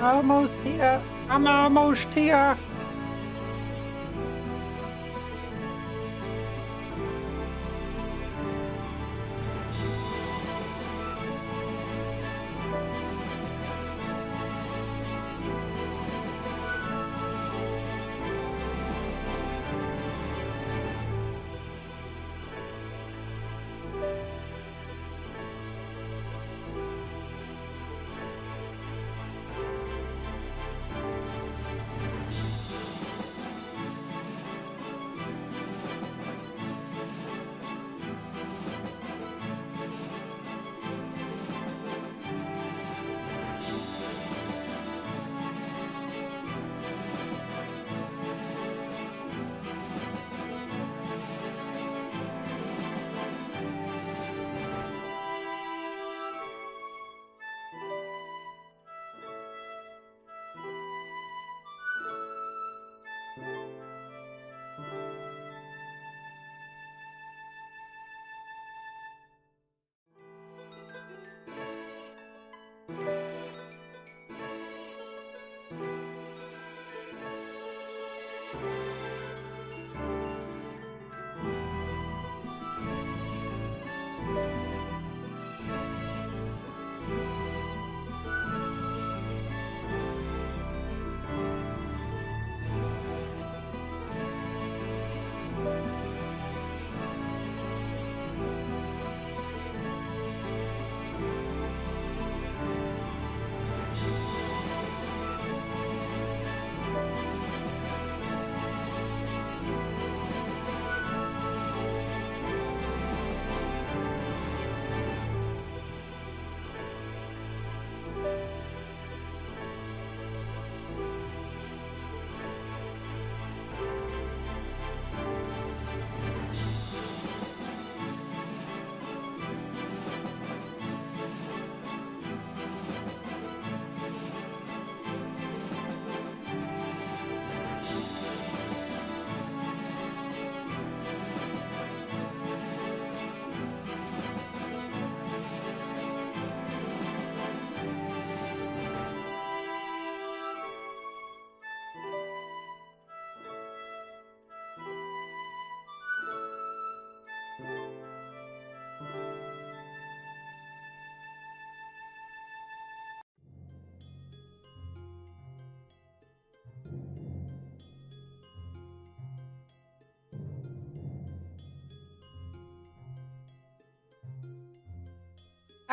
Almost here. I'm almost here.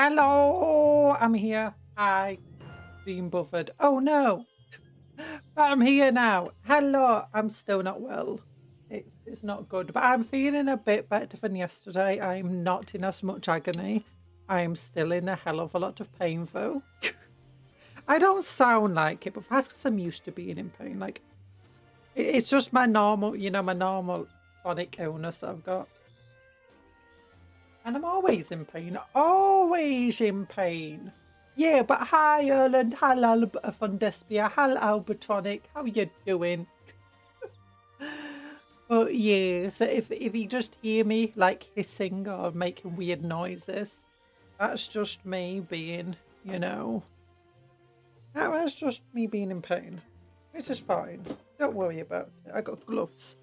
Hello, I'm here. Hi, being buffered. Oh no, I'm here now. Hello. I'm still not well. It's not good, but I'm feeling a bit better than yesterday. I'm not in as much agony. I'm still in a hell of a lot of pain though. I don't sound like it, but that's because I'm used to being in pain. Like, it's just my normal, you know, my normal chronic illness that I've got. And I'm always in pain. Always in pain. Yeah, but hi, Erland. Hello, Fundespia. Hello, Albertronic. How you doing? But yeah, so if you just hear me like hissing or making weird noises, that's just me being, you know, that's just me being in pain. This is fine. Don't worry about it. I got gloves.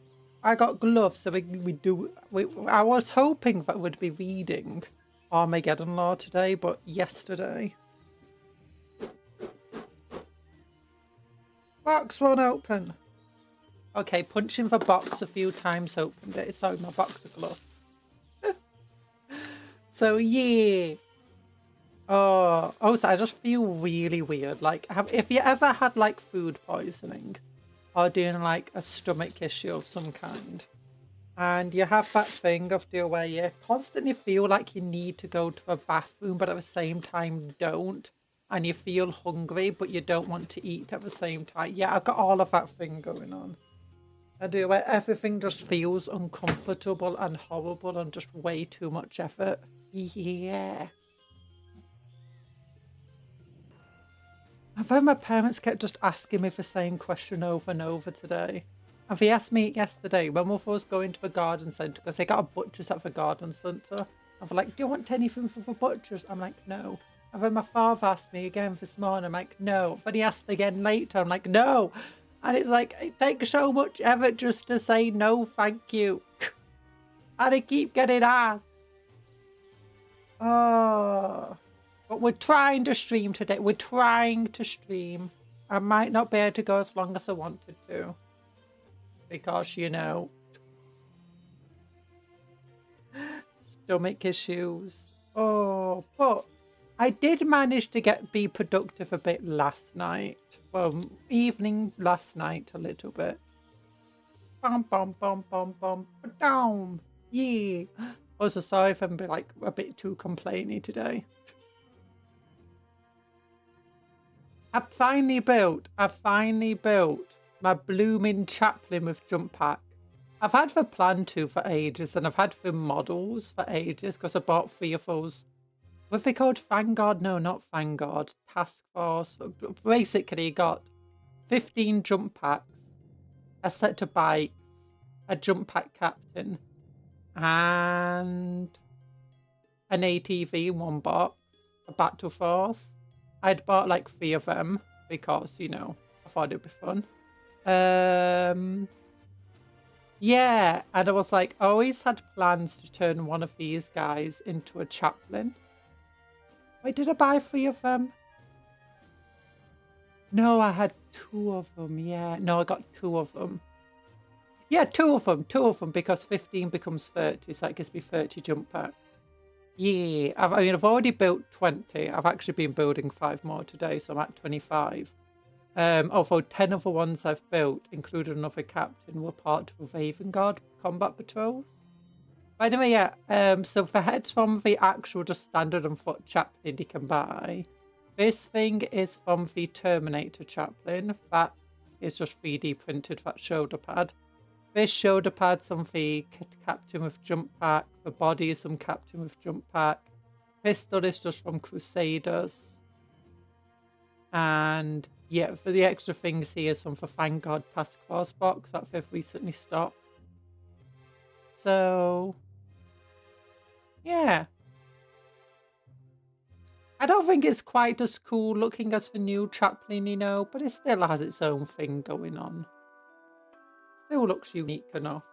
I got gloves, so I was hoping that we'd be reading Armageddon Law today, but yesterday. Box won't open. Okay, punching the box a few times opened it. Sorry, my box of gloves. So yeah. Oh, also I just feel really weird. Like, if you ever had like food poisoning or doing like a stomach issue of some kind, and you have that thing of the where you constantly feel like you need to go to the bathroom, but at the same time don't, and you feel hungry, but you don't want to eat at the same time. Yeah, I've got all of that thing going on. I do, where everything just feels uncomfortable and horrible and just way too much effort. Yeah. I've heard my parents kept just asking me the same question over and over today. And they asked me yesterday when we was going to the garden centre, because they got a butcher's at the garden centre. And they're like, do you want anything from the butcher's? I'm like, no. And then my father asked me again this morning. I'm like, no. Then he asked again later. I'm like, no. And it's like, it takes so much effort just to say no, thank you. And I keep getting asked. Oh. But we're trying to stream today. We're trying to stream. I might not be able to go as long as I wanted to. Because, you know, stomach issues. Oh, but I did manage to be productive a bit last night. Well, evening last night a little bit. Bum, bum, bum, bum, bum, down. Yeah. Also, sorry if I'm like a bit too complainy today. I've finally built my blooming chaplain with jump pack. I've had the plan to for ages, and I've had the models for ages because I bought 3 of those. What are they called? Vanguard? No, not Vanguard. Task Force. Basically, you got 15 jump packs, a set of bikes, a jump pack captain, and an ATV in one box, a battle force. I'd bought like 3 of them because, you know, I thought it'd be fun. Yeah, and I was like, I always had plans to turn one of these guys into a chaplain. Wait, did I buy 3 of them? No, I had 2 of them. Yeah, no, I got 2 of them. Yeah, 2 of them, because 15 becomes 30, so it gives me 30 jump packs. Yeah, I've already built 20. I've actually been building 5 more today, so I'm at 25. Although 10 of the ones I've built, including another captain, were part of the Raven Guard combat patrols. By the way, yeah, so for heads from the actual just standard and foot chaplain you can buy, this thing is from the Terminator chaplain. That is just 3D printed, that shoulder pad. This shoulder pad's on the captain with jump pack. The body is some captain with jump pack. Pistol is just from Crusaders. And yeah, for the extra things here, some for Vanguard Task Force box that they've recently stopped. So yeah. I don't think it's quite as cool looking as the new chaplain, you know, but it still has its own thing going on. Still looks unique enough.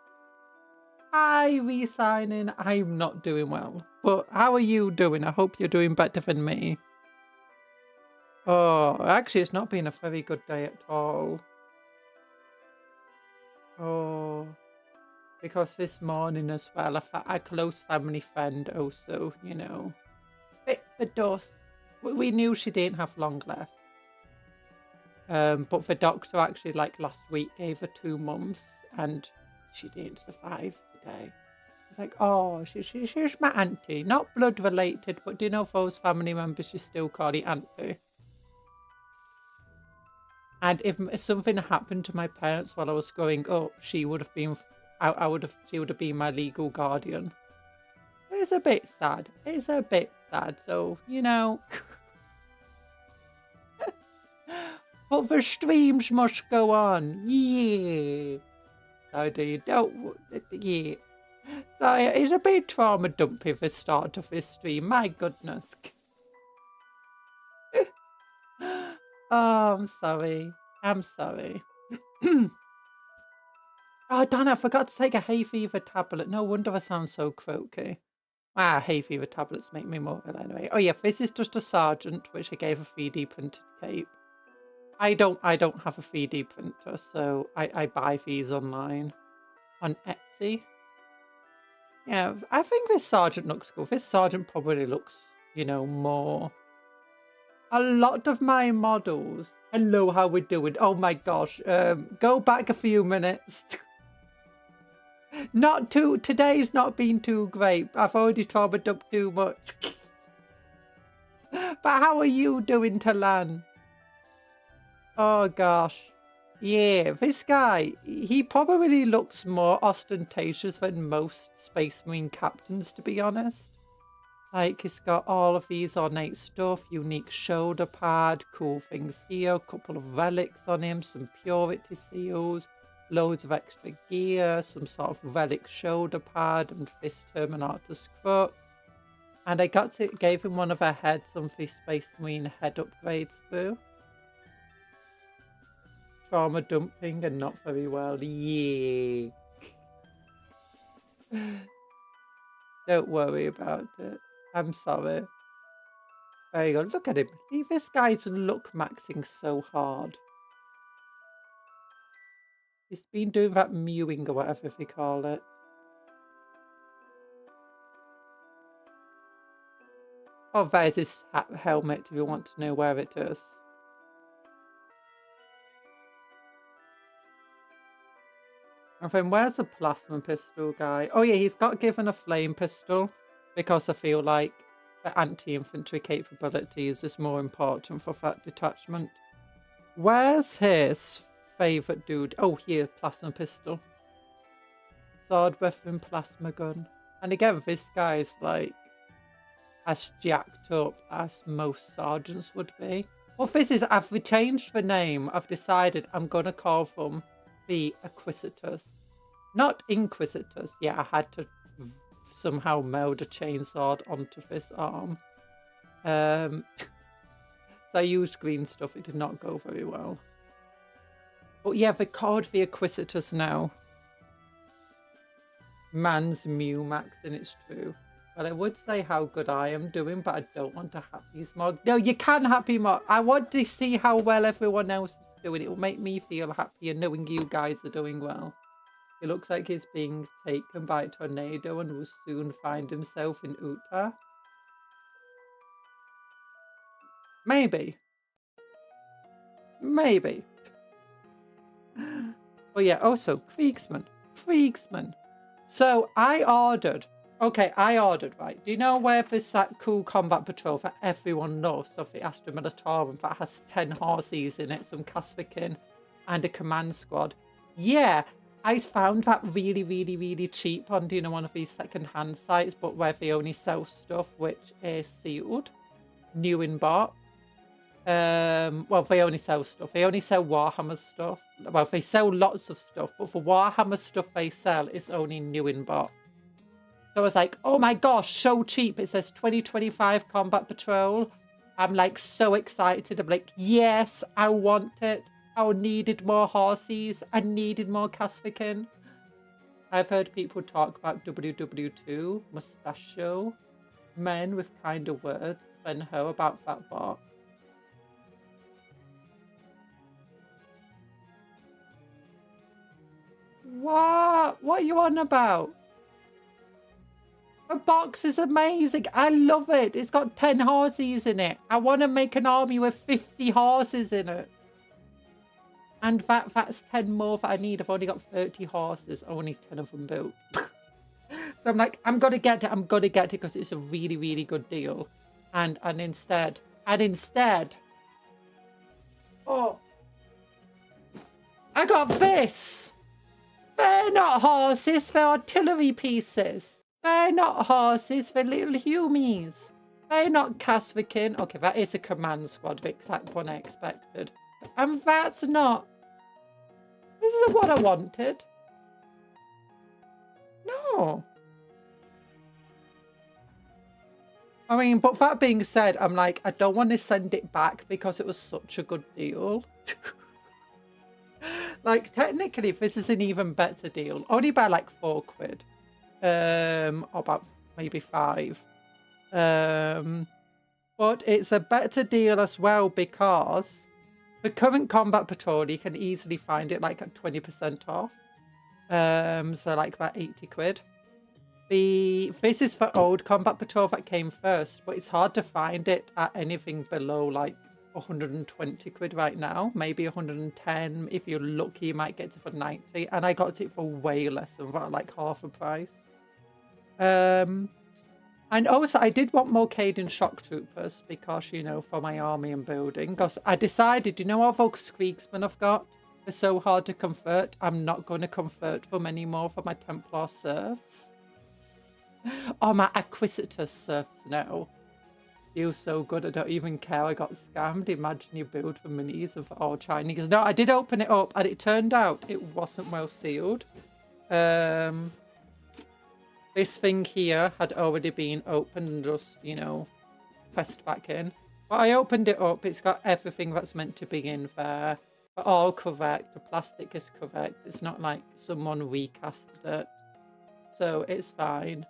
Hi, re-signing. I'm not doing well. But how are you doing? I hope you're doing better than me. Oh, actually, it's not been a very good day at all. Oh, because this morning as well, a close family friend also, you know, bit the dust. We knew she didn't have long left. But the doctor actually, like, last week gave her 2 months and she didn't survive the day. It's like, oh, she's my auntie. Not blood related, but do you know those family members you still call the auntie? And if something happened to my parents while I was growing up, she would have been, she would have been my legal guardian. It's a bit sad. It's a bit sad. So, you know. But the streams must go on. Yeah. So do you don't. Yeah. So it's a bit trauma dumpy the start of this stream. My goodness. Oh, I'm sorry. I'm sorry. Oh, darn it, I forgot to take a hay fever tablet. No wonder I sound so croaky. Ah, hay fever tablets make me more ill anyway. Oh yeah, this is just a sergeant, which I gave a 3D printed cape. I don't have a 3D printer, so I buy these online. On Etsy. Yeah, I think this sergeant looks cool. This sergeant probably looks, you know, more... A lot of my models... Hello, how we doing? Oh my gosh. Go back a few minutes. Today's not been too great. I've already traumatized up too much. But how are you doing, Talan? Oh gosh. Yeah, this guy, he probably looks more ostentatious than most Space Marine captains, to be honest. Like, he's got all of these ornate stuff, unique shoulder pad, cool things here, a couple of relics on him, some purity seals, loads of extra gear, some sort of relic shoulder pad, and fist terminatus crux. And I gave him one of her heads on the Space Marine head upgrades through. Trauma dumping and not very well. Yeah. Don't worry about it. I'm sorry. There you go. Look at him. This guy's look maxing so hard. He's been doing that mewing or whatever they call it. Oh, there's his helmet if you want to know where it is. And then where's the plasma pistol guy? Oh yeah, he's got given a flame pistol because I feel like the anti-infantry capabilities is more important for that detachment. Where's his favourite dude? Oh, here, plasma pistol. Sword weapon, plasma gun. And again, this guy's like as jacked up as most sergeants would be. Well, this is, I've changed the name. I've decided I'm going to call them the Acquisitors. Not Inquisitors. Yeah, I had to somehow meld a chainsaw onto this arm. So I used green stuff. It did not go very well. But yeah, they're called the Acquisitors now. Man's Mew Max, and it's true. But I would say how good I am doing, but I don't want to happy smog. No, you can happy smog. I want to see how well everyone else is doing. It will make me feel happier knowing you guys are doing well. It looks like he's being taken by a tornado and will soon find himself in Utah. Maybe. Maybe. Oh yeah, also, Kriegsman. Kriegsman. So I ordered, right? Do you know where there's that cool combat patrol that everyone loves of the Astra Militarum that has 10 horses in it, some Casvikin, and a command squad? Yeah. I found that really, really, really cheap on, you know, one of these second-hand sites, but where they only sell stuff which is sealed, new in box. Well, they only sell stuff. They only sell Warhammer stuff. Well, they sell lots of stuff, but for Warhammer stuff they sell, it's only new in box. So I was like, oh my gosh, so cheap. It says 2025 Combat Patrol. I'm like so excited. I'm like, yes, I want it. I needed more horses. I needed more Casvikin. I've heard people talk about WW2, Mustachio, men with kinder words than her about that box. What? What are you on about? The box is amazing. I love it. It's got 10 horses in it. I want to make an army with 50 horses in it. And that's 10 more that I need. I've only got 30 horses. Only 10 of them built. So I'm like, I'm gonna get it. I'm gonna get it because it's a really, really good deal. And instead, oh, I got this. They're not horses. They're artillery pieces. They're not horses. They're little humies. They're not Casvikin. Okay, that is a command squad. The exact one I expected. And that's not. This isn't what I wanted. No. I mean, but that being said, I'm like, I don't want to send it back because it was such a good deal. Like, technically, this is an even better deal. Only by like £4. Or about maybe 5. But it's a better deal as well because the current combat patrol, you can easily find it like at 20% off. So like about £80. This is for old combat patrol that came first, but it's hard to find it at anything below like £120 right now, maybe 110. If you're lucky, you might get it for 90, and I got it for way less than that, like half the price. And also I did want more Caden shock troopers because, you know, for my army and building, because I decided, you know what those Kriegsmen I've got? They're so hard to convert. I'm not going to convert them anymore for my Templar serfs. Oh, my Acquisitus serfs now. Feel so good. I don't even care. I got scammed. Imagine you build for minis of all Chinese. No, I did open it up and it turned out it wasn't well sealed. This thing here had already been opened and just, you know, pressed back in. But I opened it up. It's got everything that's meant to be in there. But all correct. The plastic is correct. It's not like someone recasted it. So it's fine.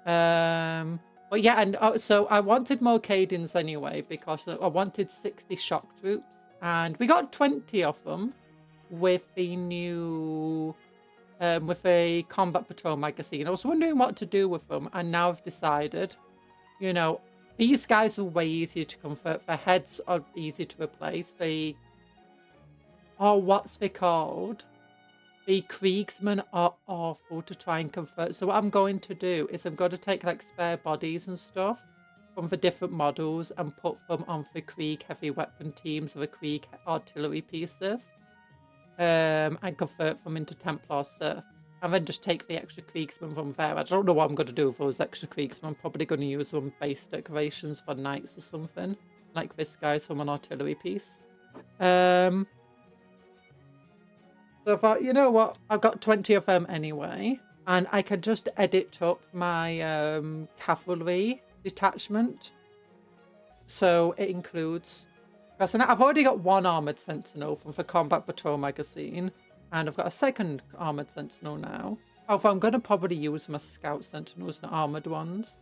But yeah, and so I wanted more Cadins anyway because I wanted 60 shock troops, and we got 20 of them with the new with a combat patrol magazine. I was wondering what to do with them, and now I've decided, you know, these guys are way easier to convert. Their heads are easy to replace. What's they called? The Kriegsmen are awful to try and convert. So what I'm going to do is I'm going to take like spare bodies and stuff from the different models and put them on the Krieg heavy weapon teams of the Krieg artillery pieces. And convert them into Templar serfs. And then just take the extra Kriegsmen from there. I don't know what I'm going to do with those extra Kriegsmen. I'm probably going to use them base decorations for knights or something. Like this guy's from an artillery piece. So I thought, you know what? I've got 20 of them anyway. And I can just edit up my cavalry detachment. So it includes... Because I've already got one armoured sentinel from the Combat Patrol magazine. And I've got a second armoured sentinel now. Although I'm going to probably use them as scout sentinels, not armoured ones.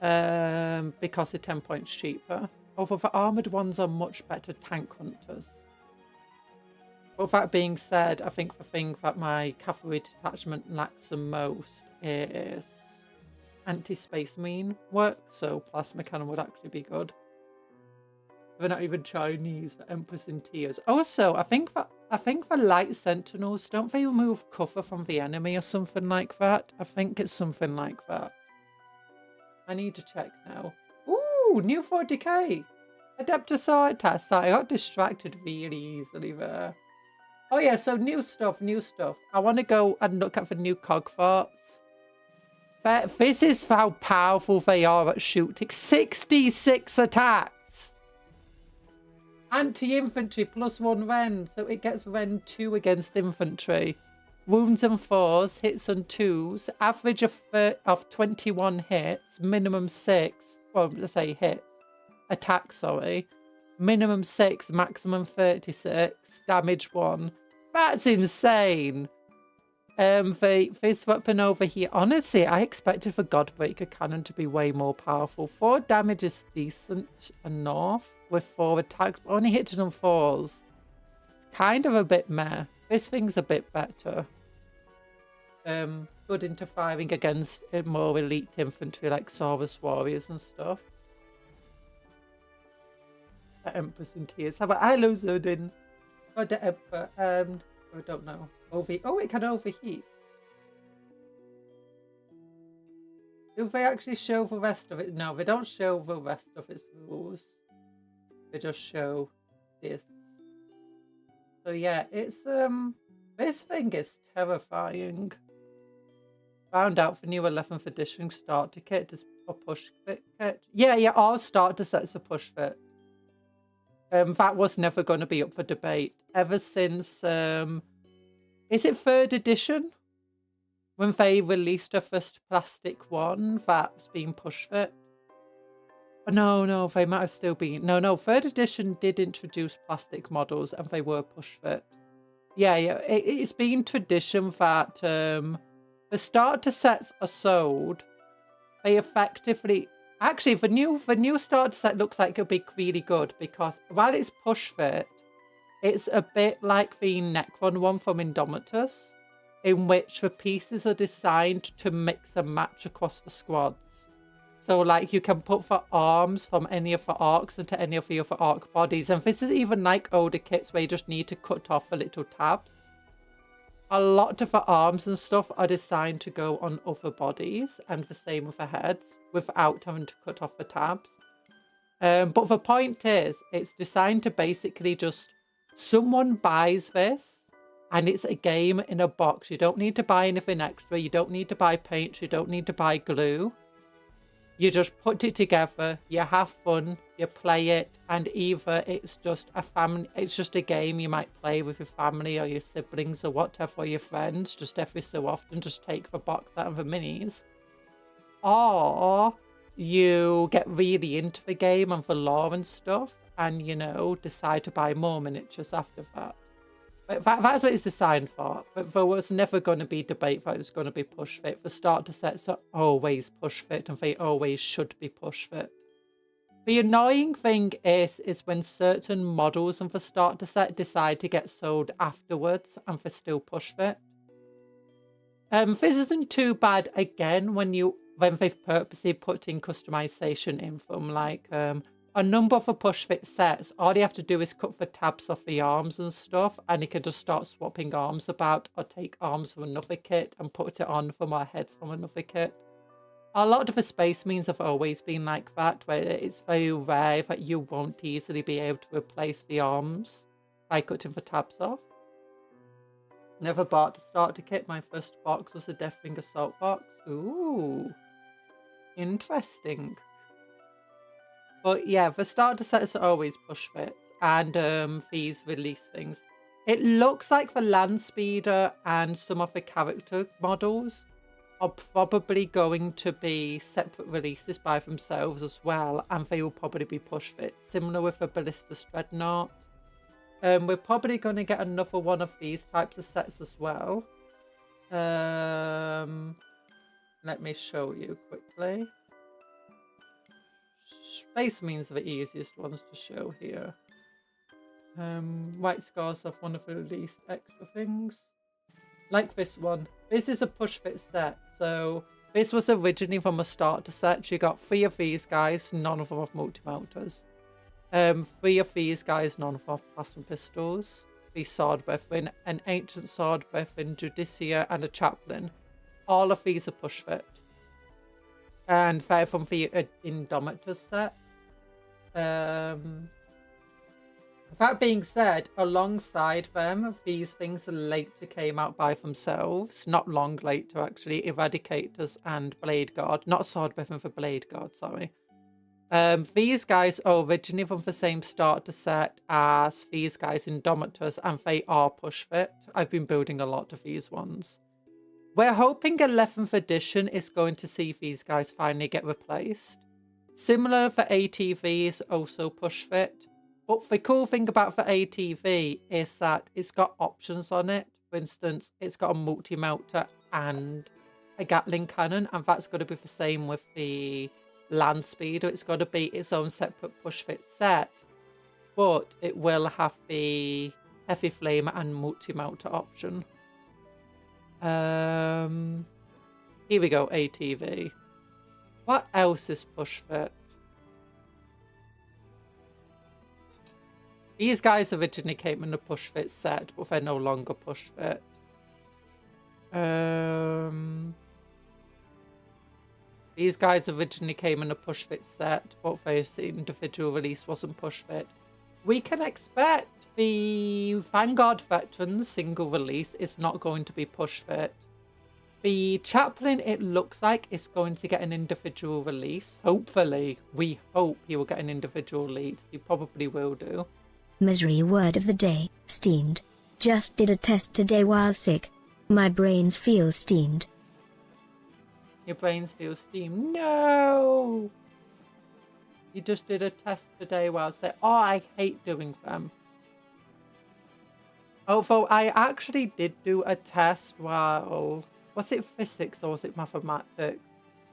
Because they're 10 points cheaper. Although the armoured ones are much better tank hunters. But that being said, I think the thing that my cavalry detachment lacks the most is anti-space marine work. So plasma cannon would actually be good. They're not even Chinese for Empress in Tears. Also, I think the light sentinels, don't they remove cover from the enemy or something like that? I think it's something like that. I need to check now. Ooh, new 40k. Adeptus test. I got distracted really easily there. Oh yeah, so new stuff. I want to go and look at the new cogforts. This is how powerful they are at shooting. 66 attacks! Anti-infantry +1 Ren, so it gets Ren 2 against infantry. Wounds and 4s, hits and 2s, average of 21 hits, minimum 6, well, let's say hits. Attack, sorry. Minimum 6, maximum 36, damage 1. That's insane. This weapon over here, honestly, I expected the Godbreaker cannon to be way more powerful. 4 damage is decent enough with 4 attacks, but only hitting on 4s. It's kind of a bit meh. This thing's a bit better. Good into firing against more elite infantry like Saurus warriors and stuff. Empress in Tears. How about hello, Zodin? Oh, the Emperor. I don't know. Oh, it can overheat. Do they actually show the rest of it? No, they don't show the rest of its rules. They just show this. So yeah, it's this thing is terrifying. Found out the new 11th edition starter kit is a push fit kit. Yeah, all starter sets are push fit. That was never going to be up for debate ever since is it 3rd edition? When they released the first plastic one that's been push fit. No, they might have still been. No, 3rd edition did introduce plastic models and they were push fit. Yeah, it's been tradition that the starter sets are sold. They effectively, actually, the new starter set looks like it'll be really good because while it's push fit, it's a bit like the Necron one from Indomitus, in which the pieces are designed to mix and match across the squads. So, like, you can put the arms from any of the arcs into any of the other arc bodies. And this is even like older kits where you just need to cut off the little tabs. A lot of the arms and stuff are designed to go on other bodies, and the same with the heads, without having to cut off the tabs. But the point is, it's designed to basically just, someone buys this, and it's a game in a box. You don't need to buy anything extra. You don't need to buy paint. You don't need to buy glue. You just put it together, you have fun, you play it, and either it's just a game you might play with your family or your siblings or whatever, or your friends, just every so often, just take the box out of the minis. Or you get really into the game and the lore and stuff, and, you know, decide to buy more miniatures after that. That's what it's designed for. But there was never going to be debate that it was going to be push fit. The starter sets are always push fit, and they always should be push fit. The annoying thing is when certain models of the starter set decide to get sold afterwards and they're still push fit. This isn't too bad again when they've purposely put in customization in from like a number of the push fit sets. All you have to do is cut the tabs off the arms and stuff, and you can just start swapping arms about, or take arms from another kit and put it on for more heads from another kit. A lot of the Space Marines have always been like that, where it's very rare that you won't easily be able to replace the arms by cutting the tabs off. Never bought a starter kit. My first box was a Deathwing Assault box. Ooh, interesting. But yeah, the starter sets are always push fits, and these release things. It looks like the Land Speeder and some of the character models are probably going to be separate releases by themselves as well, and they will probably be push fit, similar with the Ballistus Dreadnought. We're probably going to get another one of these types of sets as well. Let me show you quickly. Space Marines are the easiest ones to show here. White Scars have one of the least extra things. Like this one. This is a push fit set. So this was originally from a starter set. You got 3 of these guys, none of them have multi-motors. 3 of these guys, none of them have plasma pistols. 3 sword brethren, an ancient sword brethren, Judicia, and a chaplain. All of these are push fit. And they're from the Indomitus set. That being said, alongside them, these things later came out by themselves. Not long later, actually. Eradicators and Blade Guard. Not Sword Weapon for Blade Guard, sorry. These guys are originally from the same starter set as these guys in Indomitus, and they are push fit. I've been building a lot of these ones. We're hoping 11th edition is going to see these guys finally get replaced. Similar for ATVs, also push fit. But the cool thing about the ATV is that it's got options on it. For instance, it's got a multi-melter and a Gatling cannon, and that's going to be the same with the Land Speeder. It's got to be its own separate push fit set, but it will have the heavy flame and multi-melter option. Here we go, ATV. What else is push fit? These guys originally came in a push fit set, but they're no longer push fit. These guys originally came in a push fit set, but their individual release wasn't push fit. We can expect the Vanguard Veterans single release is not going to be push fit. The Chaplain, it looks like it's going to get an individual release. Hopefully, we hope he will get an individual release. He probably will do. Misery word of the day, steamed. Just did a test today while sick. My brains feel steamed. Your brains feel steamed. No! You just did a test today while sick. Oh, I hate doing them. Although I actually did do a test while... Was it physics or was it mathematics?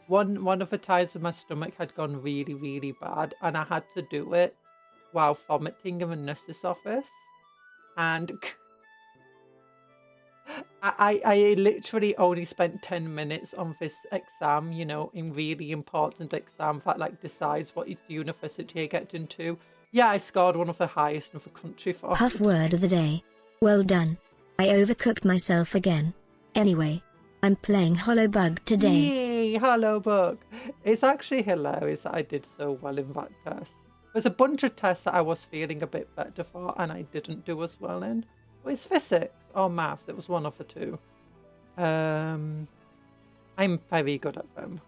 One of the times when my stomach had gone really, really bad and I had to do it while vomiting in the nurse's office. And I literally only spent 10 minutes on this exam, you know, in really important exam that like decides what university you get into. Yeah, I scored one of the highest in the country for Puff it. word of the day. Well done. I overcooked myself again. Anyway, I'm playing Hollow Bug today. Yay, Hollow Bug. It's actually hilarious that I did so well in that test. There's a bunch of tests that I was feeling a bit better for and I didn't do as well in. Well, it's physics or maths. It was one of the two. I'm very good at them.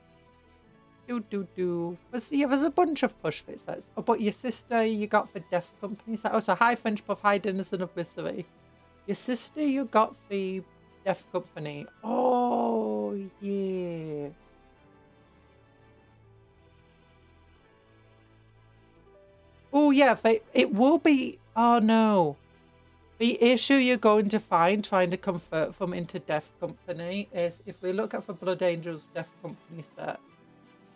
There's a bunch of push fit sets. Oh, but your sister, you got the Death Company set. Oh, so hi French Puff, hi Denizen of Misery. Your sister, you got the Death Company. Oh, yeah. Oh, yeah, it will be... Oh, no. The issue you're going to find trying to convert them into Death Company is, if we look at the Blood Angels Death Company set,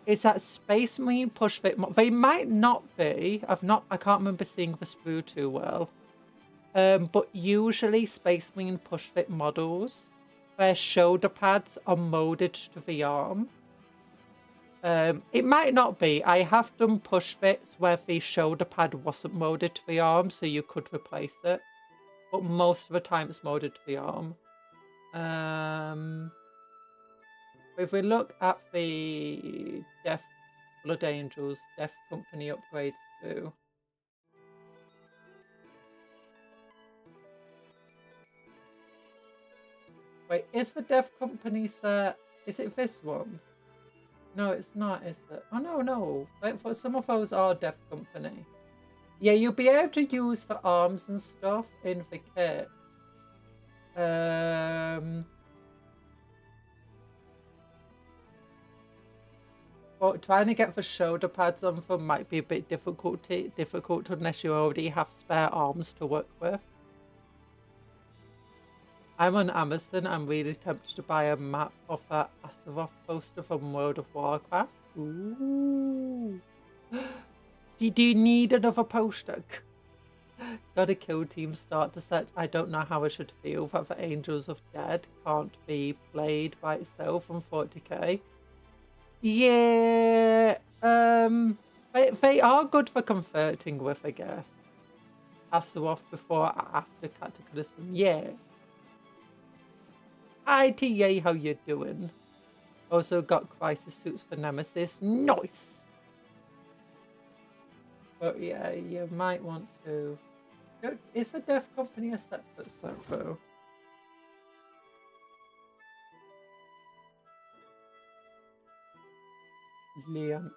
it's that Space Marine push fit. They might not be. I can't remember seeing the sprue too well. But usually Space Marine push fit models, their shoulder pads are molded to the arm. It might not be. I have done push fits where the shoulder pad wasn't molded to the arm, so you could replace it. But most of the time it's molded to the arm. If we look at the Blood Angels Death Company upgrades too. Wait, is the Death Company set? Is it this one? No, it's not, is it? Oh, no. Wait, for some of those are Death Company. Yeah, you'll be able to use the arms and stuff in the kit. But trying to get the shoulder pads on them might be a bit difficult unless you already have spare arms to work with. I'm on Amazon. I'm really tempted to buy a map of that Azeroth poster from World of Warcraft. Ooh. Do you need another poster? Got a kill team starter set. I don't know how I should feel that the Angels of Dead can't be played by itself on 40k. Yeah, they are good for converting with, I guess. Azeroth before or after Cataclysm, yeah. Hi TA, how you doing? Also got crisis suits for Nemesis, nice. But yeah, you might want to. Is the Death Company a separate set though? Liam.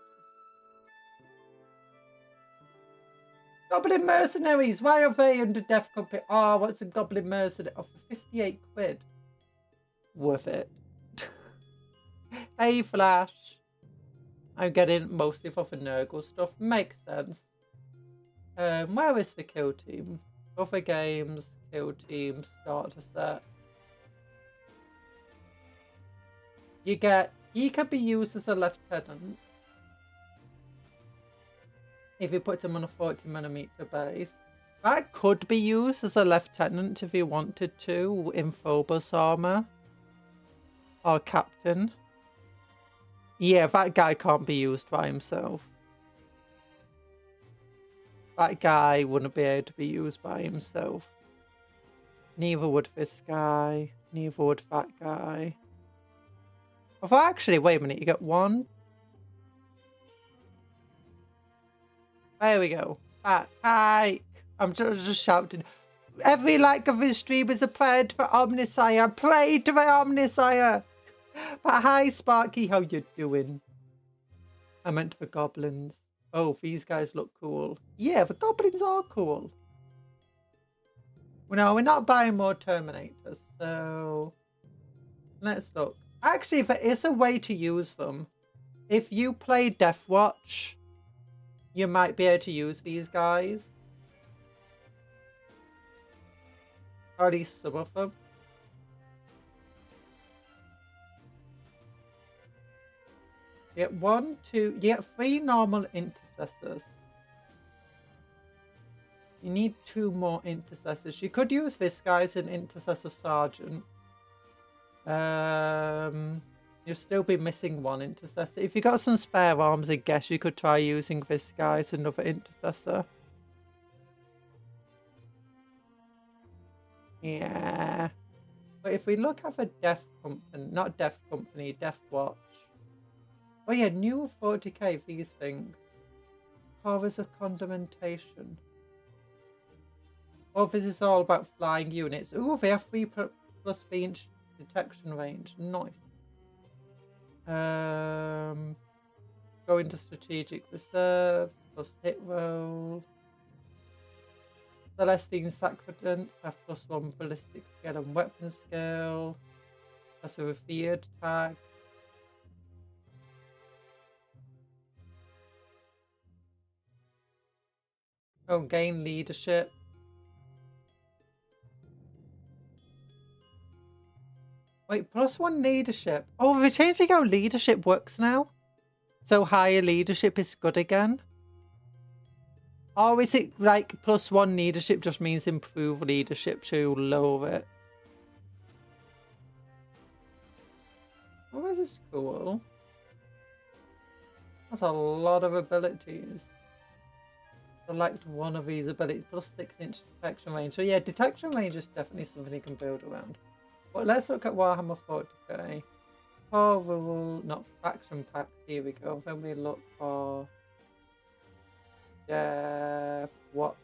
Goblin Mercenaries! Why are they under Death Company? Oh, what's a Goblin Mercenary? Oh, for 58 quid. Worth it. Hey, Flash. I'm getting mostly for the Nurgle stuff. Makes sense. Where is the kill team? Other games, kill team, starter set. He can be used as a lieutenant if you put him on a 40mm base. That could be used as a lieutenant if you wanted to in Phobos armor. Or captain. Yeah, that guy can't be used by himself. That guy wouldn't be able to be used by himself. Neither would this guy. Neither would that guy. Although actually, wait a minute, you get one. There we go. Hi. I'm just shouting. Every like of his stream is a prayer to the Omnisire. Pray to the Omnisire. But hi, Sparky. How you doing? I meant the goblins. Oh, these guys look cool. Yeah, the goblins are cool. Well, no, we're not buying more Terminators, so let's look. Actually, there is a way to use them. If you play Death Watch, you might be able to use these guys. Or at least some of them. You get 3 normal intercessors. You need 2 more intercessors. You could use this guy as an intercessor sergeant. You'll still be missing 1 intercessor. If you got some spare arms, I guess you could try using this guy as another intercessor. Yeah. But if we look at the Death Company, not Death Company, Death Watch. Oh yeah, new 40k, these things. Horrors of Condemnation. Oh, this is all about flying units. Ooh, they have 3+3 inch detection range. Nice. Go into strategic reserves, plus hit roll. Celestine Sacredants have +1 ballistic skill and weapon skill. That's a revered tag. Oh, gain leadership. Wait, +1 leadership. Oh, they're changing how leadership works now. So higher leadership is good again. Or is it like +1 leadership just means improve leadership to lower it? Oh, this is cool. That's a lot of abilities. I liked one of these abilities, +6 inch detection range. So yeah, detection range is definitely something you can build around. But let's look at Warhammer 40k. Oh, rule, not faction packs. Here we go. Then we look for Death Watch.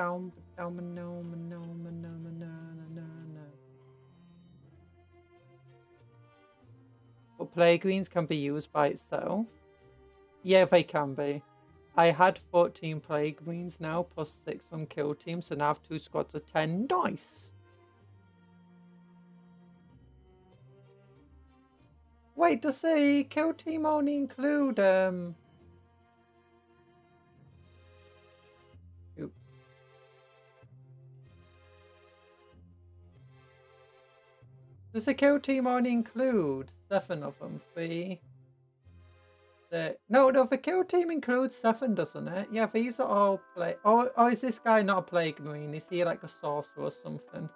No. But Plague Greens can be used by itself. Yeah, they can be. I had 14 Plague Greens now, +6 from Kill Team, so now I have 2 squads of 10. Nice! Wait, does the Kill Team only include, Oops. Does the Kill Team only include 7 of them? 3... No, the Kill Team includes 7, doesn't it? Yeah, these are all plague. Oh, is this guy not a Plague Marine? Is he like a sorcerer or something?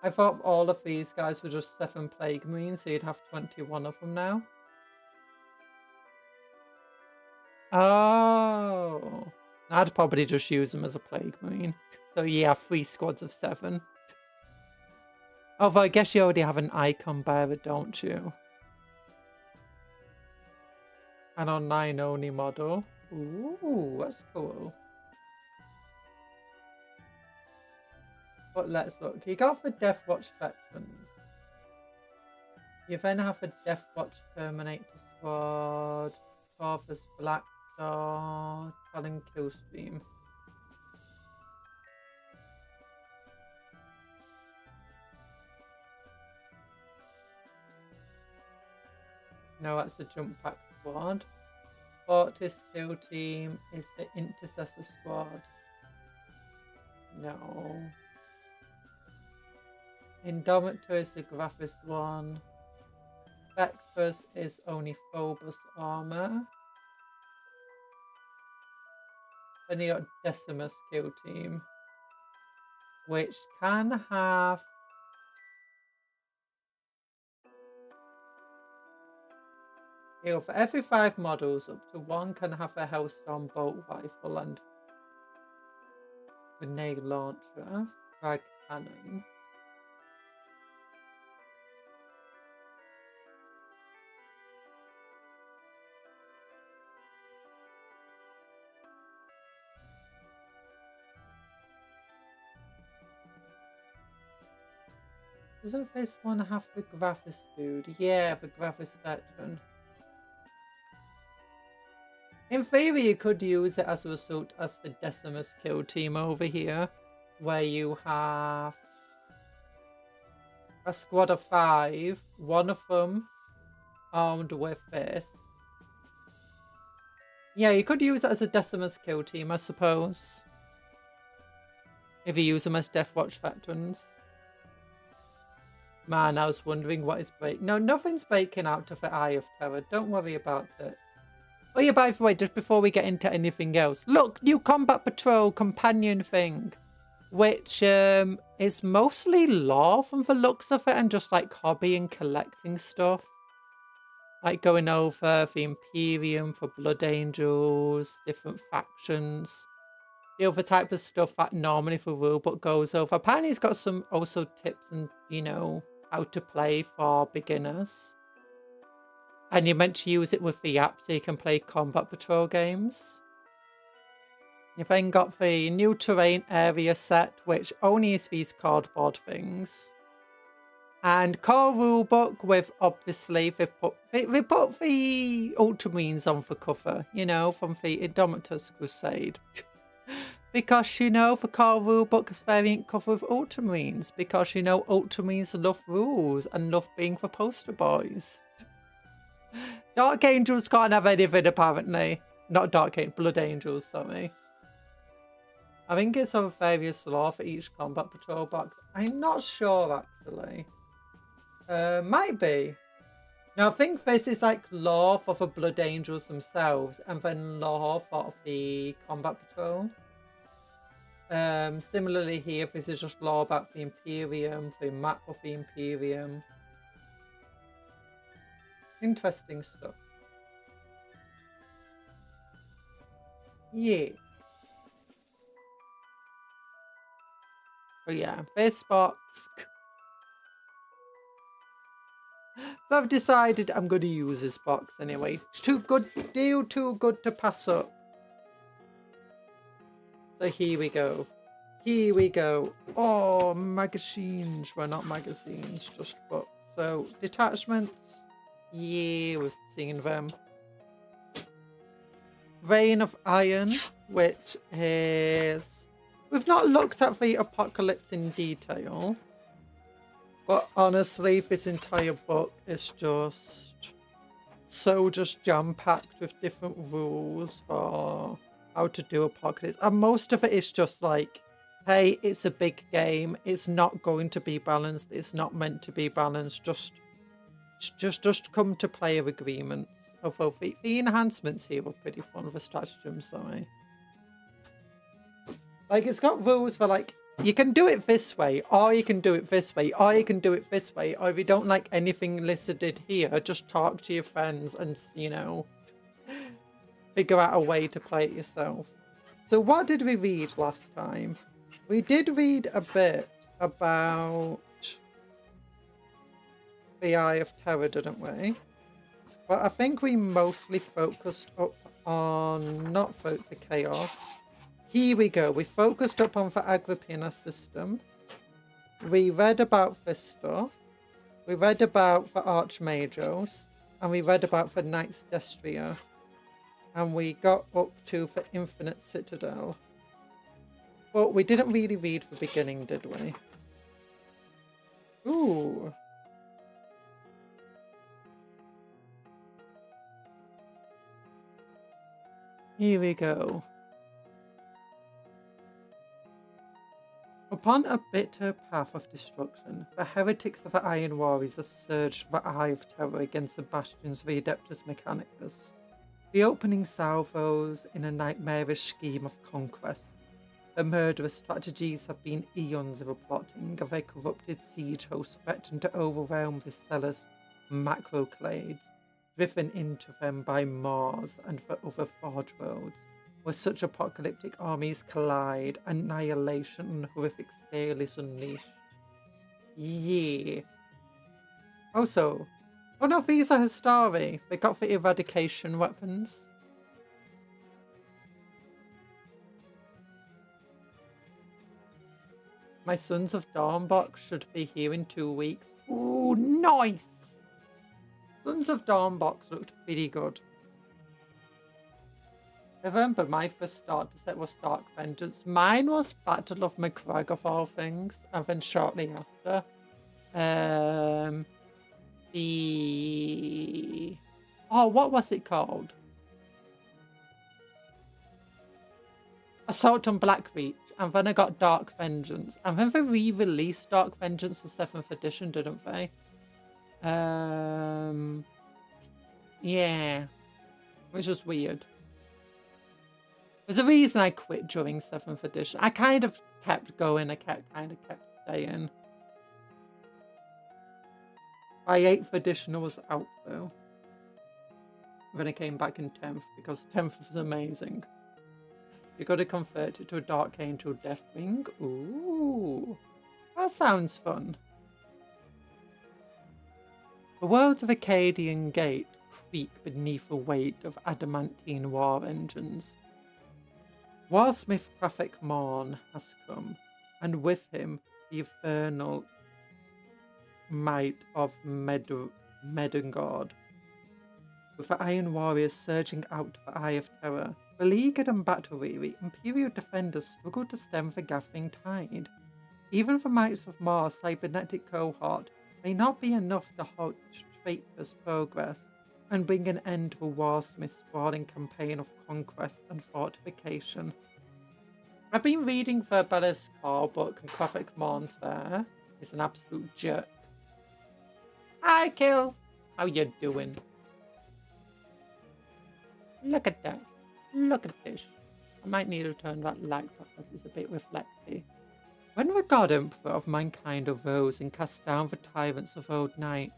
I thought all of these guys were just 7 Plague Marines, so you'd have 21 of them now. Oh. I'd probably just use them as a Plague Marine. So yeah, 3 squads of 7. Although I guess you already have an icon bearer, don't you? An online only model. Ooh, that's cool. But let's look. You got the Death Watch veterans. You then have a Death Watch Terminator squad. Corvus Black Star. Talon Killstream. No, that's a Jump Pack squad. Fortis Kill Team is the Intercessor squad. No. Indomitor is the Graphis one. Vectrus is only Phobos armor. Then you got Decimus Kill Team, which can have Here, for every 5 models, up to 1 can have a Hellstorm bolt rifle and grenade launcher, frag cannon. Doesn't this one have the Gravis dude? Yeah, the Gravis veteran. In theory, you could use it as a result as the Decimus kill team over here, where you have a squad of 5, one of them armed with this. Yeah, you could use it as a Decimus kill team, I suppose. If you use them as Deathwatch veterans. Man, I was wondering what is breaking. No, nothing's breaking out of the Eye of Terror. Don't worry about it. Oh yeah, by the way, just before we get into anything else, look, new Combat Patrol companion thing, which is mostly lore from the looks of it and just like hobby and collecting stuff. Like going over the Imperium for Blood Angels, different factions. The other type of stuff that normally the rulebook goes over. Apparently it's got some also tips and, you know, how to play for beginners. And you're meant to use it with the app so you can play Combat Patrol games. You've then got the new terrain area set, which only is these cardboard things. And core rulebook with, obviously, they put the Ultramarines on for cover, you know, from the Indomitus Crusade. Because, you know, the core rulebook is variant cover with Ultramarines. Because, you know, Ultramarines love rules and love being the poster boys. Dark Angels can't have anything, apparently. Not Dark Angels, Blood Angels, sorry. I think it's on various lore for each Combat Patrol box. I'm not sure, actually. Might be. Now, I think this is like lore for the Blood Angels themselves, and then lore for the Combat Patrol. Similarly here, this is just lore about the Imperium, the map of the Imperium. Interesting stuff. Yeah. But yeah, this box. So I've decided I'm going to use this box anyway. It's too good to pass up. So here we go. Here we go. Oh, magazines. Well, not magazines, just books. So, detachments. Yeah, we've seen them. Reign of Iron, which is... We've not looked at the Apocalypse in detail. But honestly, this entire book is just jam-packed with different rules for how to do Apocalypse. And most of it is just like, hey, it's a big game. It's not going to be balanced. It's not meant to be balanced. Just come to player agreements. Although the enhancements here were pretty fun, the stratagems, sorry. Like, it's got rules for like, you can do it this way, or you can do it this way, or you can do it this way, or if you don't like anything listed here, just talk to your friends and, you know, figure out a way to play it yourself. So what did we read last time? We did read a bit about the Eye of Terror, didn't we? But I think we mostly focused up on, not the Chaos. Here we go. We focused up on the Agrippina system. We read about this stuff. We read about the Archmagos. And we read about the Knights Destria. And we got up to the Infinite Citadel. But we didn't really read the beginning, did we? Ooh. Here we go. Upon a bitter path of destruction, the heretics of the Iron Warriors have surged the Eye of Terror against the bastions of the Adeptus Mechanicus. The opening salvos in a nightmarish scheme of conquest. The murderous strategies have been eons of a plotting of a corrupted siege host threatened to overwhelm the Cella's macroclades. driven into them by Mars and the other forge worlds, where such apocalyptic armies collide, annihilation and horrific scale is unleashed. Yeah. Also, oh no, these are Histari. They got the eradication weapons. My Sons of Dawn box should be here in 2 weeks. Ooh, nice! Sons of Dawn box looked pretty good. I remember my first starter set was Dark Vengeance. Mine was Battle of McCrag of all things, and then shortly after, what was it called? Assault on Blackreach, and then I got Dark Vengeance, and then they re-released Dark Vengeance the 7th edition, didn't they? Yeah, which was weird. There's a reason I quit during 7th edition. I kind of kept going. I kept staying. By 8th edition, I was out though. Then I came back in 10th because 10th was amazing. You got to convert it to a Dark Angel Deathwing. Ooh, that sounds fun. The worlds of Acadian Gate creak beneath the weight of adamantine war engines. Warsmith Traffic Morn has come, and with him the infernal might of Medangard. With the Iron Warriors surging out of the Eye of Terror, beleaguered and battle-weary, Imperial defenders struggle to stem the gathering tide. Even the Mights of Mars' cybernetic cohort may not be enough to halt traitorous progress and bring an end to Warsmith's sprawling campaign of conquest and fortification. I've been reading the Bella's Core book, and Traffic Morn's there. He's an absolute jerk. Hi, Kill. How you doing? Look at that. Look at this. I might need to turn that light off because it's a bit reflective. When the God Emperor of mankind arose and cast down the tyrants of old night,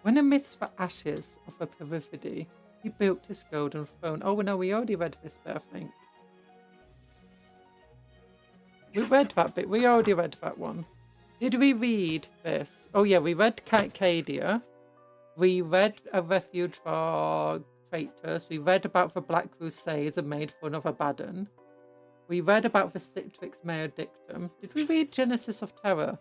when amidst the ashes of the perfidy, he built his golden throne. Oh no, we already read this bit, I think. We read that bit. We already read that one. Did we read this? Oh yeah, we read Cadia. We read A Refuge for Traitors. We read about the Black Crusades and made fun of Abaddon. We read about the Citrix Mare Dictum. Did we read Genesis of Terror?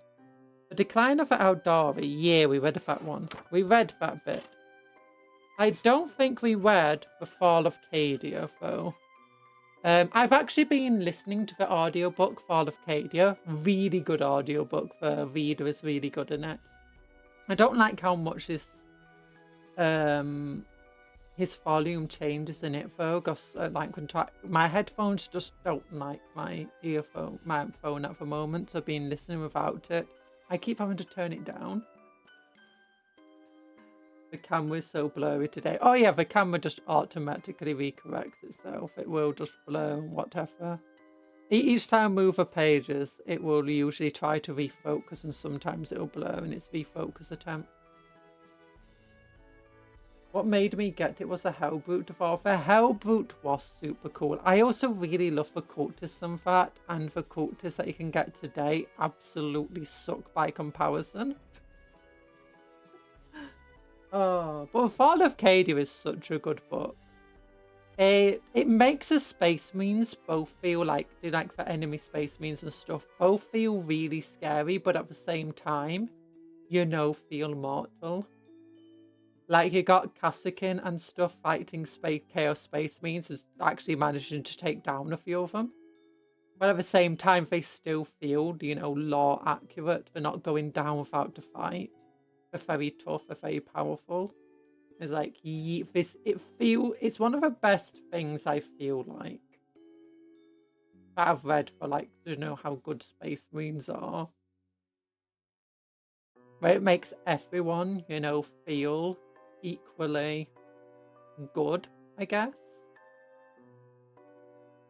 The Decline of the Aldari. Yeah, we read that one. We read that bit. I don't think we read The Fall of Cadia, though. I've actually been listening to the audiobook Fall of Cadia. Really good audiobook. The reader is really good in it. I don't like how much his volume changes in it though, because my headphones just don't like my phone at the moment, so I've been listening without it. I keep having to turn it down. The camera's so blurry today. Oh yeah, the camera just automatically recorrects itself. It will just blur and whatever. Each time I move the pages, it will usually try to refocus, and sometimes it'll blur in its refocus attempt. What made me get it was a Hellbrute evolve. The Hellbrute was super cool. I also really love the cultists of that, and the cultists that you can get today absolutely suck by comparison. Oh, but Fall of Cadia is such a good book. It makes the space marines both feel like the enemy space marines and stuff both feel really scary, but at the same time, feel mortal. Like you got Kassakin and stuff fighting Chaos Space Marines and actually managing to take down a few of them. But at the same time, they still feel, lore accurate. They're not going down without the fight. They're very tough, they're very powerful. It's like, it's one of the best things I feel like that I've read for how good Space Marines are. Where it makes everyone, feel equally good, I guess.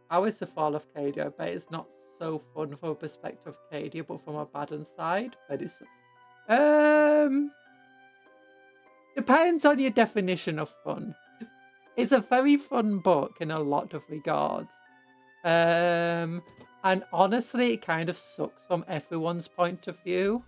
How is the Fall of Cadia? I bet it's not so fun from a perspective of Cadia, but from Abaddon's side. But it's the depends on your definition of fun. It's a very fun book in a lot of regards. And honestly, it kind of sucks from everyone's point of view.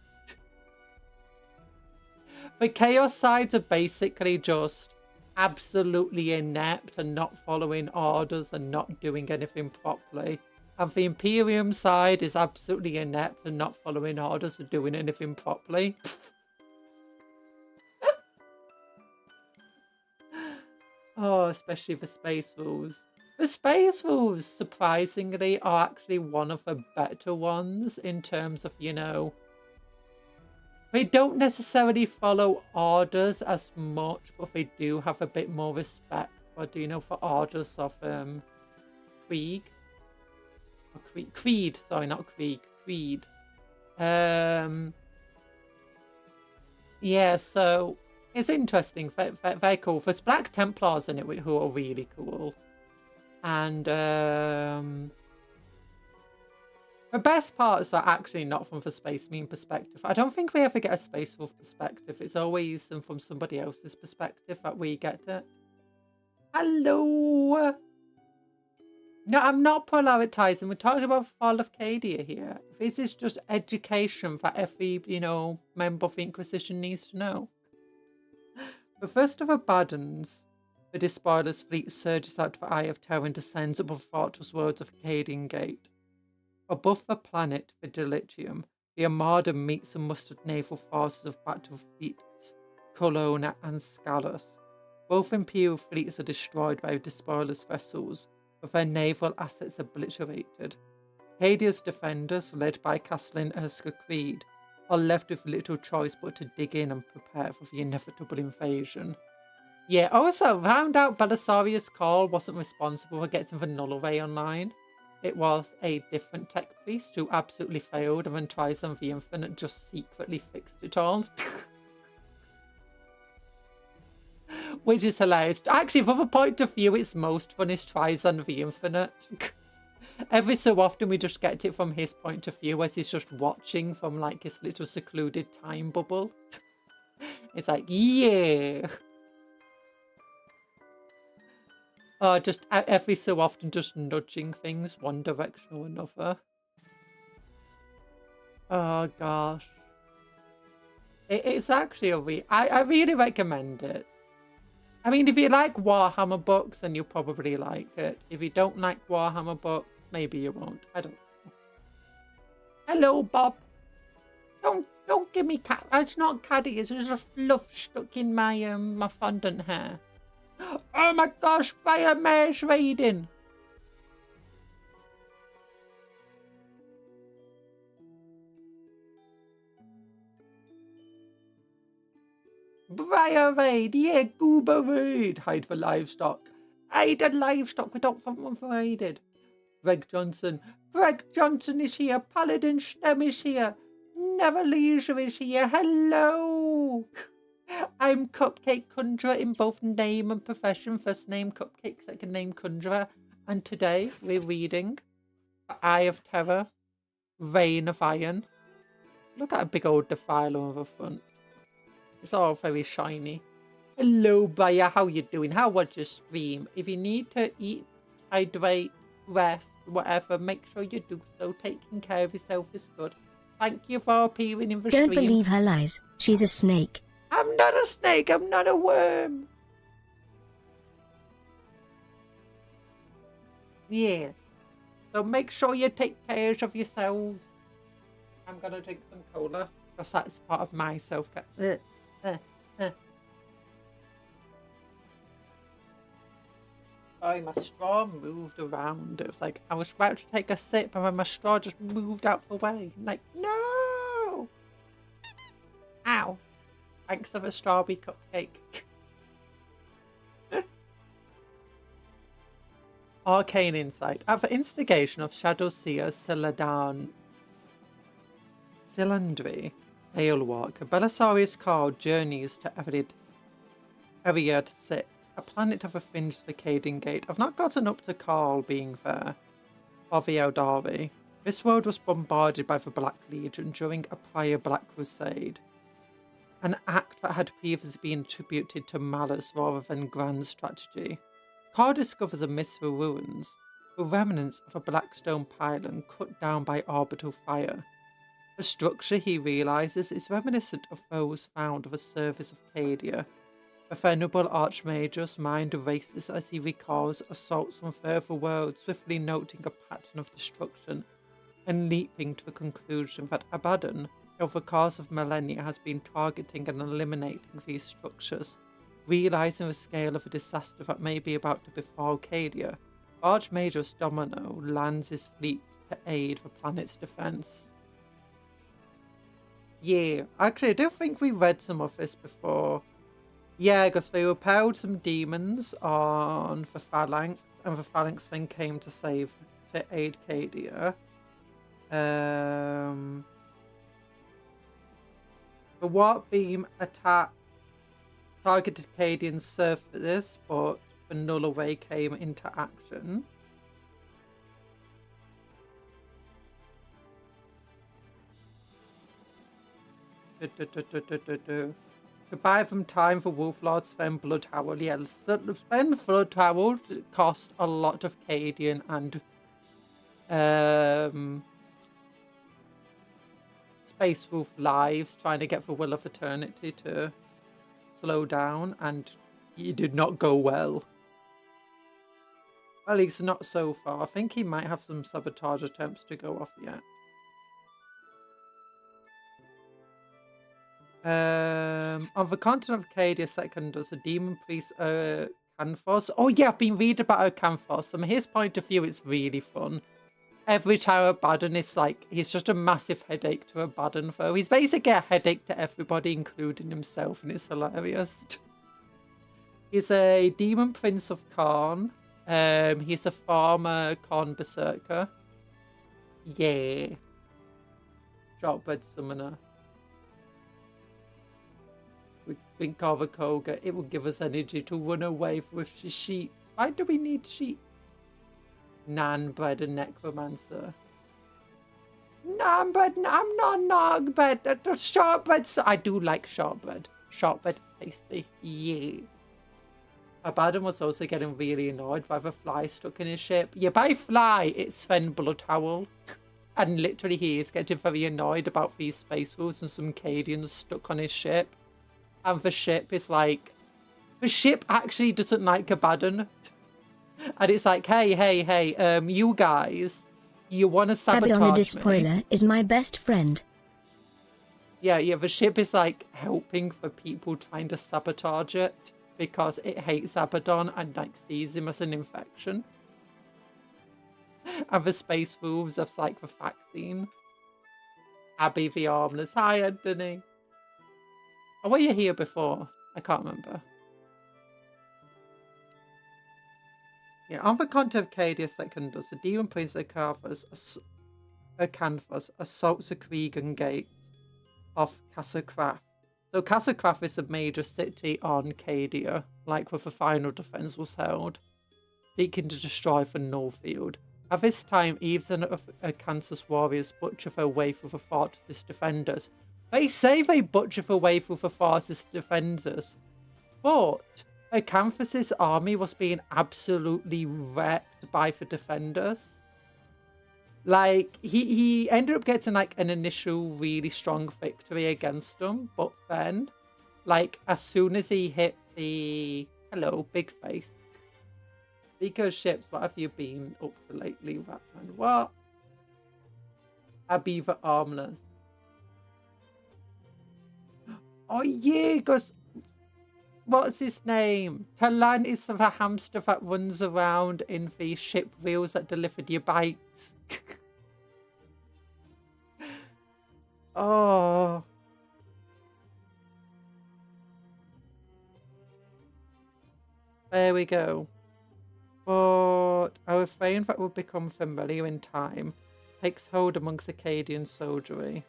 The chaos sides are basically just absolutely inept and not following orders and not doing anything properly. And the Imperium side is absolutely inept and not following orders or doing anything properly. Oh, especially the space rules. The space rules, surprisingly, are actually one of the better ones in terms of, you know, they don't necessarily follow orders as much, but they do have a bit more respect for, you know, for orders of Krieg. Or Creed, sorry, not Krieg. Creed. Yeah, so it's interesting. Very cool. There's Black Templars in it who are really cool. And the best parts are actually not from the Space Marine perspective. I don't think we ever get a Space Wolf perspective. It's always from somebody else's perspective that we get it. Hello! No, I'm not polarizing. We're talking about Fall of Cadia here. This is just education that every, you know, member of the Inquisition needs to know. The first of the Badons, the Despoiler's fleet surges out to the Eye of Terror and descends above the fortress worlds of Cadian Gate. Above the planet, the Delitium, the Armada meets the mustered naval forces of battle fleets Colonna and Scalus. Both Imperial fleets are destroyed by the Despoiler's vessels, with their naval assets obliterated. Cadia's defenders, led by Castellan Erskine Creed, are left with little choice but to dig in and prepare for the inevitable invasion. Yeah, also, found out Belisarius Call wasn't responsible for getting the Null Ray online. It was a different tech priest who absolutely failed, and then Trizon the Infinite just secretly fixed it all. Which is hilarious. Actually, from a point of view, it's most fun is Trizon the Infinite. Every so often we just get it from his point of view as he's just watching from like his little secluded time bubble. It's like, yeah. Just every so often just nudging things one direction or another. Oh gosh. It's actually I really recommend it. I mean, if you like Warhammer books, then you'll probably like it. If you don't like Warhammer books, maybe you won't. I don't know. Hello, Bob. Don't give me cat. It's not caddy. It's just a fluff stuck in my my fondant hair. Oh my gosh! Fire mare's raiding. Briar raid, yeah, goober raid. Hide the livestock. Hide the livestock. We don't want one raided. Greg Johnson. Greg Johnson is here. Paladin Stem is here. Never Leisure is here. Hello. I'm Cupcake Conjurer in both name and profession. First name Cupcake, second name Conjurer. And today we're reading Eye of Terror, Reign of Iron. Look at a big old defiler on the front. It's all very shiny. Hello, Baya. How you doing? How was your stream? If you need to eat, hydrate, rest, whatever, make sure you do so. Taking care of yourself is good. Thank you for appearing in the stream. Don't believe her lies. She's a snake. I'm not a snake. I'm not a worm. Yeah. So make sure you take care of yourselves. I'm going to drink some cola because that's part of my self-care. Sorry, my straw moved around. It was like I was about to take a sip and then my straw just moved out the way. I'm like, no! Ow. Thanks for the strawberry cupcake. Arcane Insight. At the instigation of Shadow Seer Silandri, Aelwalker, Belisarius Carl journeys to Eriad 6, a planet of a fringed Cadian Gate. I've not gotten up to Carl being there, or the Eldari. This world was bombarded by the Black Legion during a prior Black Crusade. An act that had previously been attributed to malice rather than grand strategy. Carr discovers amidst the ruins the remnants of a black stone pylon cut down by orbital fire. The structure, he realizes, is reminiscent of those found at the surface of Cadia. The venerable Archmage's mind races as he recalls assaults on further worlds, swiftly noting a pattern of destruction and leaping to the conclusion that Abaddon, over the course of millennia, has been targeting and eliminating these structures. Realizing the scale of a disaster that may be about to befall Cadia, Archmage's Domino lands his fleet to aid the planet's defense. Yeah, actually, I don't think we read some of this before. Yeah, because they repelled some demons on the Phalanx, and the Phalanx then came to aid Cadia. The warp beam attack targeted Cadian's surface, but the null array came into action. To buy them time for Wolflord, Sven Bloodhowl. Yeah, Sven Bloodhowl cost a lot of Cadian and Space Wolf lives trying to get the Will of Eternity to slow down, and it did not go well. At least not so far. I think he might have some sabotage attempts to go off yet. On the continent of Cadia Secundus, a demon priest, Canthos. Oh yeah, I've been reading about Canthos. From his point of view, it's really fun. Every time Abaddon is like, he's just a massive headache to Abaddon, though. He's basically a headache to everybody, including himself, and it's hilarious. He's a demon prince of Karn. He's a farmer Karn berserker. Yeah. Shortbread summoner. We think of a Koga. It will give us energy to run away with the sheep. Why do we need sheep? Nanbred and necromancer. Nanbred, I'm not Nogbred. Shortbread. I do like shortbread. Shortbread is tasty. Yeah. Abaddon was also getting really annoyed by the fly stuck in his ship. Yeah, by fly, it's Sven Bloodhowl. And literally he is getting very annoyed about these space wolves and some Cadians stuck on his ship. And the ship is like... The ship actually doesn't like Abaddon. And it's like, hey, you guys, you want to sabotage Abaddon the Despoiler is my best friend. Yeah, the ship is like helping the people trying to sabotage it because it hates Abaddon and like sees him as an infection. And the space wolves are like the vaccine. Abby the Armless. Hi, Anthony. Oh, were you here before? I can't remember. Yeah, on the continent of Cadia Secundus, the demon prince Canthos assaults the Kriegan gates of Castlecraft. So Castlecraft is a major city on Cadia, like where the final defense was held, seeking to destroy the Nullfield. At this time, Eves and Kansas warriors butcher their way through the fortress's defenders. They say they butcher their way through the fortress's defenders, but Canthus's army was being absolutely wrecked by the defenders. Like, he ended up getting, like, an initial really strong victory against them. But then, like, as soon as he hit the... Hello, big face. Because ships, what have you been up to lately, Ratman? What? Abby the Armless. Oh, yeah, because... What's his name? Talan is the hamster that runs around in the ship wheels that delivered your bites. Oh. There we go. But I was afraid that would become familiar in time. Takes hold amongst Acadian soldiery.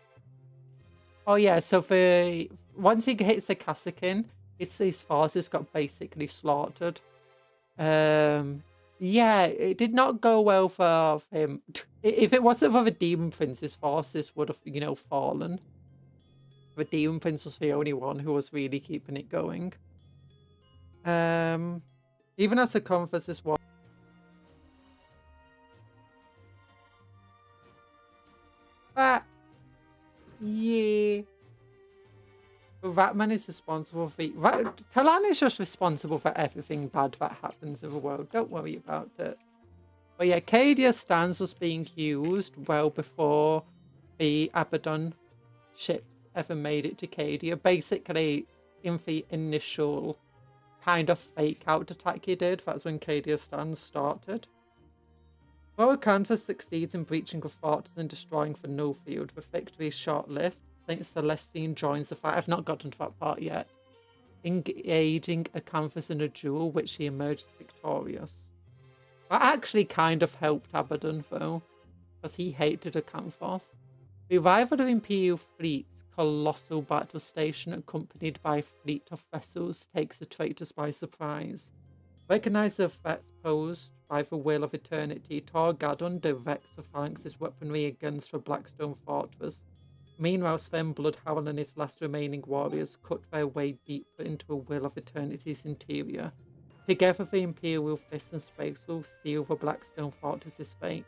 Oh yeah, so once he hits the Kassakin, his forces got basically slaughtered. Yeah, it did not go well for him. If it wasn't for the Demon Prince, his forces would have, fallen. The Demon Prince was the only one who was really keeping it going. Even as the conference is one. But yeah. Ratman is responsible for... Talan is just responsible for everything bad that happens in the world. Don't worry about it. But yeah, Cadia stands was being used well before the Abaddon ships ever made it to Cadia. Basically, in the initial kind of fake out attack he did, that's when Cadia stands started. While Canthus succeeds in breaching the fortress and destroying the null field, the victory is short-lived. I think Celestine joins the fight. I've not gotten to that part yet. Engaging Acanthus in a duel, which he emerges victorious. That actually kind of helped Abaddon, though, because he hated Acanthus. The arrival of Imperial fleet's colossal battle station, accompanied by a fleet of vessels, takes the traitors by surprise. Recognizing the threats posed by the Will of Eternity, Torgadon directs the phalanx's weaponry against the Blackstone Fortress. Meanwhile, Sven Bloodhowl and his last remaining warriors cut their way deeper into the Will of Eternity's interior. Together, the Imperial Fist and Space will seal the Blackstone Fortress's fate.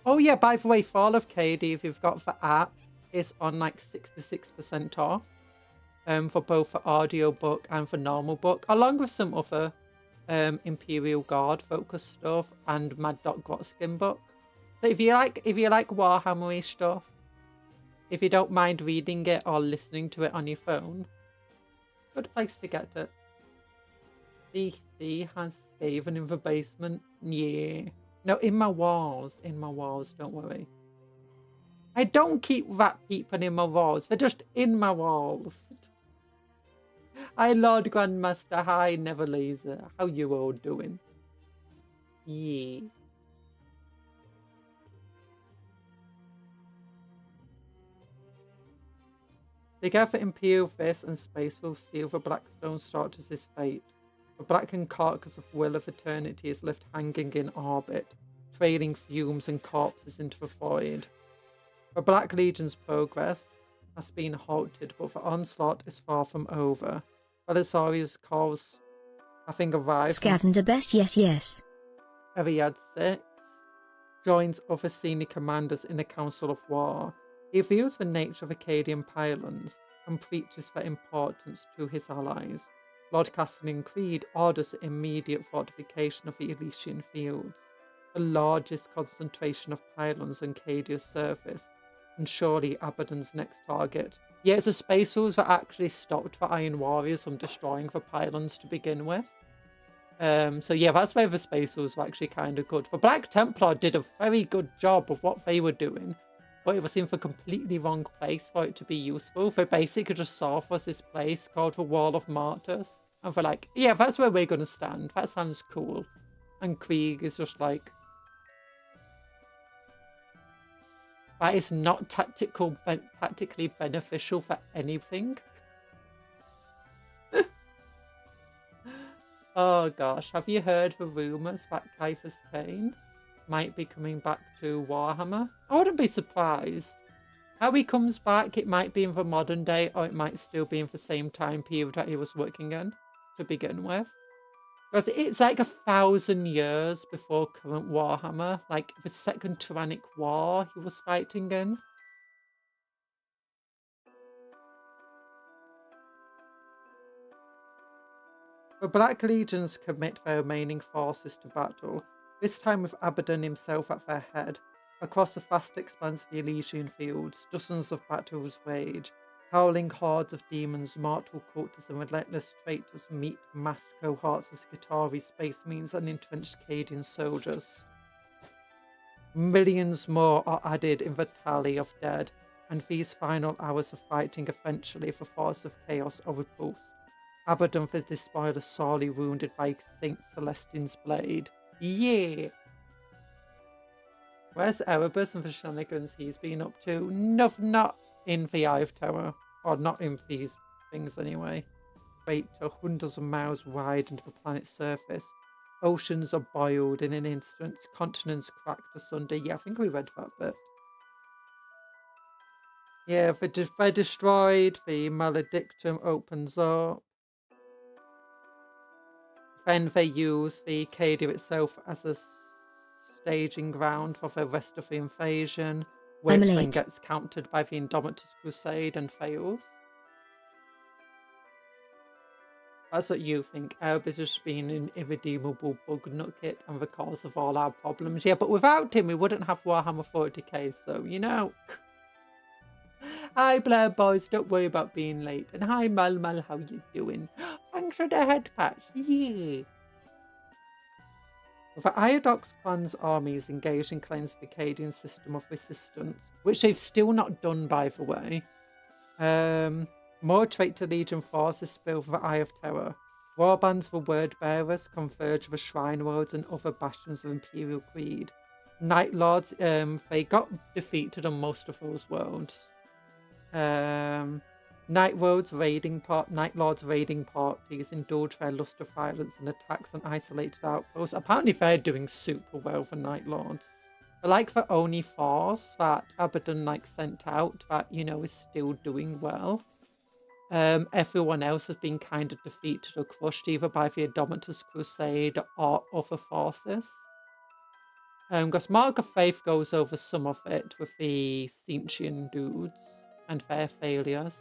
Oh yeah, by the way, Fall of Cadia, if you've got the app, is on like 66% off. For both the audio book and the normal book, along with some other Imperial Guard focus stuff and Mad Dog Gotskin book. So if you like Warhammer-y stuff, if you don't mind reading it or listening to it on your phone, good place to get it. DC has Skaven in the basement. Yeah. No, in my walls. In my walls, don't worry. I don't keep rat people in my walls. They're just in my walls. Hi, Lord Grandmaster. Hi, Never Laser. How you all doing? Yeah. Together, Imperial Fist and Space will seal the Blackstone Fortress's fate. The blackened carcass of Will of Eternity is left hanging in orbit, trailing fumes and corpses into the void. The Black Legion's progress has been halted, but the onslaught is far from over. Belisarius calls having arrived. Scavenger best, yes, yes. Ariad 6 joins other senior commanders in a council of war. He reveals the nature of Acadian pylons and preaches their importance to his allies. Lord Castellan Creed orders the immediate fortification of the Elysian Fields, the largest concentration of pylons on Cadia's surface, and surely Abaddon's next target. Yeah, it's the Space Wolves that actually stopped the Iron Warriors from destroying the pylons to begin with. So yeah, that's why the Space Wolves were actually kind of good. The Black Templar did a very good job of what they were doing, but it was in the completely wrong place for it to be useful. They basically just saw for us this place called the Wall of Martyrs. And they're like, yeah, that's where we're going to stand. That sounds cool. And Krieg is just like, that is not tactically beneficial for anything. Oh gosh, have you heard the rumours that Cyphus Kane might be coming back to Warhammer? I wouldn't be surprised. How he comes back, it might be in the modern day, or it might still be in the same time period that he was working in to begin with. Because it's like 1,000 years before current Warhammer, like the Second Tyrannic War he was fighting in. The Black Legions commit their remaining forces to battle, this time with Abaddon himself at their head. Across the vast expanse of the Elysian Fields, dozens of battles rage. Howling hordes of demons, mortal cultists and relentless traitors meet massed cohorts of Skitarii, Space Marines and entrenched Cadian soldiers. Millions more are added in the tally of dead, and these final hours of fighting eventually the force of chaos are repulsed. Abaddon the Despoiler sorely wounded by Saint Celestine's blade. Yeah! Where's Erebus and the shenanigans he's been up to? No, not in the Eye of Terror. Or not in these things anyway. Great to hundreds of miles wide into the planet's surface. Oceans are boiled in an instant. Continents cracked asunder. Yeah, I think we read that bit. Yeah, if they're destroyed, the Maledictum opens up. Then they use the Cadia itself as a staging ground for the rest of the invasion, I'm which then late. gets countered by the Indomitus Crusade and fails. That's what you think. Erb is just being an irredeemable bug nugget and the cause of all our problems. Yeah, but without him, we wouldn't have Warhammer 40k, so, you know. Hi, Blair boys, don't worry about being late. And hi, Mal, how you doing? Thanks for the head patch. Yeah. The Iodox clan's armies engaged in claims of Acadian system of resistance, which they've still not done, by the way. More traitor legion forces spill for the Eye of Terror. Warbands for word bearers converge with shrine worlds and other bastions of Imperial Creed. Night Lords, they got defeated on most of those worlds. Night Lords raiding parties indulge their lust of violence and attacks on isolated outposts. Apparently they're doing super well for Night Lords. They're like the only force that Abaddon sent out that, you know, is still doing well. Everyone else has been kind of defeated or crushed either by the Indomitus Crusade or other forces. Because Mark of Faith goes over some of it with the Cinchian dudes and their failures.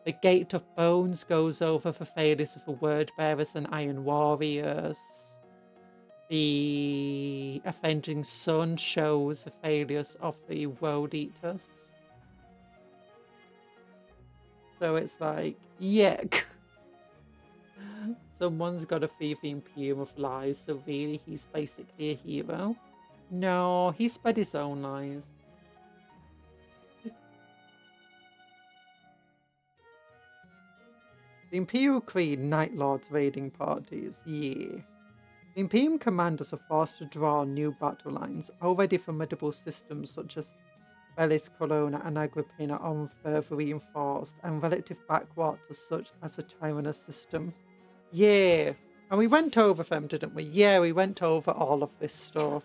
The Gate of Bones goes over the failures of the Word Bearers and Iron Warriors. The Avenging Sun shows the failures of the World Eaters. So it's like, yeah. Someone's got to feed the Imperium of lies, so really he's basically a hero. No, he spread his own lies. The Imperial Creed Night Lords raiding parties, yeah. The Imperium commanders are forced to draw new battle lines. Already formidable systems such as Bellis, Colonna and Agrippina are further reinforced, and relative backwaters such as the Tyrannus system. Yeah, and we went over them, didn't we? Yeah, we went over all of this stuff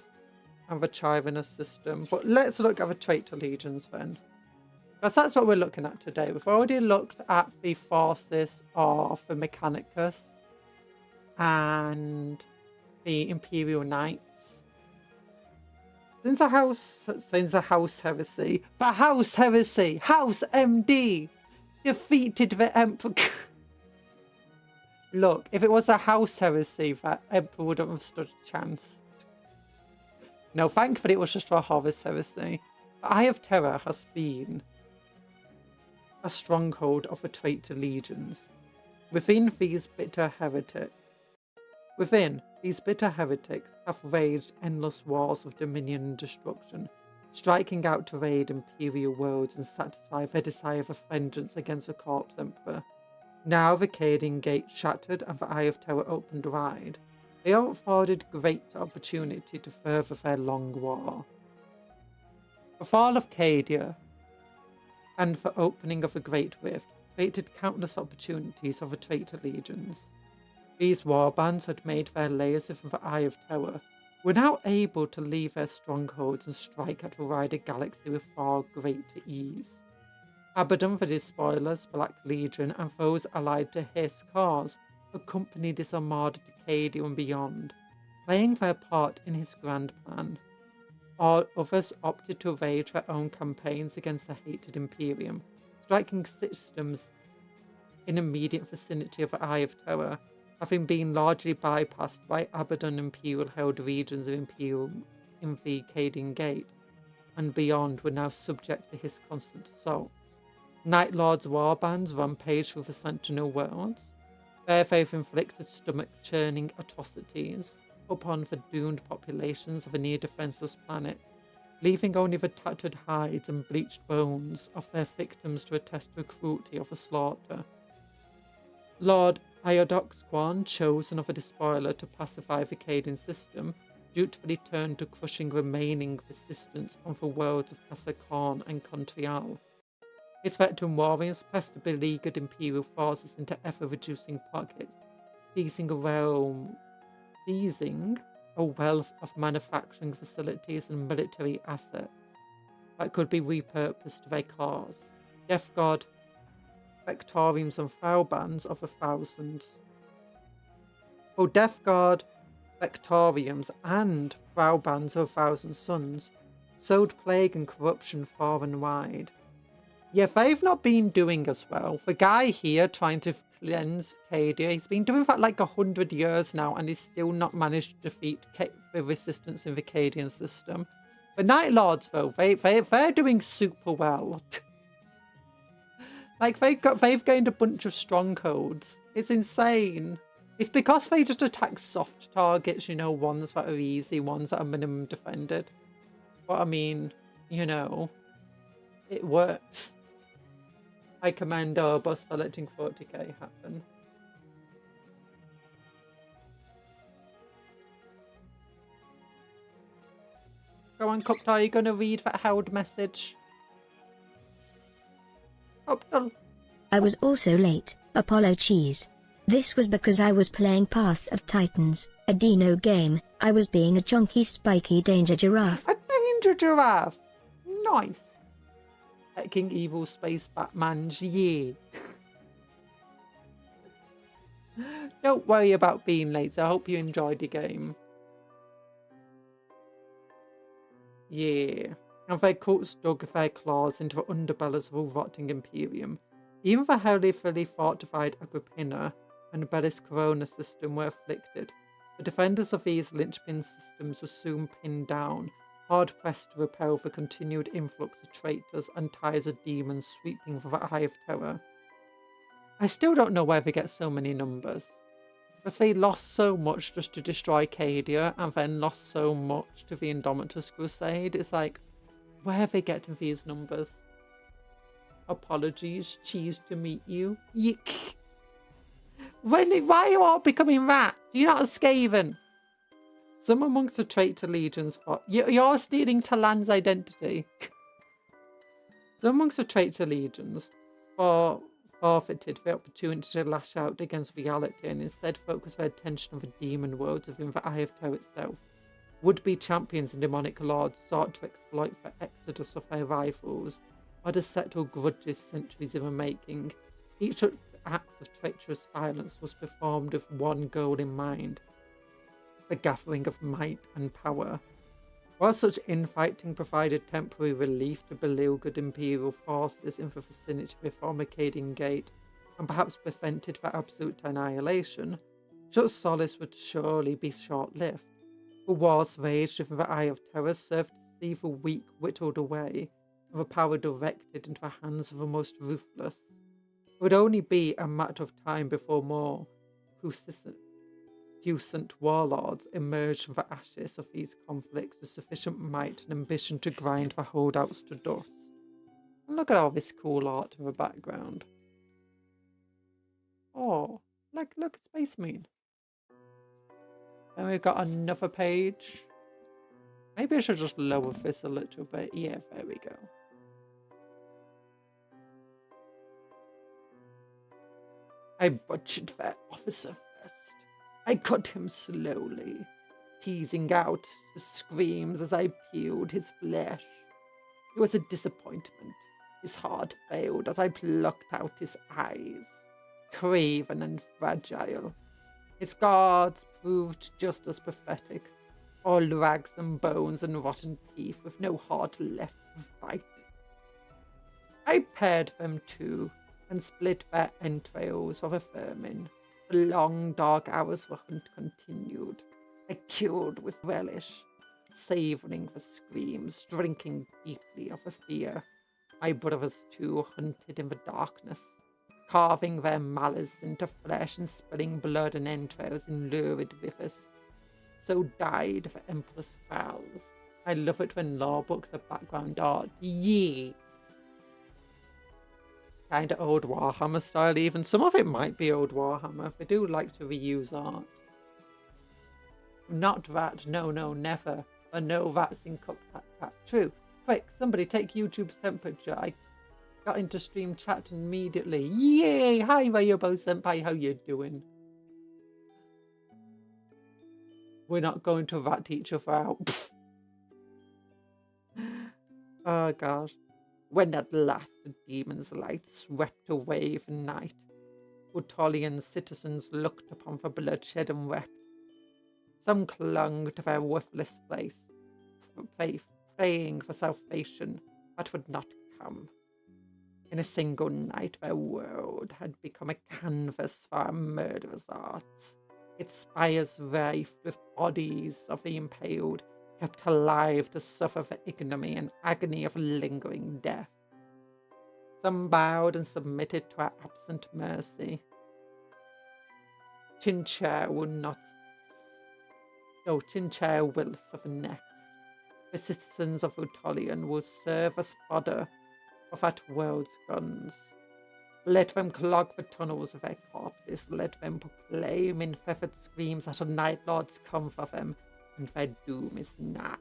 and the Tyrannus system. But let's look at the traitor legions then. Because that's what we're looking at today. We've already looked at the forces of the Mechanicus and the Imperial Knights. Since the House Heresy, House MD defeated the Emperor. Look, if it was a House Heresy, that Emperor wouldn't have stood a chance. No, thankfully it was just for a Horus Heresy. The Eye of Terror has been a stronghold of the traitor legions. Within these bitter heretics have waged endless wars of dominion and destruction, striking out to raid imperial worlds and satisfy their desire for vengeance against the corpse emperor. Now the Cadian Gate shattered and the Eye of Terror opened wide, they are afforded great opportunity to further their long war. The fall of Cadia and the opening of the Great Rift created countless opportunities for the traitor legions. These warbands had made their layers within the Eye of Terror, were now able to leave their strongholds and strike at the wider galaxy with far greater ease. Abaddon, the Despoilers, Black Legion, and those allied to his cause accompanied his armada to Cadia and beyond, playing their part in his grand plan. All others opted to wage their own campaigns against the hated Imperium, striking systems in immediate vicinity of the Eye of Terror, having been largely bypassed by Abaddon Imperial-held regions of Imperium in the Cadian Gate, and beyond were now subject to his constant assaults. Night Lords' warbands rampaged through the Sentinel worlds. There they've inflicted stomach-churning atrocities upon the doomed populations of a near-defenseless planet, leaving only the tattered hides and bleached bones of their victims to attest to the cruelty of the slaughter. Lord Iodox, chosen of a despoiler to pacify the Cadian system, dutifully turned to crushing remaining resistance on the worlds of Casacorn and Contrial. His veteran warriors pressed the beleaguered Imperial forces into ever-reducing pockets, seizing a wealth of manufacturing facilities and military assets. that could be repurposed to their cars. Death Guard, Vectoriums and Foulbands of the thousands. Oh, Death Guard, Vectoriums and Foulbands of thousand suns sowed plague and corruption far and wide. Yeah, they've not been doing as well. The guy here trying to cleanse Cadia, he's been doing that like 100 years now and he's still not managed to defeat the resistance in the Cadian system. The Night Lords, though, they're doing super well. Like, they've gained a bunch of strongholds. It's insane. It's because they just attack soft targets, you know, ones that are easy, ones that are minimum defended. But I mean, you know, it works. I commend Orbus for letting 40k happen. Go on, Cuptle, are you going to read that held message? Cuptle. I was also late, Apollo Cheese. This was because I was playing Path of Titans, a Dino game. I was being a chunky spiky danger giraffe. A danger giraffe! Nice. King Evil Space Batman's, yeah. Don't worry about being late, I hope you enjoyed the game. Yeah. And their cults dug their claws into the underbellies of a rotting Imperium. Even the heavily fortified Agrippina and Bellis Corona system were afflicted. The defenders of these linchpin systems were soon pinned down, hard-pressed to repel the continued influx of traitors and ties of demons sweeping from the Eye of Terror. I still don't know where they get so many numbers. Because they lost so much just to destroy Cadia, and then lost so much to the Indomitus Crusade. It's like, where are they getting these numbers? Apologies, cheese to meet you. Yick. Why are you all becoming rats? You're not a Skaven. Some amongst the traitor legions fought. You're stealing Talan's identity. Some amongst the traitor legions forfeited the opportunity to lash out against reality and instead focused their attention on the demon worlds within the Eye of Terror itself. Would-be champions and demonic lords sought to exploit the exodus of their rivals, or to settle grudges centuries in the making. Each act of treacherous violence was performed with one goal in mind: the gathering of might and power. While such infighting provided temporary relief to beleaguered Imperial forces in the vicinity of the former Cadian Gate, and perhaps prevented their absolute annihilation, such solace would surely be short-lived. The wars raged within the Eye of Terror served to see the weak whittled away, and the power directed into the hands of the most ruthless. It would only be a matter of time before more puissant warlords emerged from the ashes of these conflicts with sufficient might and ambition to grind the holdouts to dust. And look at all this cool art in the background. Oh, look at Space Moon. And we've got another page. Maybe I should just lower this a little bit. Yeah, there we go. I butchered that officer first. I cut him slowly, teasing out the screams as I peeled his flesh. It was a disappointment. His heart failed as I plucked out his eyes, craven and fragile. His guards proved just as pathetic, all rags and bones and rotten teeth with no heart left to fight. I paired them too, and split their entrails of a vermin. The long dark hours of the hunt continued. I killed with relish, savouring the screams, drinking deeply of the fear. My brothers too hunted in the darkness, carving their malice into flesh and spilling blood and entrails in lurid rivers. So died the Empress Vals. I love it when lore books are background art. Yee! Kind of old Warhammer style even. Some of it might be old Warhammer. They do like to reuse art. Not that. No, never. But no rats in Cup Tat Tat. True. Quick, somebody take YouTube's temperature. I got into stream chat immediately. Yay! Hi, Rayobo Senpai. How you doing? We're not going to rat each other out. Oh gosh. When at last the demon's light swept away the night, Utolian citizens looked upon the bloodshed and wept. Some clung to their worthless faith, praying for salvation that would not come. In a single night, their world had become a canvas for a murderer's arts, its spires wreathed with bodies of the impaled, kept alive to suffer the ignominy and agony of lingering death. Some bowed and submitted to our absent mercy. Chinchare will suffer next. The citizens of Utolian will serve as fodder of that world's guns. Let them clog the tunnels of their corpses. Let them proclaim in feathered screams that a night lords come for them, and their doom is nigh.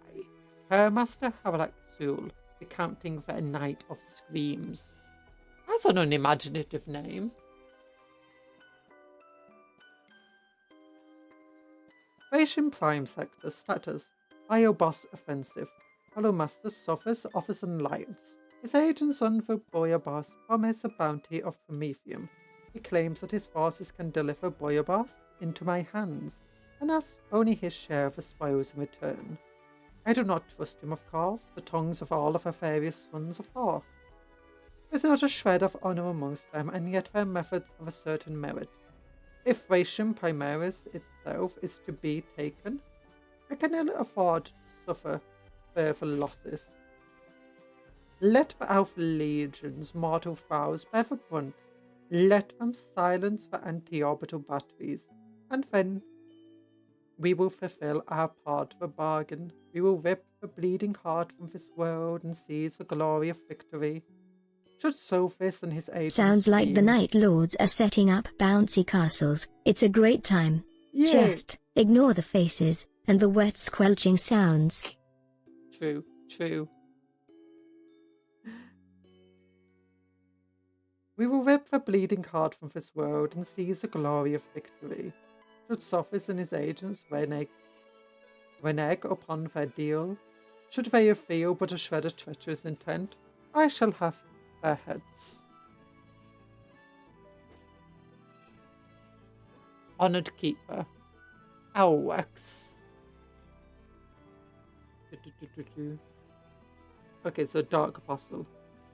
Her master Havelak Sul, recounting their night of screams. That's an unimaginative name. Ration Prime Sector status. Boss offensive. Hello Master suffers offers and lights. His agents under Boyabas promise a bounty of Promethium. He claims that his forces can deliver Boyabas into my hands, and asks only his share of the spoils in return. I do not trust him, of course. The tongues of all of her various sons are forked. There is not a shred of honour amongst them, and yet their methods have a certain merit. If Ration Primaris itself is to be taken, I can ill afford to suffer further losses. Let the Elf Legion's mortal foes bear the brunt. Let them silence the anti-orbital batteries, and then we will fulfill our part of the bargain. We will rip the bleeding heart from this world and seize the glory of victory. Should Sophis and his agents Sounds like the Night Lords are setting up bouncy castles. It's a great time. Yay. Just ignore the faces and the wet squelching sounds. True, true. We will rip the bleeding heart from this world and seize the glory of victory. Should Sophis and his agents renege upon their deal, should they feel but a shred of treacherous intent, I shall have their heads. Honoured Keeper. Alex. Okay, so Dark Apostle.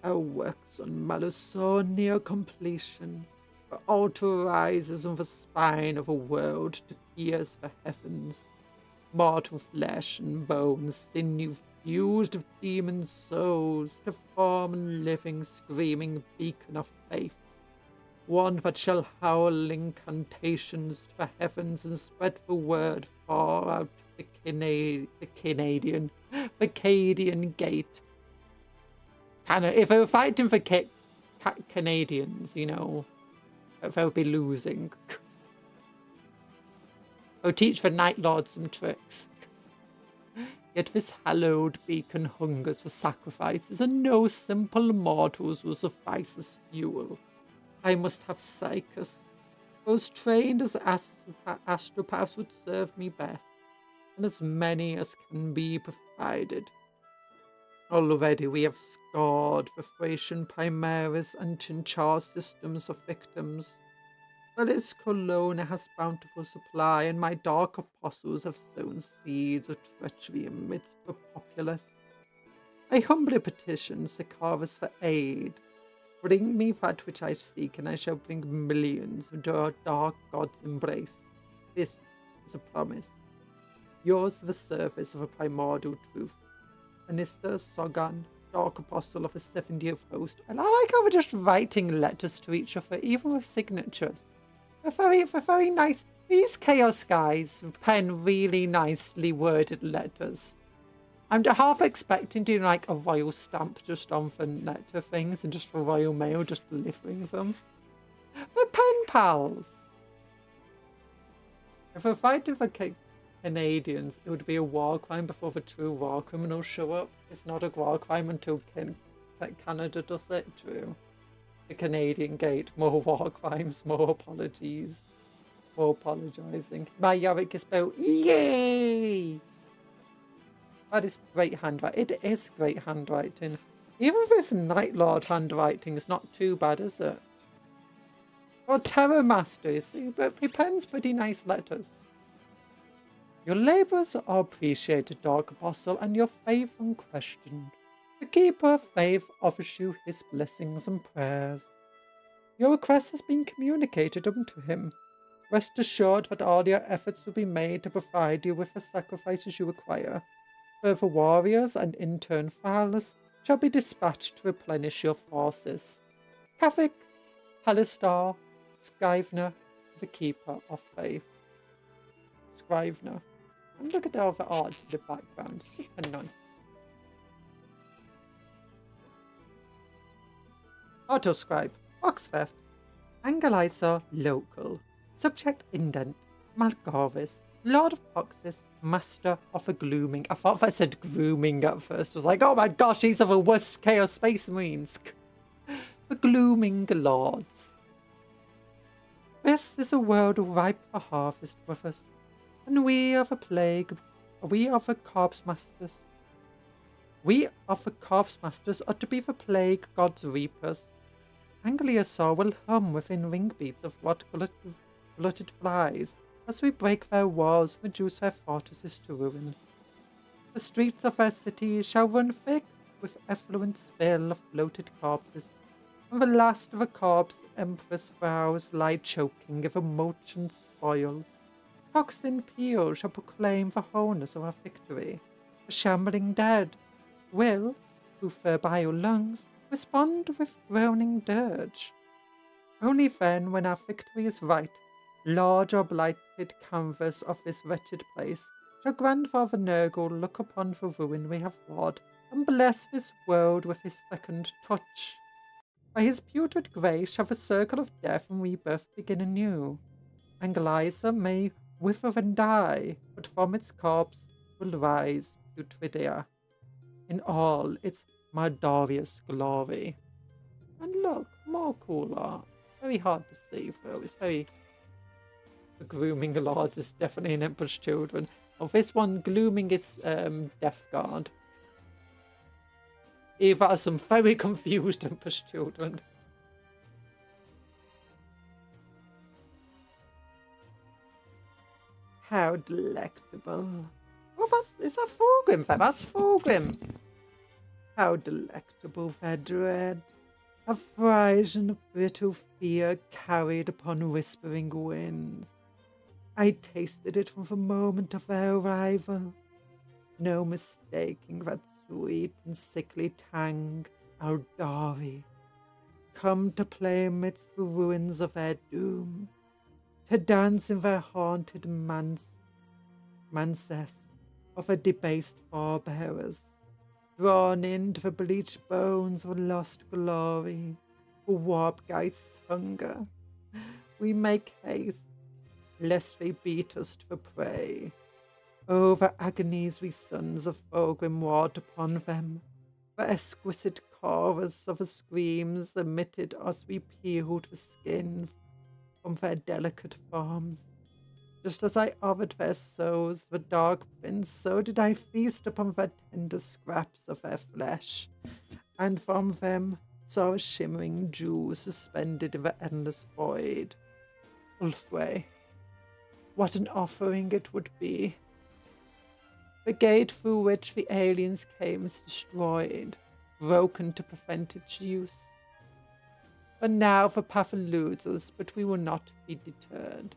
Our works on Malusor near completion. The altar rises on the spine of a world to pierce the heavens. Mortal flesh and bones, sinew fused of demon souls, to form a living, screaming beacon of faith. One that shall howl incantations to the heavens and spread the word far out to the Cadian gate. If they were fighting for Canadians, you know, they would be losing. I'll teach the Night Lord some tricks. Yet this hallowed beacon hungers for sacrifices, and no simple mortals will suffice as fuel. I must have psychus. Those trained as astropaths would serve me best, and as many as can be provided. Already we have scored the Thracian Primaris and Chinchar systems of victims. Velis Colonna has bountiful supply, and my dark apostles have sown seeds of treachery amidst the populace. I humbly petition Sicarius for aid. Bring me that which I seek, and I shall bring millions into our dark god's embrace. This is a promise. Yours the service of a primordial truth. Anista Sogan, Dark Apostle of the 70th Host. And I like how we're just writing letters to each other, even with signatures. They're very nice. These Chaos guys pen really nicely worded letters. I'm half expecting to do like a royal stamp just on the letter things and just for Royal Mail just delivering them. They're pen pals. If we're fighting for Canadians, it would be a war crime before the true war criminals show up. It's not a war crime until Canada does it. True. The Canadian gate. More war crimes, more apologies. More apologising. My Yorick is spelled yay! That is great handwriting. It is great handwriting. Even this Night Lord handwriting is not too bad, is it? Or Terror Master, you see, but he pens pretty nice letters. Your labours are appreciated, Dark Apostle, and your faith unquestioned. The Keeper of Faith offers you his blessings and prayers. Your request has been communicated unto him. Rest assured that all your efforts will be made to provide you with the sacrifices you require. Further warriors and intern files shall be dispatched to replenish your forces. Kavik, Halistar, Scrivener, the Keeper of Faith. Scrivener. And look at all the art in the background. Super nice. Autoscribe. Box theft. Angelizer local. Subject indent. Malgarvis. Lord of Poxis. Master of a glooming. I thought I said grooming at first. I was like, oh my gosh, these are the worst Chaos Space Marines. The glooming lords. This is a world ripe for harvest, brothers. And we are the plague. We are the corpse masters. We of the corpse masters are to be the plague god's reapers. Angliasaur will hum within ring beats of rot-glutted flies as we break their walls and reduce their fortresses to ruin. The streets of their city shall run thick with effluent spill of bloated corpses, and the last of the corpse empress vows lie choking in the molten spoil. Toxin peal shall proclaim the wholeness of our victory. The shambling dead will, through their bio lungs, respond with groaning dirge. Only then, when our victory is right, large or blighted canvas of this wretched place, shall Grandfather Nurgle look upon the ruin we have wrought, and bless this world with his second touch. By his putrid grace shall the circle of death and rebirth begin anew. Angelizer may wither and die, but from its corpse will rise Putridia, in all its mardarious glory. And look, more cool art. Very hard to see though. It's very... The Grooming Lords is definitely an Emperor's Children. Oh, this one, Glooming is Death Guard. Eva are some very confused Emperor's Children. How delectable. Oh, is that Fulgrim? That's Fulgrim. How delectable their dread. A fright and a brittle fear carried upon whispering winds. I tasted it from the moment of their arrival. No mistaking that sweet and sickly tang, Aldari, come to play amidst the ruins of their doom, to dance in their haunted manses of their debased forebearers, drawn into the bleached bones of lost glory, for Warpgeist's hunger. We make haste, lest they beat us to the prey. Oh, the agonies we sons of Fulgrim wrought upon them, the exquisite chorus of the screams emitted as we peeled the skin from their delicate forms. Just as I offered their souls the dark prince, so did I feast upon the tender scraps of their flesh, and from them saw a shimmering dew suspended in the endless void. Ulfway, what an offering it would be! The gate through which the aliens came is destroyed, broken to prevent its use. But now the path eludes us, but we will not be deterred.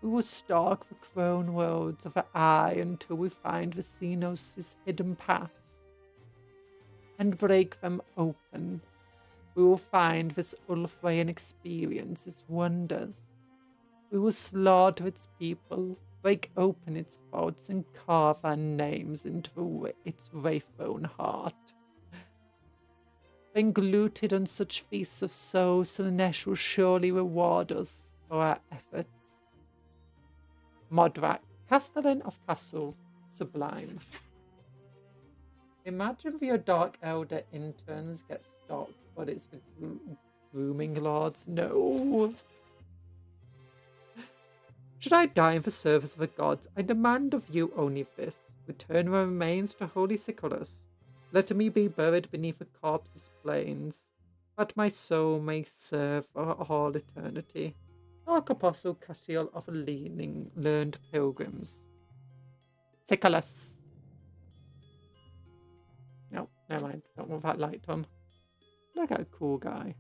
We will stalk the crone roads of the eye until we find the Xenos' hidden paths and break them open. We will find this Ulfway and experience its wonders. We will slaughter its people, break open its vaults, and carve our names into its wraithbone heart. Then gluted on such feasts of souls, Slanesh will surely reward us for our efforts. Modrak, Castellan of Castle, Sublime. Imagine your Dark Elder interns get stalked, but it's the Grooming Lords. No! Should I die in the service of the gods, I demand of you only this. Return my remains to holy Sycharis. Let me be buried beneath the corpse's plains, that my soul may serve for all eternity. Dark Apostle Castiel of learned pilgrims. Sycharis. No, never mind. Don't want that light on. Look at a cool guy.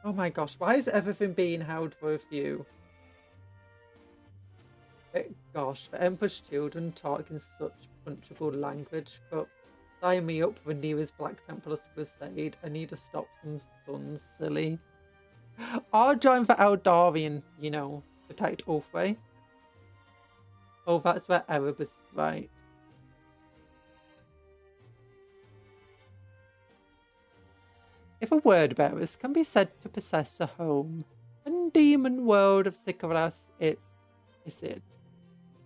Oh my gosh, why is everything being held for a few? Gosh, the Emperor's children talk in such punchable language, but sign me up for the nearest Black Templar's crusade. I need to stop some sons, silly. Or join the Eldarian, you know, protect Ulfrey. Oh, that's where Erebus is right. If a word bearers can be said to possess a home, and demon world of Sycharis is it.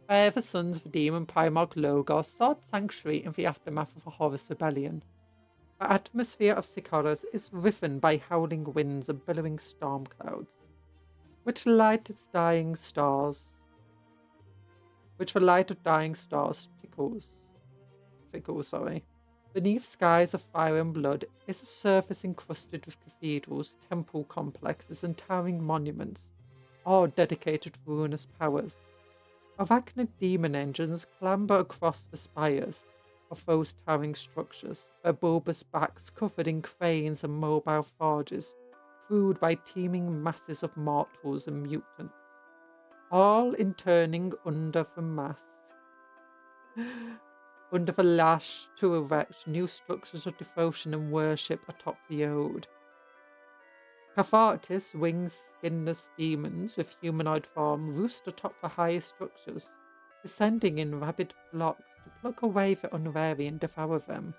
Where the sons of the demon Primarch Logar sought sanctuary in the aftermath of a Horus rebellion. The atmosphere of Sycharis is riven by howling winds and billowing storm clouds, which the light of dying stars trickles. Beneath skies of fire and blood is a surface encrusted with cathedrals, temple complexes, and towering monuments, all dedicated to ruinous powers. Arachnid demon engines clamber across the spires of those towering structures, their bulbous backs covered in cranes and mobile forges, crewed by teeming masses of mortals and mutants, all interning under the lash to erect new structures of devotion and worship atop the ode. Cathartis, wing-skinless demons with humanoid form, roost atop the highest structures, descending in rabid flocks to pluck away the unwary and devour them.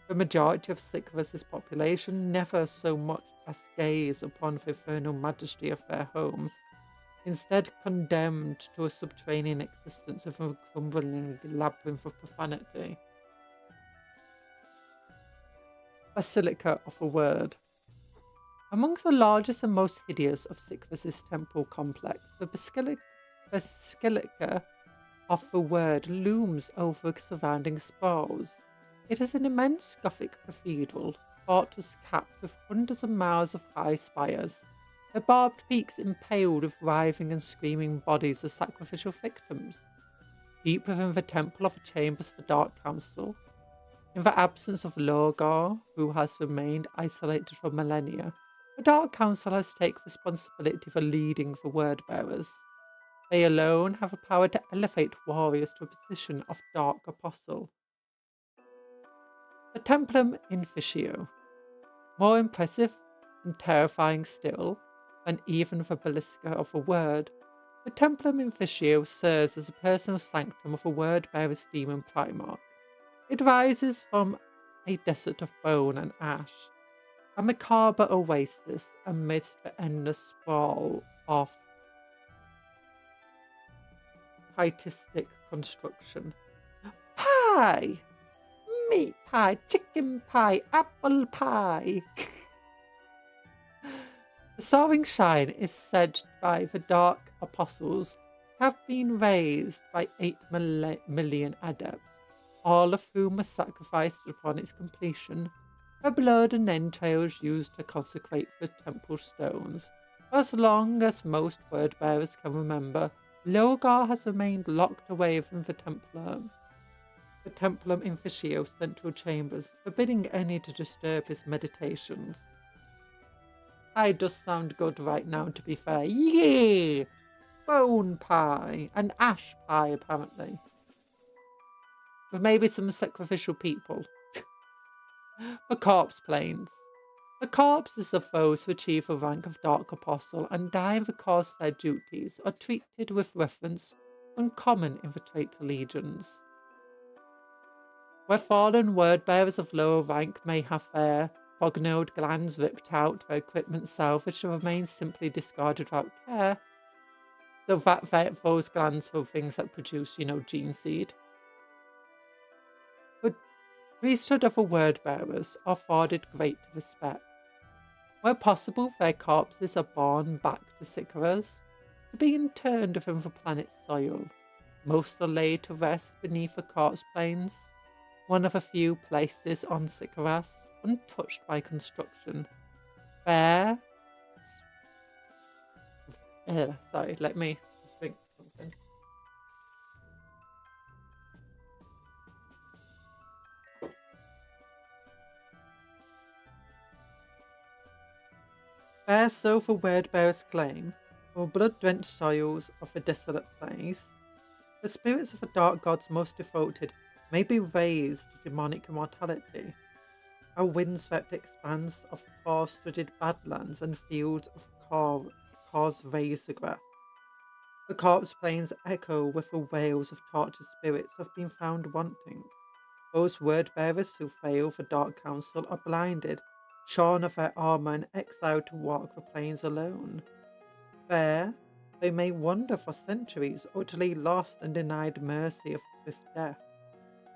The majority of Sycharis' population never so much as gaze upon the infernal majesty of their home, instead condemned to a subterranean existence of a crumbling labyrinth of profanity. Basilica of a Word. Amongst the largest and most hideous of Sycharis' temple complex, the Basilica of the Word looms over surrounding spires. It is an immense Gothic cathedral, fortress capped with hundreds of miles of high spires, the barbed peaks impaled with writhing and screaming bodies of sacrificial victims. Deep within the temple are the chambers of the Dark Council. In the absence of Logar, who has remained isolated for millennia, the Dark Council has taken responsibility for leading the word-bearers. They alone have the power to elevate warriors to a position of Dark Apostle. The Templum Inficio. More impressive and terrifying still than even the Basilica of a Word, the Templum Inficio serves as a personal sanctum of a word-bearer's demon Primarch. It rises from a desert of bone and ash, a macabre oasis amidst the endless sprawl of pietistic construction. Pie! Meat pie, chicken pie, apple pie. The soaring shrine is said by the Dark Apostles to have been raised by 8 million adepts, all of whom were sacrificed upon its completion. Her blood and entrails used to consecrate the temple stones. As long as most word-bearers can remember, Logar has remained locked away from the Templum Inficio central chambers, forbidding any to disturb his meditations. Pie does sound good right now, to be fair. Yeah! Bone pie. And ash pie, apparently. With maybe some sacrificial people. The Corpse Planes. The corpses of those who achieve the rank of Dark Apostle and die in the course of their duties are treated with reverence uncommon in the traitor legions. Where fallen word-bearers of lower rank may have their prognode glands ripped out, their equipment salvaged, or remain simply discarded without care, so that those glands for things that produce, gene seed. But priesthood of the word-bearers are afforded great respect. Where possible, their corpses are borne back to Sycharis. being turned within the planet's soil. Most are laid to rest beneath the corpse plains, one of a few places on Sikaras untouched by construction. There... sorry, let me drink something. Fair so the word bearers claim, for blood-drenched soils of a desolate place, the spirits of the dark gods most devoted may be raised to demonic immortality. A windswept expanse of tar-studded badlands and fields of coarse razor grass. The corpse plains echo with the wails of tortured spirits have been found wanting. Those word-bearers who fail the Dark Council are blinded, shorn of their armour and exiled to walk the plains alone. There, they may wander for centuries, utterly lost and denied mercy of swift death.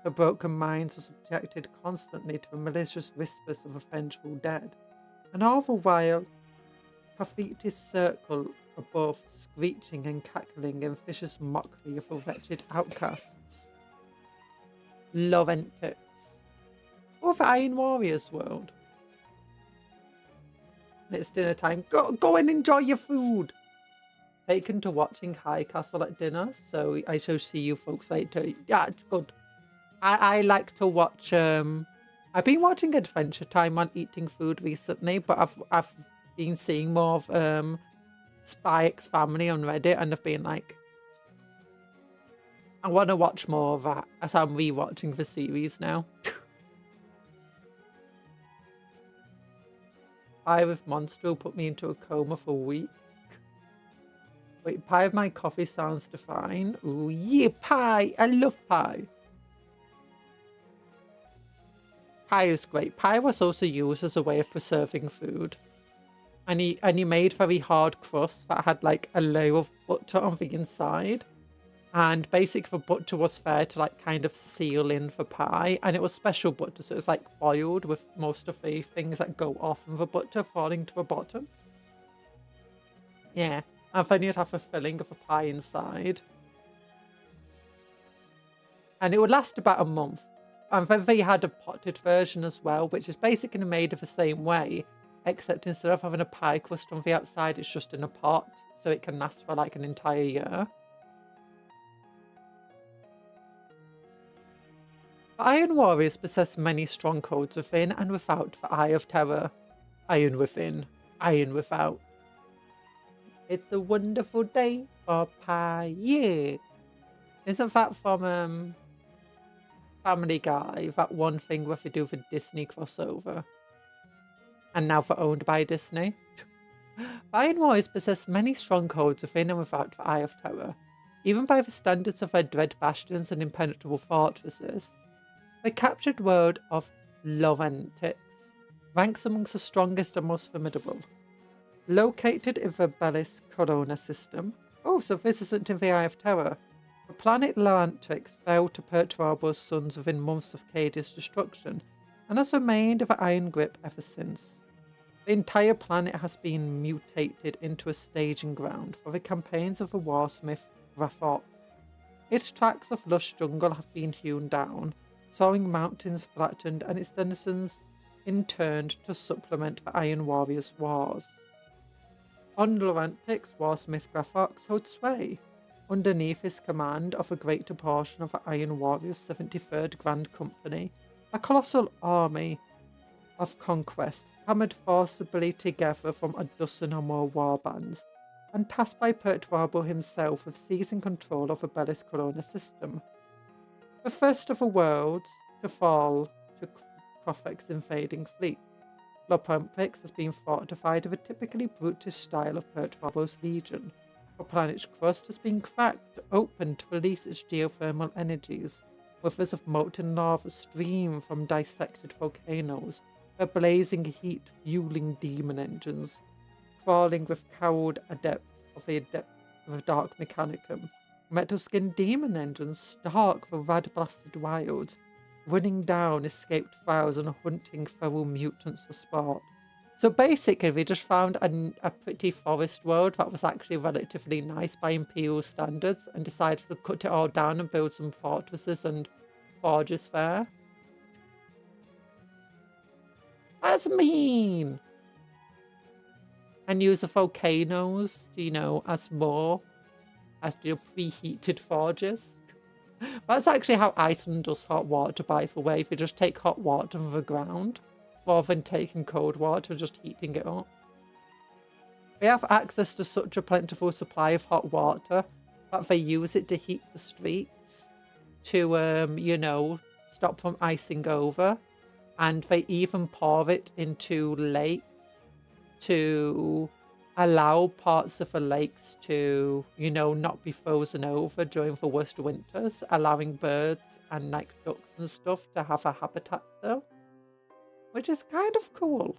The broken minds are subjected constantly to the malicious whispers of the vengeful dead, and all the while, Prophetis circle above, screeching and cackling in vicious mockery of the wretched outcasts. Loventix. Or the Iron Warriors world. It's dinner time. Go and enjoy your food. Taken to watching High Castle at dinner, so I shall see you folks later. Yeah, it's good. I like to watch. I've been watching Adventure Time on eating food recently, but I've been seeing more of Spy X Family on Reddit, and I've been like, I want to watch more of that as I'm rewatching the series now. Pie with Monster will put me into a coma for a week. Wait, pie with my coffee sounds divine. Ooh, yeah, pie. I love pie. Pie is great. Pie was also used as a way of preserving food. And he made very hard crust that had like a layer of butter on the inside. And basically the butter was there to like kind of seal in the pie. And it was special butter, so it was like boiled with most of the things that go off in the butter falling to the bottom. Yeah. And then you'd have a filling of a pie inside. And it would last about a month. And then they had a potted version as well, which is basically made of the same way, except instead of having a pie crust on the outside, it's just in a pot, so it can last for like an entire year. The Iron Warriors possess many strongholds within and without the Eye of Terror. Iron within, iron without. It's a wonderful day for pie, yeah. Isn't that from Family Guy, that one thing where they do the Disney crossover? And now they're owned by Disney. The Iron Warriors possess many strongholds within and without the Eye of Terror, even by the standards of their dread bastions and impenetrable fortresses. The captured world of Loventix ranks amongst the strongest and most formidable. Located in the Bellis Corona system. Oh, so this isn't in the Eye of Terror. The planet Loventix fell to Perturbo's sons within months of Cadia's destruction, and has remained of an iron grip ever since. The entire planet has been mutated into a staging ground for the campaigns of the warsmith Grafot. Its tracts of lush jungle have been hewn down, soaring mountains flattened, and its denizens interned to supplement the Iron Warriors' wars. On Loventix, warsmith Grafot holds sway, underneath his command of a greater portion of the Iron Warriors' 73rd Grand Company, a colossal army of conquest, hammered forcibly together from a dozen or more warbands, and tasked by Perturbo himself with seizing control of the Bellis Corona system. The first of the worlds to fall to Crofex's invading fleet, Loventix has been fortified with a typically brutish style of Perturbo's legion. The planet's crust has been cracked open to release its geothermal energies. Rivers of molten lava stream from dissected volcanoes, their blazing heat fueling demon engines, crawling with cowed adepts of the dark mechanicum. Metal-skinned demon engines stalk the rad-blasted wilds, running down escaped fowls and hunting feral mutants for sport. So basically, we just found a pretty forest road that was actually relatively nice by Imperial standards and decided to cut it all down and build some fortresses and forges there. That's mean! And use the volcanoes, you know, as preheated forges. That's actually how Iceland does hot water, by the way. If you just take hot water from the ground, rather than taking cold water and just heating it up. We have access to such a plentiful supply of hot water that they use it to heat the streets to, you know, stop from icing over. And they even pour it into lakes to allow parts of the lakes to, you know, not be frozen over during the worst winters, allowing birds and like ducks and stuff to have a habitat still. Which is kind of cool.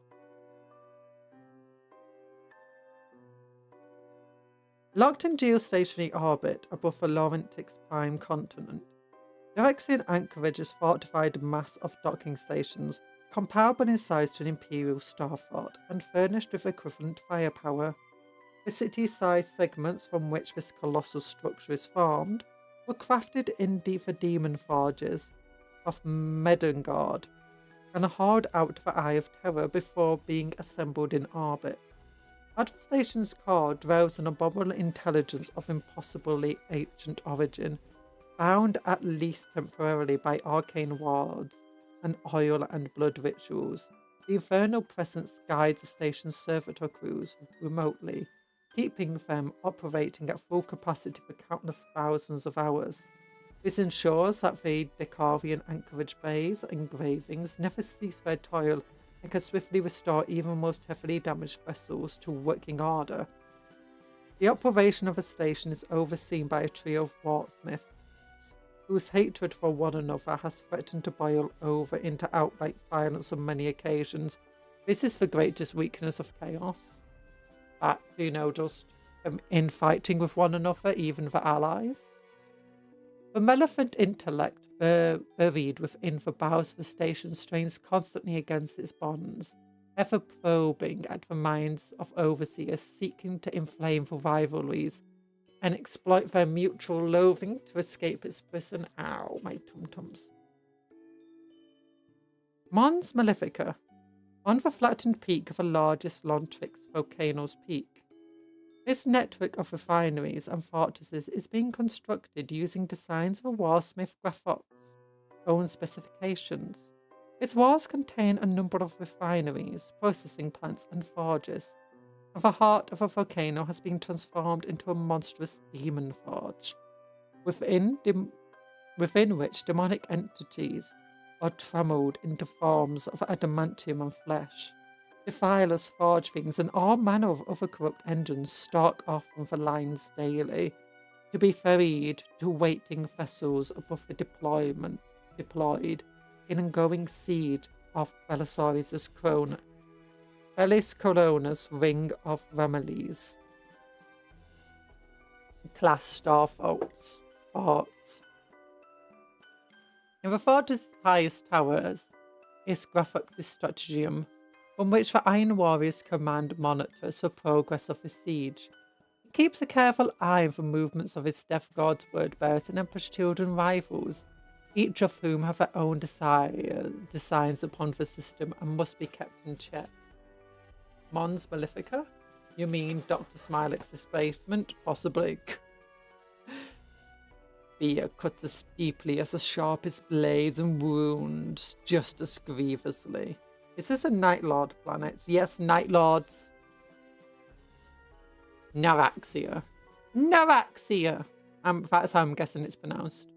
Locked in geostationary orbit above the Laurentix prime continent, Phyrexian anchorage is fortified mass of docking stations comparable in size to an Imperial starfort and furnished with equivalent firepower. The city-sized segments from which this colossal structure is formed were crafted in the demon forges of Medengard and hauled out to the Eye of Terror before being assembled in orbit. At the station's core dwells an abominable intelligence of impossibly ancient origin, bound at least temporarily by arcane wards and oil and blood rituals. The infernal presence guides the station's servitor crews remotely, keeping them operating at full capacity for countless thousands of hours. This ensures that the Decarian anchorage bays and engravings never cease their toil and can swiftly restore even most heavily damaged vessels to working order. The operation of the station is overseen by a trio of warsmiths, whose hatred for one another has threatened to boil over into outright violence on many occasions. This is the greatest weakness of chaos. That, you know, just infighting with one another, even the allies. The malevolent intellect buried within the bowels of the station strains constantly against its bonds, ever probing at the minds of overseers seeking to inflame the rivalries and exploit their mutual loathing to escape its prison. Ow, my tum-tums. Mons Malefica, on the flattened peak of the largest Lontrix volcano's peak. This network of refineries and fortresses is being constructed using designs of a warsmith Graphoc's own specifications. Its walls contain a number of refineries, processing plants and forges, and the heart of a volcano has been transformed into a monstrous demon forge, within which demonic entities are trammeled into forms of adamantium and flesh. Defilers, forge things, and all manner of other corrupt engines stalk off from the lines daily, to be ferried to waiting vessels above the deployed in ongoing siege of Belisarius' Corona. Belis Corona's Ring of Remedies. Class Star Forts. In the fortress's highest towers is Graphoc's stratagem, from which the Iron Warriors command monitors the progress of the siege. It keeps a careful eye on the movements of its Death God's word-bearers and Emperor's children rivals, each of whom have their own designs upon the system and must be kept in check. Mons Malefica? You mean Dr. Smilex's basement? Possibly. Fear cuts as deeply as the sharpest blades and wounds just as grievously. Is this a Night Lord planet? Yes, Night Lords. Naraxia. Naraxia! That's how I'm guessing it's pronounced.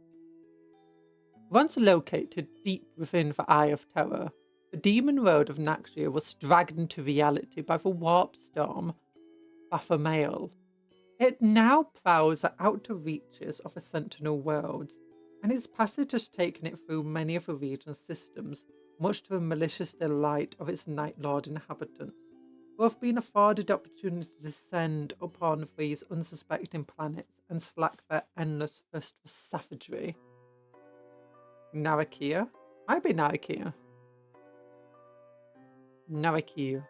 Once located deep within the Eye of Terror, the demon road of Naxia was dragged into reality by the warp storm Baphomet. It now prowls the outer reaches of the Sentinel world, and its passage has taken it through many of the region's systems, much to the malicious delight of its Night Lord inhabitants, who have been afforded opportunity to descend upon these unsuspecting planets and slack their endless thirst for savagery. Narakia? I'd be Narakia. Narakia.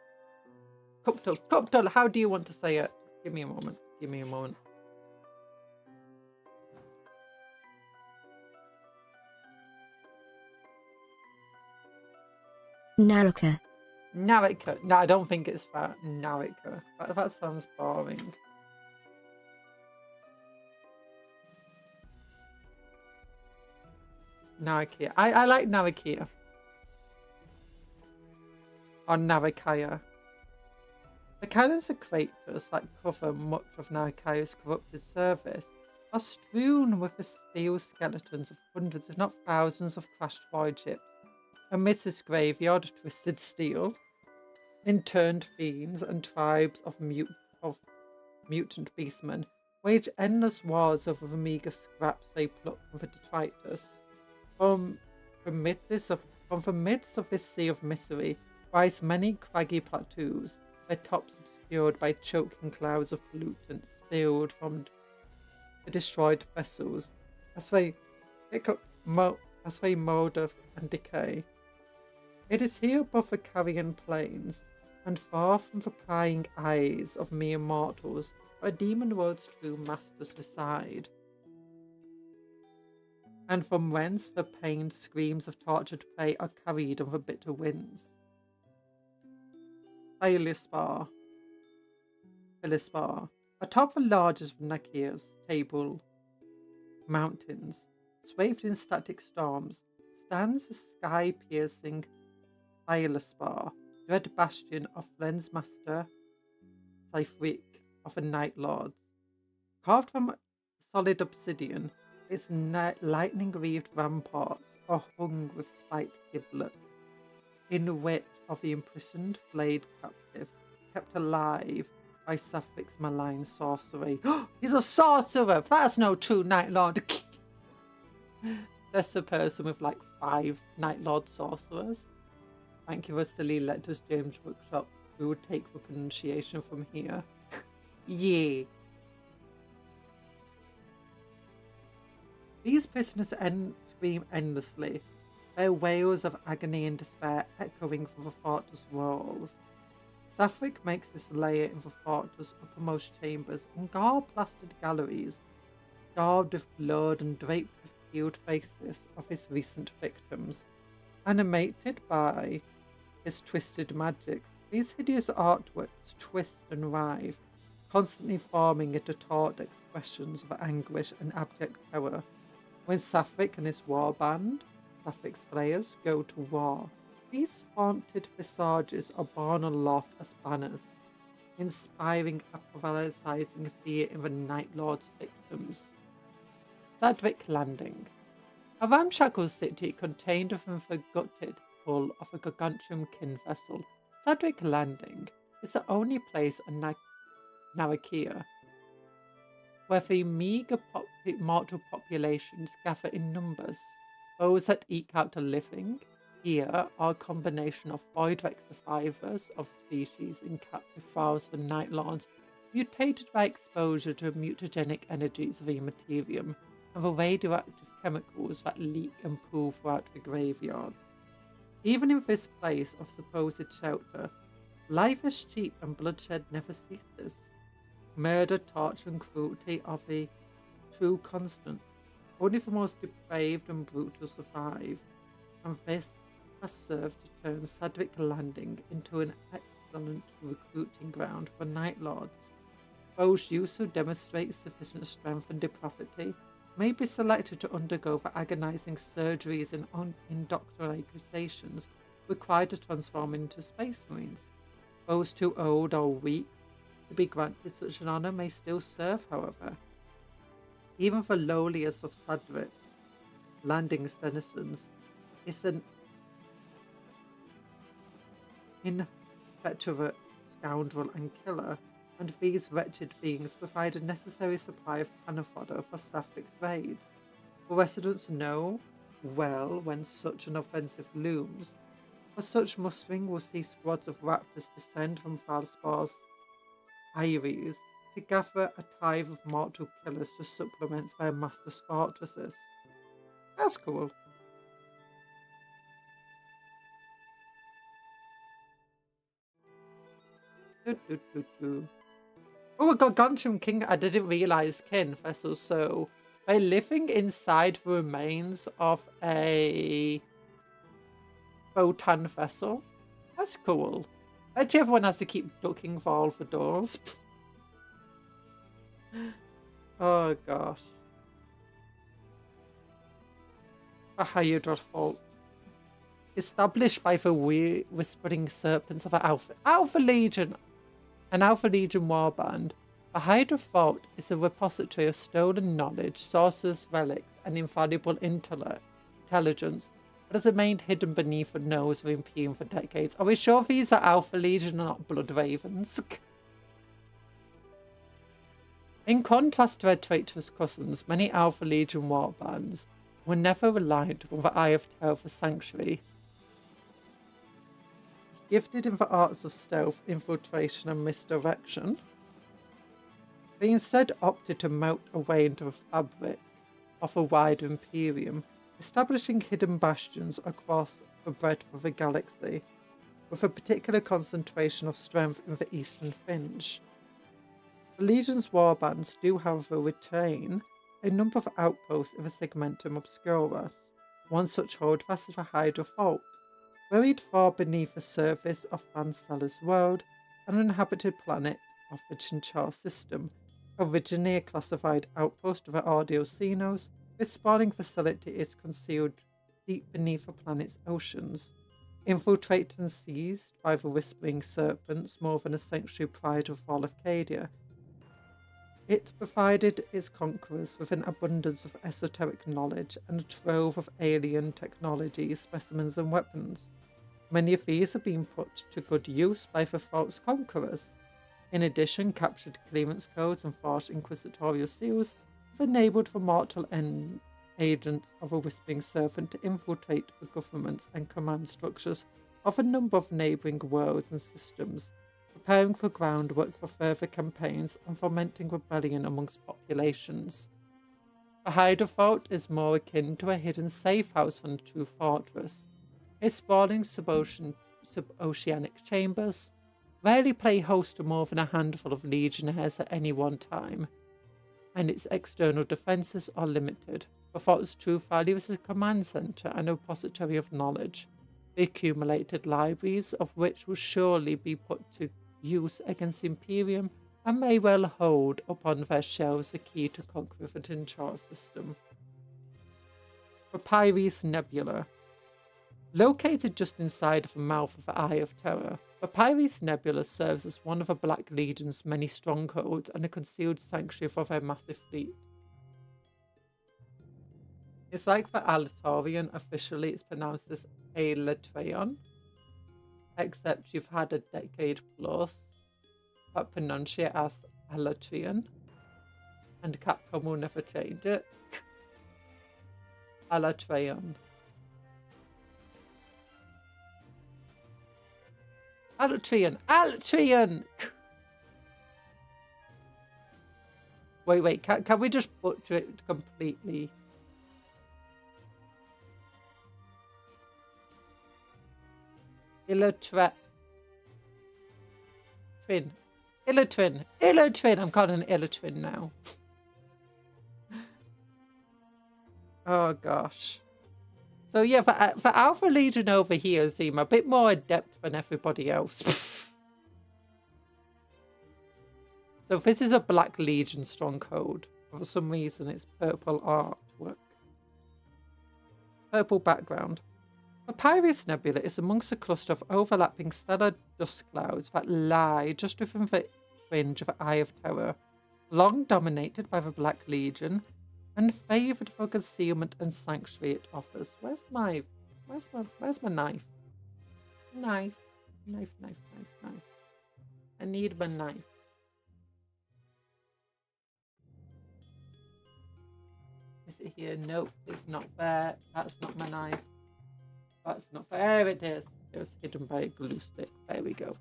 Cuptle, how do you want to say it? Give me a moment. Give me a moment. Naraka. Naraka. No, I don't think it's that. Naraka. That sounds boring. Narakia. I like Narakia. Or Narakaya. The cannons of Kratos that cover much of Narakaya's corrupted surface are strewn with the steel skeletons of hundreds, if not thousands, of crashed void ships. Amidst this graveyard of twisted steel, interned fiends and tribes of mutant beastmen wage endless wars over the meagre scraps they pluck from the detritus. From the midst of this sea of misery rise many craggy plateaus, their tops obscured by choking clouds of pollutants spilled from the destroyed vessels as they moulder and decay. It is here above the carrion plains, and far from the prying eyes of mere mortals, where demon world's true masters reside, and from whence the pained screams of tortured prey are carried on the bitter winds. Philispar. Atop the largest of Nakia's table mountains, swathed in static storms, stands the sky-piercing Philispar, dread bastion of Flen's master, Cyphric of the Night Lords. Carved from solid obsidian, its lightning-wreathed ramparts are hung with spiked giblets, in which are the imprisoned, flayed captives, kept alive by Cyphric's malign sorcery. He's a sorcerer! That's no true Night Lord! That's a person with like 5 Night Lord sorcerers. Thank you for silly letters, James Workshop. We will take the pronunciation from here. Yeah. These prisoners scream endlessly, their wails of agony and despair echoing from the fortress walls. Cyphric makes this lair in the fortress uppermost chambers and gar-plastered galleries, daubed with blood and draped with peeled faces of his recent victims. Animated by his twisted magics, these hideous artworks twist and writhe, constantly forming into taut expressions of anguish and abject terror. When Cyphric and his war band, Cyphric's Flayers, go to war, these haunted visages are borne aloft as banners, inspiring a paralyzing fear in the Night Lord's victims. Sadwick Landing. A ramshackle city contained within the gutted hull of a gargantuan kin vessel, Sadwick Landing is the only place on Narakia where the meagre mortal populations gather in numbers. Those that eke out a living here are a combination of void-wreck survivors of species in captive files of the Night Lords, mutated by exposure to mutagenic energies of the materium and the radioactive chemicals that leak and pool throughout the graveyards. Even in this place of supposed shelter, life is cheap and bloodshed never ceases. Murder, torture and cruelty are the true constants. Only the most depraved and brutal survive, and this has served to turn Sadwick Landing into an excellent recruiting ground for Night Lords. Those youths who demonstrate sufficient strength and depravity may be selected to undergo the agonizing surgeries and indoctrinate crustaceans required to transform into Space Marines. Those too old or weak to be granted such an honor may still serve, however. Even the lowliest of Sadwick Landing's denizens is an inveterate scoundrel and killer, and these wretched beings provide a necessary supply of cannon fodder for Cyphric's raids. The residents know well when such an offensive looms, for such mustering will see squads of raptors descend from Valspar's eyries to gather a tithe of mortal killers to supplement their master's fortresses. That's cool. Oh, I got Goncham King. I didn't realise Kin vessel. So by living inside the remains of a Votan vessel. That's cool. I bet everyone has to keep ducking for all the doors. Oh gosh. A Hydra fault. Established by the Whispering Serpents of Alpha Legion. An Alpha Legion warband. The Hydra Vault is a repository of stolen knowledge, sorcerers' relics, and invaluable intelligence that has remained hidden beneath the nose of Imperium for decades. Are we sure these are Alpha Legion and not Blood Ravens? In contrast to their traitorous cousins, many Alpha Legion warbands were never reliant on the Eye of Terror for sanctuary. Gifted in the arts of stealth, infiltration, and misdirection, they instead opted to melt away into the fabric of a wider Imperium, establishing hidden bastions across the breadth of the galaxy, with a particular concentration of strength in the eastern fringe. The Legion's warbands do, however, retain a number of outposts in the Segmentum Obscurus. One such holdfast is the Hydra Vault, buried far beneath the surface of Vancella's world, an uninhabited planet of the Chinchar system, originally a classified outpost of the Ardiocenos. This spawning facility is concealed deep beneath the planet's oceans. Infiltrated and seized by the Whispering Serpents more than a century prior to the fall of Cadia, it provided its conquerors with an abundance of esoteric knowledge and a trove of alien technology, specimens and weapons. Many of these have been put to good use by the false conquerors. In addition, captured clearance codes and forged inquisitorial seals have enabled the mortal agents of a Whispering Serpent to infiltrate the governments and command structures of a number of neighbouring worlds and systems, preparing for groundwork for further campaigns and fomenting rebellion amongst populations. The Hydra Vault is more akin to a hidden safe house than a true fortress. Its sprawling suboceanic chambers rarely play host to more than a handful of legionnaires at any one time, and its external defences are limited. The Vault's true value is a command centre and a repository of knowledge, the accumulated libraries of which will surely be put to use against Imperium and may well hold upon their shelves a key to conquer the Chinchar system. Papyrus Nebula. Located just inside the mouth of the Eye of Terror, Papyrus Nebula serves as one of the Black Legion's many strongholds and a concealed sanctuary for their massive fleet. It's like the Alatorian, officially it's pronounced as Alatreon, except you've had a decade plus but pronounce it as Alatrian, and Capcom will never change it. Alatreon. Alatrian! Alatrian! Wait, can we just butcher it completely? Illatrin. I'm calling it Illatrin now. Oh gosh. So yeah, for Alpha Legion over here seem a bit more adept than everybody else. So this is a Black Legion stronghold. For some reason it's purple artwork. Purple background. Papyrus Nebula is amongst a cluster of overlapping stellar dust clouds that lie just within the fringe of the Eye of Terror, long dominated by the Black Legion, and favoured for concealment and sanctuary it offers. Where's my knife? Knife. I need my knife. Is it here? Nope, it's not there. That's not my knife. That's not there. It is. It was hidden by a glue stick. There we go.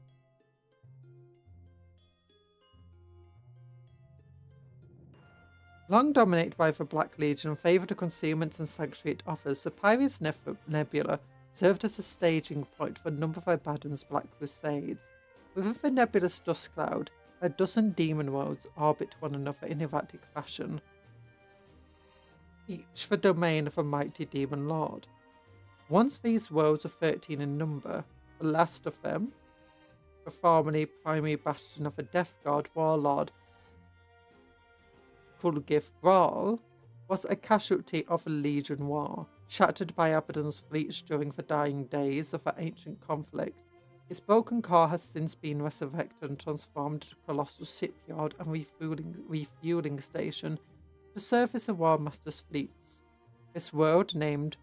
Long dominated by the Black Legion and favoured of concealment and sanctuary it offers, Papyrus Nebula served as a staging point for a number of Abaddon's Black Crusades. Within the nebulous dust cloud, a dozen demon worlds orbit one another in erratic fashion, each the domain of a mighty demon lord. Once these worlds are 13 in number, the last of them, the formerly primary bastion of the death god warlord Kulgith Brawl, was a casualty of a Legion war, shattered by Abaddon's fleets during the dying days of the ancient conflict. Its broken core has since been resurrected and transformed into a colossal shipyard and refueling station to service the War Master's fleets. This world, named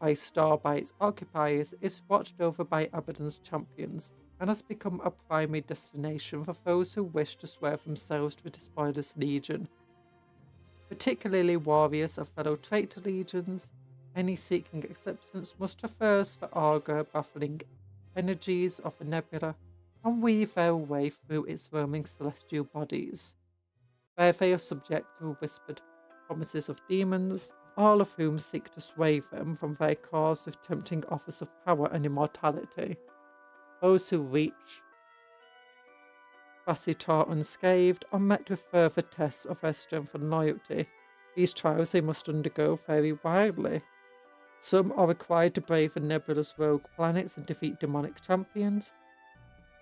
by star by its occupiers, is watched over by Abaddon's champions and has become a primary destination for those who wish to swear themselves to destroy this legion, particularly warriors of fellow traitor legions. Any seeking acceptance must traverse the augur baffling energies of the nebula and weave their way through its roaming celestial bodies, where they are subject to the whispered promises of demons, all of whom seek to sway them from their cause with tempting offers of power and immortality. Those who reach Vassitor unscathed are met with further tests of their strength and loyalty. These trials they must undergo vary wildly. Some are required to brave the nebulous rogue planets and defeat demonic champions,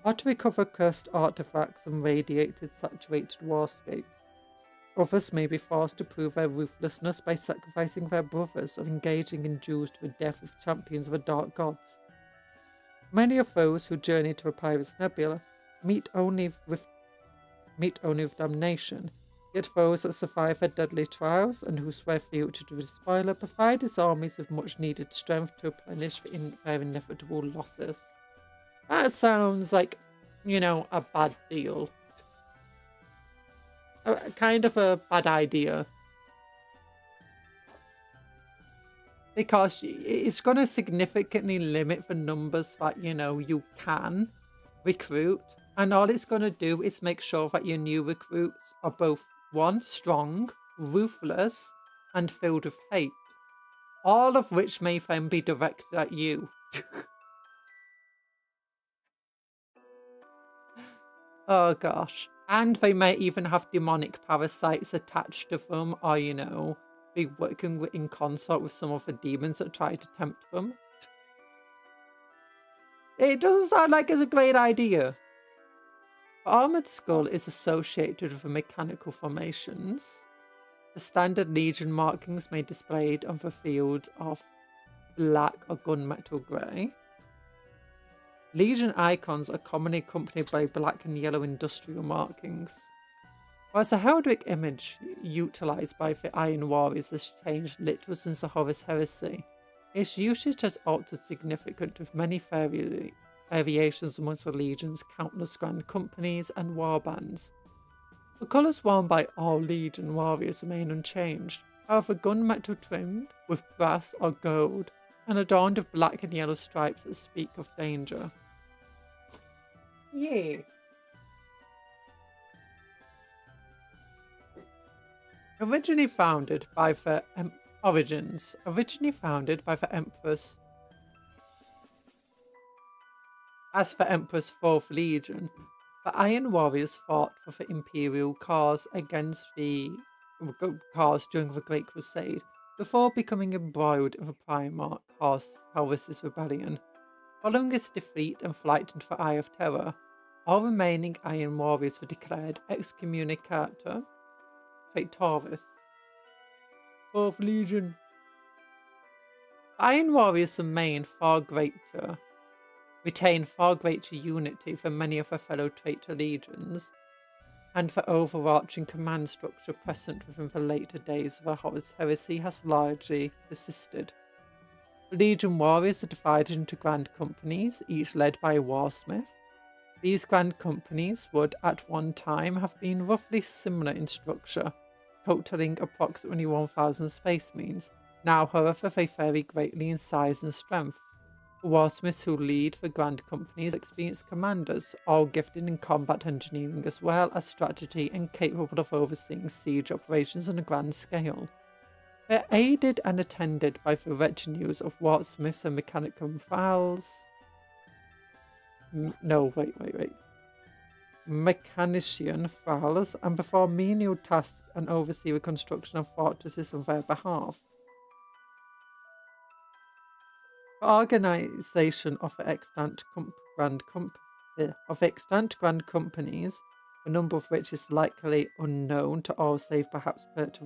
or to recover cursed artifacts and radiated, saturated warscapes. Others may be forced to prove their ruthlessness by sacrificing their brothers or engaging in duels to the death with champions of the dark gods. Many of those who journey to the Pyrus Nebula meet only with damnation, yet those that survive their deadly trials and who swear fealty to the spoiler provide his armies with much needed strength to replenish their inevitable losses. That sounds like, a bad deal. Kind of a bad idea. Because it's going to significantly limit the numbers that, you can recruit. And all it's going to do is make sure that your new recruits are both, one, strong, ruthless, and filled with hate. All of which may then be directed at you. Oh gosh. And they may even have demonic parasites attached to them, or, be working in consort with some of the demons that try to tempt them. It doesn't sound like it's a great idea. The armoured skull is associated with the mechanical formations. The standard Legion markings may be displayed on the field of black or gunmetal grey. Legion icons are commonly accompanied by black and yellow industrial markings. Whilst the Heldrick image utilised by the Iron Warriors has changed little since the Horus Heresy, its usage has altered significantly with many variations amongst the Legion's countless grand companies and warbands. The colours worn by all Legion warriors remain unchanged, however gunmetal trimmed with brass or gold and adorned with black and yellow stripes that speak of danger. Yeah. Originally founded by the Empress as the Emperor's Fourth Legion, the Iron Warriors fought for the Imperial cause during the Great Crusade, before becoming embroiled in the Primarch Horus's rebellion. Following its defeat and flight into the Eye of Terror, all remaining Iron Warriors were declared excommunicata traitoris. Fourth Legion. Iron Warriors retain far greater unity than many of their fellow traitor legions, and the overarching command structure present within the later days of the Horus Heresy has largely persisted. The Legion Warriors are divided into grand companies, each led by a warsmith. These grand companies would at one time have been roughly similar in structure, totaling approximately 1,000 space marines. Now, however, they vary greatly in size and strength. The warsmiths who lead the grand companies are experienced commanders, all gifted in combat engineering as well as strategy and capable of overseeing siege operations on a grand scale. They are aided and attended by the retinues of warsmiths and mechanical vals, no, wait. Mechanician thralls, and perform menial tasks and oversee the construction of fortresses on their behalf. The organisation of the extant grand companies, the number of which is likely unknown to all save perhaps Perty,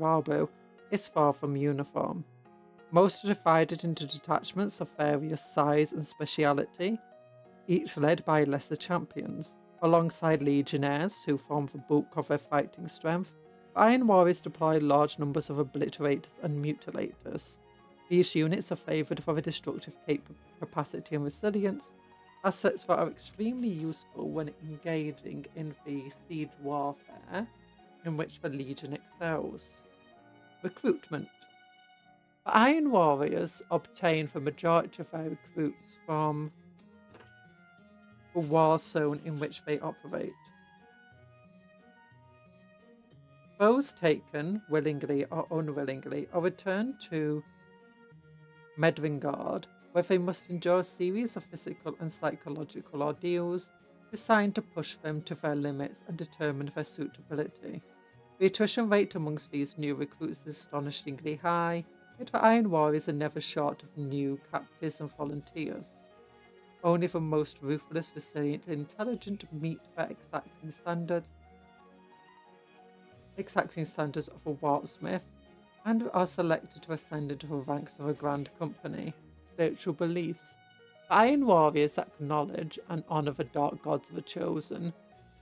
is far from uniform. Most are divided into detachments of various size and speciality, each led by lesser champions. Alongside legionnaires, who form the bulk of their fighting strength, the Iron Warriors deploy large numbers of obliterators and mutilators. These units are favoured for their destructive capacity and resilience, assets that are extremely useful when engaging in the siege warfare, in which the Legion excels. Recruitment. The Iron Warriors obtain the majority of their recruits from the war zone in which they operate. Those taken, willingly or unwillingly, are returned to Medvingard, where they must endure a series of physical and psychological ordeals designed to push them to their limits and determine their suitability. The attrition rate amongst these new recruits is astonishingly high, yet the Iron Warriors are never short of new captives and volunteers. Only the most ruthless, resilient, and intelligent meet their exacting standards of the Wartsmiths, and are selected to ascend into the ranks of a grand company. Spiritual beliefs. The Iron Warriors acknowledge and honour the dark gods of the Chosen,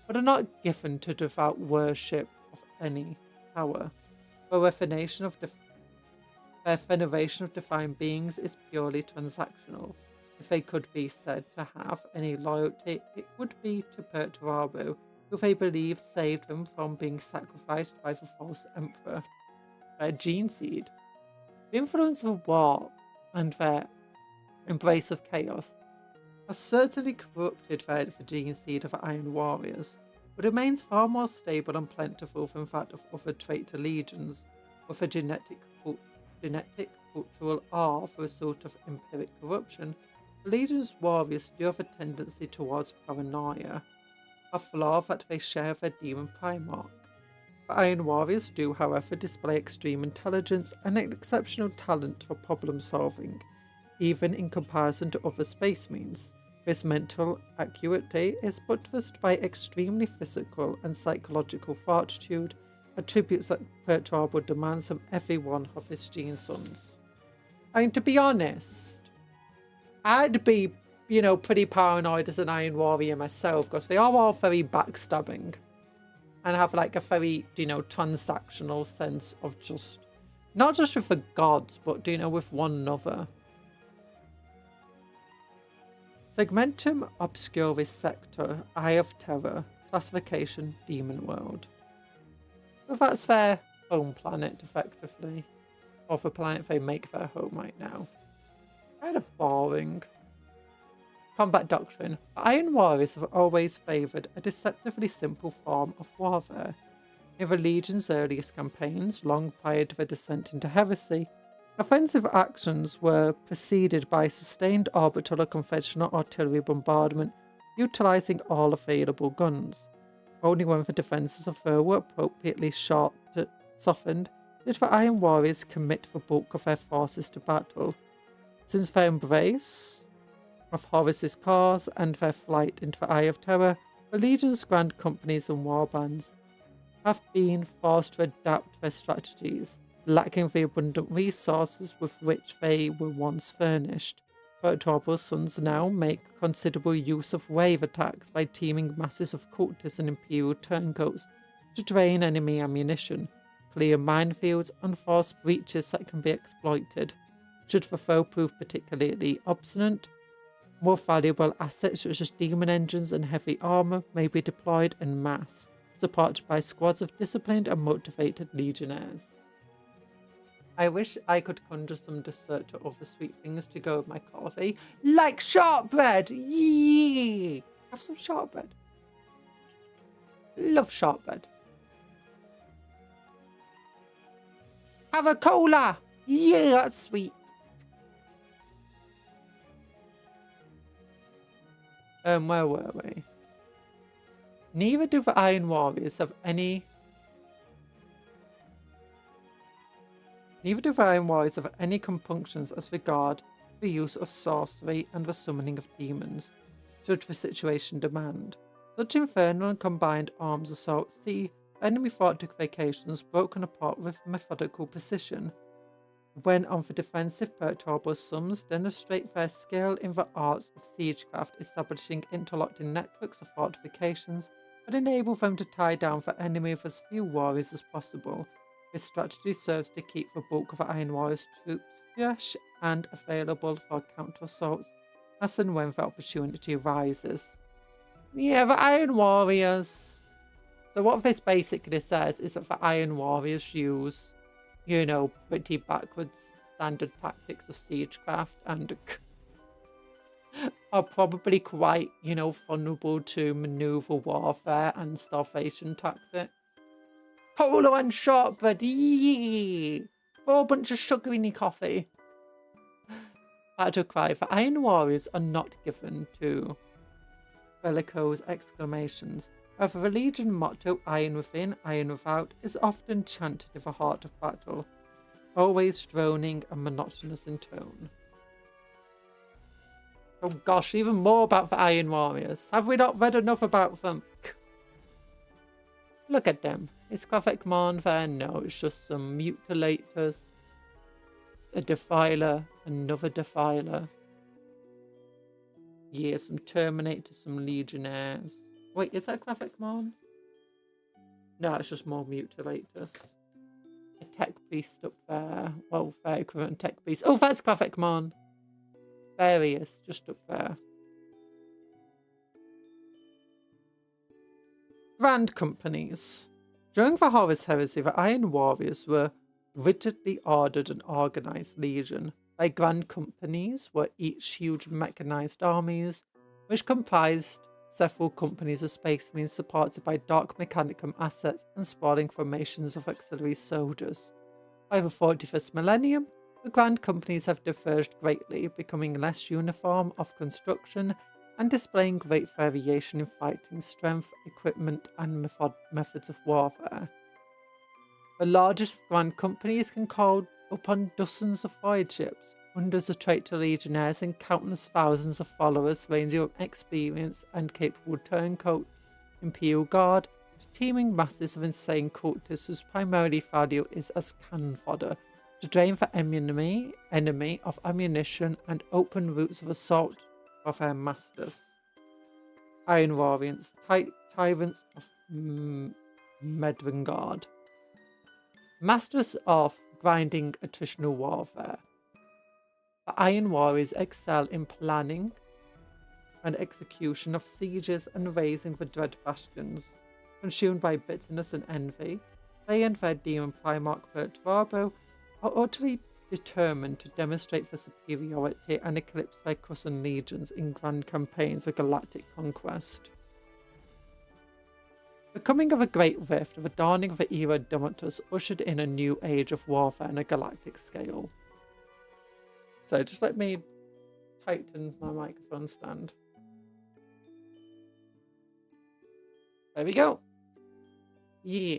but are not given to devout worship of any power. Their veneration of divine beings is purely transactional. If they could be said to have any loyalty, it would be to Perty, who they believe saved them from being sacrificed by the false emperor. Their gene seed. The influence of war and their embrace of chaos has certainly corrupted the gene seed of the Iron Warriors, but remains far more stable and plentiful than that of other traitor legions, with a genetic cultural awe for a sort of empiric corruption. The Legion's warriors do have a tendency towards paranoia, a flaw that they share with their demon Primarch. The Iron Warriors do, however, display extreme intelligence and an exceptional talent for problem solving, even in comparison to other space marines. This mental acuity is buttressed by extremely physical and psychological fortitude, attributes that Perty demands from every one of his gene sons. I mean, to be honest, I'd be, pretty paranoid as an Iron Warrior myself, because they are all very backstabbing and have like a very, transactional sense of just, not just with the gods, but, with one another. Segmentum Obscuris Sector, Eye of Terror, Classification, Demon World. So that's their home planet, effectively. Or the planet they make their home right now. Kind of boring. Combat Doctrine. The Iron Warriors have always favoured a deceptively simple form of warfare. In the Legion's earliest campaigns, long prior to their descent into heresy, offensive actions were preceded by sustained orbital or conventional artillery bombardment, utilising all available guns. Only when the defences of foe were appropriately softened did the Iron Warriors commit the bulk of their forces to battle. Since their embrace of Horus's cause and their flight into the Eye of Terror, the Legion's grand companies and warbands have been forced to adapt their strategies, lacking the abundant resources with which they were once furnished. Perty's sons now make considerable use of wave attacks by teaming masses of cultists and Imperial turncoats to drain enemy ammunition, clear minefields, and force breaches that can be exploited. Should the foe prove particularly obstinate, more valuable assets such as demon engines and heavy armour may be deployed en masse, supported by squads of disciplined and motivated legionnaires. I wish I could conjure some dessert or other sweet things to go with my coffee, like shortbread! Yee! Have some shortbread. Love shortbread. Have a cola! Yeah, that's sweet. Where were we? Neither do the Iron Warriors have any... Neither do the Iron Warriors have any compunctions as regard the use of sorcery and the summoning of demons, should the situation demand. Such infernal and combined arms assaults see enemy fortifications broken apart with methodical precision. When on the defensive, Perturbo sums demonstrate their skill in the arts of siegecraft, establishing interlocking networks of fortifications that enable them to tie down the enemy with as few warriors as possible. This strategy serves to keep the bulk of the Iron Warriors' troops fresh and available for counter-assaults as and when the opportunity arises. Yeah, the Iron Warriors. So what this basically says is that the Iron Warriors use, you know, pretty backwards standard tactics of siegecraft and are probably quite, you know, vulnerable to maneuver warfare and starvation tactics. Polo and shortbread, yee! A whole bunch of sugar in your coffee. Battle cry. The Iron Warriors are not given to bellicose exclamations. However, the Legion motto, Iron Within, Iron Without, is often chanted in the heart of battle, always droning and monotonous in tone. Oh gosh, even more about the Iron Warriors. Have we not read enough about them? Look at them. Is Graphic Mon there? No, it's just some mutilators. A defiler, another defiler. Yeah, some Terminators, some Legionnaires. Wait, is that Graphic Mon? No, it's just more mutilators. A Tech Beast up there. Well, very equivalent Tech Beast. Oh, that's Graphic Mon. There he is, just up there. Grand companies. During the Horus Heresy, the Iron Warriors were rigidly ordered and organized legion by grand companies, were each huge mechanized armies, which comprised several companies of space marines supported by dark mechanicum assets and sprawling formations of auxiliary soldiers. By the 41st millennium, the grand companies have diverged greatly, becoming less uniform of construction and displaying great variation in fighting strength, equipment, and methods of warfare. The largest grand companies can call upon dozens of void ships, hundreds of traitor legionnaires, and countless thousands of followers ranging from experienced and capable turncoat Imperial Guard to teeming masses of insane cultists whose primary value is as cannon fodder to drain the enemy of ammunition and open routes of assault of their masters. Iron Warriors, tyrants of Medvangard. Masters of grinding attritional warfare. The Iron Warriors excel in planning and execution of sieges and raising the dread bastions. Consumed by bitterness and envy, they and their demon Primarch Perturbo are utterly determined to demonstrate their superiority and eclipse their cousin legions in grand campaigns of galactic conquest. The coming of a great rift, the dawning of the era Domitus, ushered in a new age of warfare on a galactic scale. So just let me tighten my microphone stand. There we go. Yeah.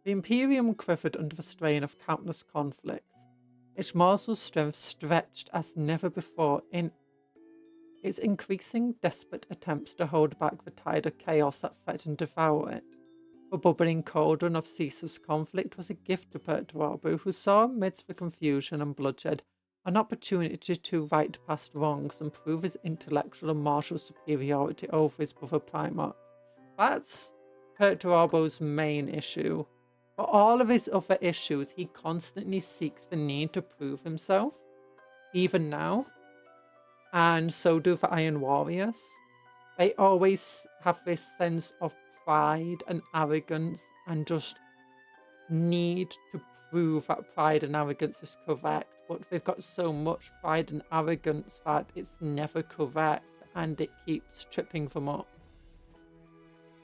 The Imperium quivered under the strain of countless conflicts, its martial strength stretched as never before in its increasing desperate attempts to hold back the tide of chaos that threatened to devour it. The bubbling cauldron of ceaseless conflict was a gift to Perturbo, who saw amidst the confusion and bloodshed an opportunity to right past wrongs and prove his intellectual and martial superiority over his brother Primarchs. That's Perturbo's main issue. For all of his other issues, he constantly seeks the need to prove himself, even now. And so do the Iron Warriors. They always have this sense of pride and arrogance and just need to prove that pride and arrogance is correct. But they've got so much pride and arrogance that it's never correct and it keeps tripping them up.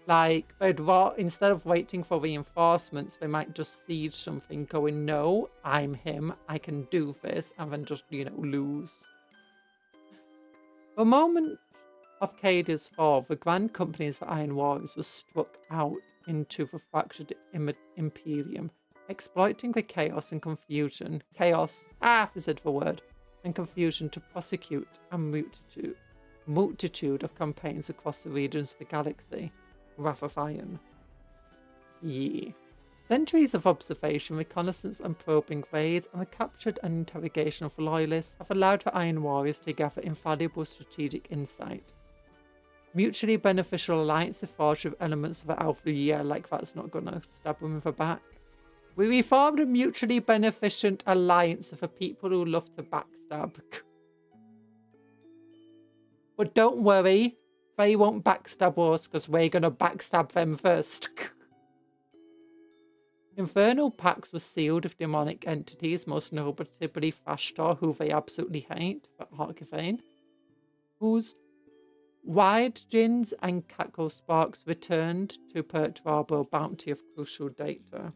Like, instead of waiting for reinforcements, they might just siege something going, no, I'm him, I can do this, and then just, lose. For a moment of Cadia's fall, the grand companies of Iron Warriors were struck out into the fractured Imperium, exploiting the chaos and confusion. Is it the word? And confusion to prosecute a multitude of campaigns across the regions of the galaxy. Wrath of Iron. Yeah. Centuries of observation, reconnaissance and probing raids, and the captured and interrogation of loyalists have allowed the Iron Warriors to gather invaluable strategic insight. Mutually beneficial alliances forged with elements of the Alpha. Yeah, like that's not gonna stab them in the back. We reformed a mutually beneficent alliance of the people who love to backstab. But don't worry, they won't backstab us because we're gonna backstab them first. Infernal pacts were sealed with demonic entities, most notably Fashtor, who they absolutely hate, but Archivane, whose wide gins and cackle sparks returned to Pertwarbor bounty of crucial data.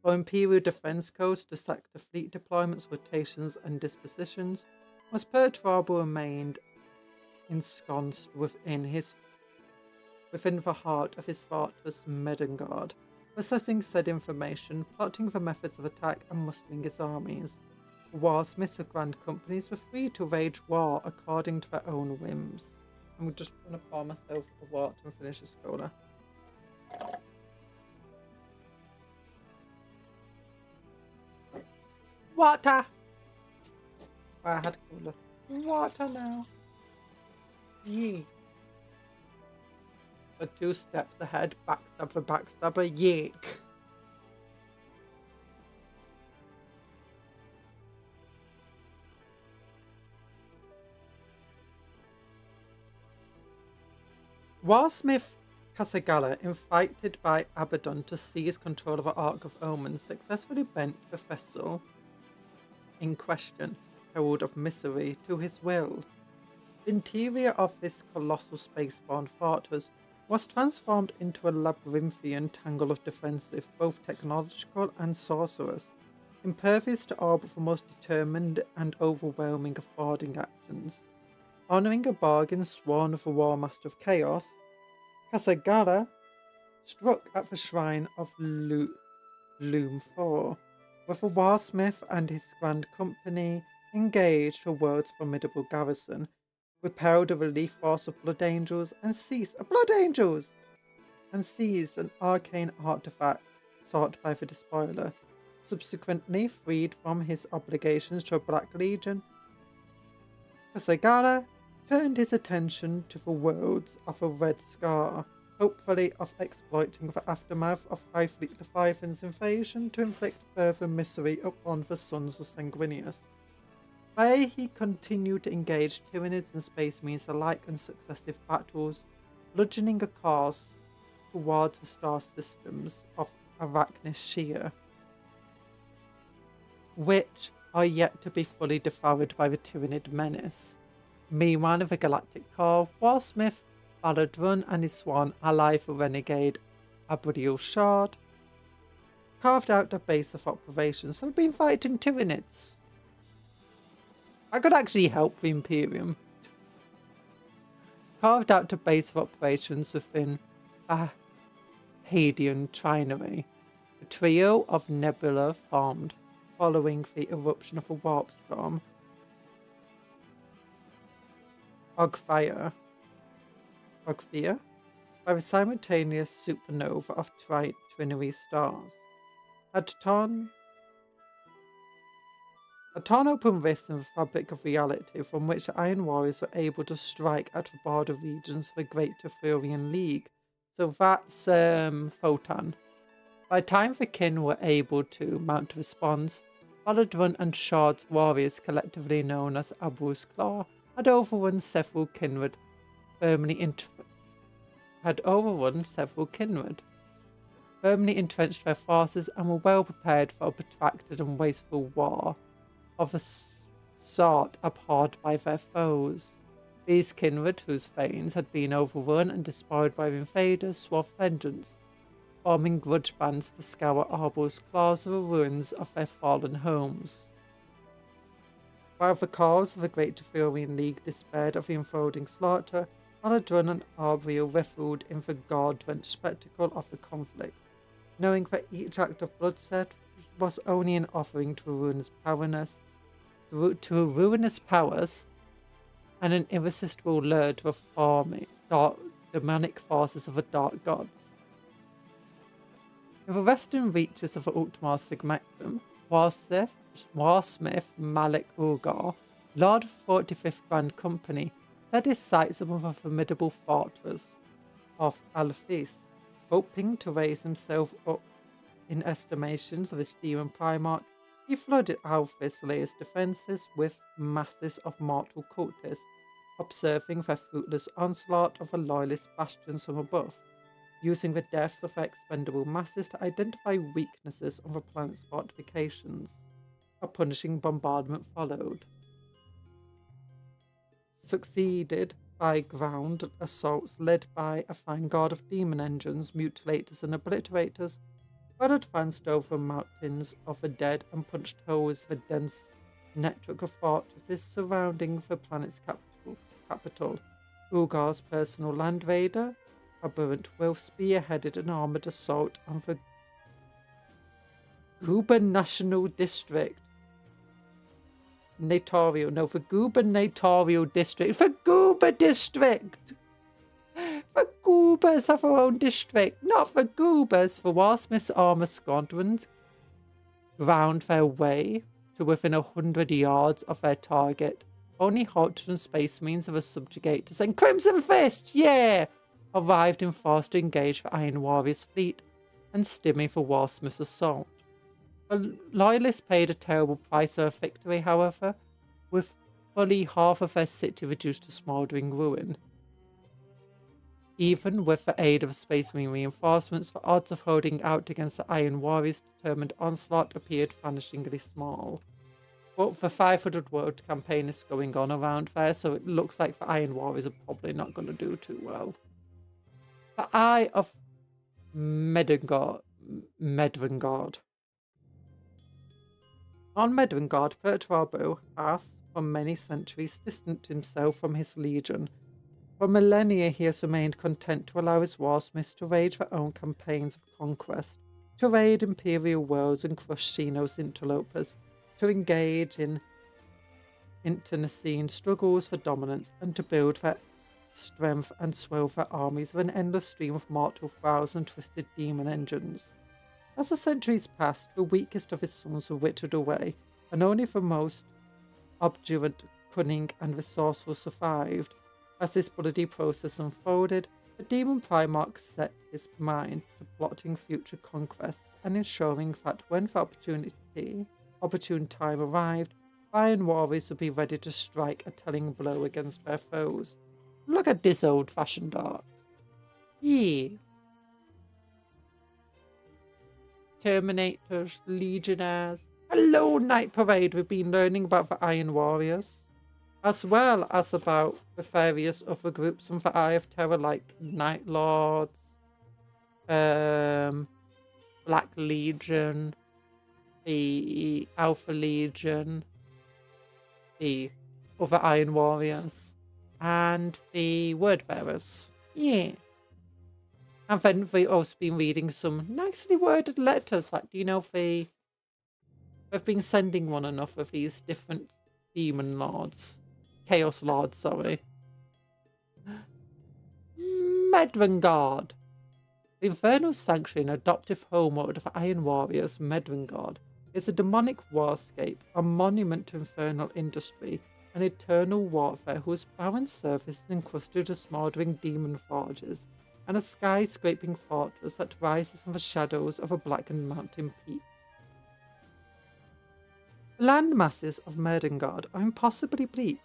For Imperial Defense Codes to sector fleet deployments, rotations, and dispositions, was Pertwarbor remained ensconced within the heart of his fortress Medengard, assessing said information, plotting the methods of attack, and mustering his armies. The warsmiths of grand companies were free to wage war according to their own whims. I'm just going to pour myself a water and finish this cola. Water! I had cola. Water now. Yee. The 2 steps ahead, backstab for backstabber, yeek. Warsmith Kasagala, invited by Abaddon to seize control of the Ark of Omens, successfully bent the vessel in question, Herald of Misery, to his will. The interior of this colossal spaceborne fortress was transformed into a labyrinthian tangle of defensive, both technological and sorcerers, impervious to all but the most determined and overwhelming of boarding actions. Honouring a bargain sworn of the War Master of Chaos, Kasagala struck at the shrine of Loom 4, where the Warsmith and his grand company engaged the world's formidable garrison, repelled a relief force of Blood Angels, and seized an arcane artifact sought by the Despoiler. Subsequently freed from his obligations to a Black Legion, Kasagala turned his attention to the worlds of a Red Scar, hopefully of exploiting the aftermath of High Fleet Leviathan's invasion to inflict further misery upon the sons of Sanguinius. There he continued to engage Tyranids and Space Marines alike in successive battles, bludgeoning a course towards the star systems of Arachnis Shea, which are yet to be fully devoured by the Tyranid menace. Meanwhile, in the Galactic Core, Warsmith Baladrun and his sworn ally, the renegade Abriel Shard, carved out a base of operations, so we've been fighting Tyranids. I could actually help the Imperium. Carved out a base of operations within a Hadean Trinary. A trio of nebula formed following the eruption of a warp storm. Ogfire, by the simultaneous supernova of trinary stars, had torn open rifts in the fabric of reality from which the Iron Warriors were able to strike at the border regions of the Great Tethurian League. So that's Photon. By the time the kin were able to mount a response, Baladrun and Shard's warriors, collectively known as Abu's Claw, had overrun several kindred, firmly entrenched their forces and were well prepared for a protracted and wasteful war of a sort abhorred by their foes. These kindred, whose fanes had been overrun and despoiled by the invaders, swore vengeance, forming grudge bands to scour Arbo's Claws of the ruins of their fallen homes. While the cause of the Great Tefurian League despaired of the unfolding slaughter, Aladrun and Arbriel reveled in the god-drenched spectacle of the conflict, knowing that each act of bloodshed was only an offering to ruinous powers and an irresistible lure to the farming demonic forces of the dark gods. In the western reaches of the Ultimar Sigmectum, Warsmith Malik Urgar, Lord of the 45th Grand Company, set his sights upon the formidable fortress of Alphys, hoping to raise himself up in estimations of his demon Primarch. He flooded Alphys' defences with masses of mortal cultists, observing their fruitless onslaught of the loyalist bastions from above, using the deaths of their expendable masses to identify weaknesses of the planet's fortifications. A punishing bombardment followed, succeeded by ground assaults led by a fine guard of demon engines, mutilators and obliterators, but advanced over mountains of the dead and punched holes the dense network of fortresses surrounding the planet's capital. Urgar's personal land raider, Aberrant Wolf, spearheaded an armoured assault on the gubernatorial district. The gubernatorial district. The Goober district! The Goobers have their own district, not the Goobers. The Warsmith's armour squadrons ground their way to within 100 yards of their target. Only Halton Space Marines of the Subjugators and Crimson Fist, yeah, arrived in force to engage the Iron Warriors' fleet and stimmy the Warsmith's assault. The Loyalists paid a terrible price for a victory, however, with fully half of their city reduced to smouldering ruin. Even with the aid of Space Marine reinforcements, the odds of holding out against the Iron Warriors' determined onslaught appeared vanishingly small. But the 500 World campaign is going on around there, so it looks like the Iron Warriors are probably not going to do too well. The Eye of Medvangard. On Medvangard, Perturabo has, for many centuries, distanced himself from his legion. For millennia he has remained content to allow his warsmiths to wage their own campaigns of conquest, to raid imperial worlds and crush Xenos interlopers, to engage in internecine struggles for dominance, and to build their strength and swell their armies with an endless stream of mortal thralls and twisted demon engines. As the centuries passed, the weakest of his sons were whittled away, and only the most obdurate, cunning, and resourceful survived. As this bloody process unfolded, the demon Primarch set his mind to plotting future conquest and ensuring that when the opportune time arrived, Iron Warriors would be ready to strike a telling blow against their foes. Look at this old-fashioned art. Yeah. Terminators, Legionnaires. Hello, Night Parade. We've been learning about the Iron Warriors, as well as about the various other groups from the Eye of Terror, like Night Lords, Black Legion, the Alpha Legion, the other Iron Warriors, and the Word Bearers. Yeah. And then we've also been reading some nicely worded letters. Like, do you know if they've been sending one enough of these different demon lords? Chaos lords, sorry. Medvangard. The Infernal Sanctuary and adoptive homeworld of Iron Warriors, Medvangard, is a demonic warscape, a monument to infernal industry, an eternal warfare whose barren surface is encrusted with smouldering demon forges, and a sky-scraping fortress that rises from the shadows of a blackened mountain peaks. The land masses of Medvangard are impossibly bleak.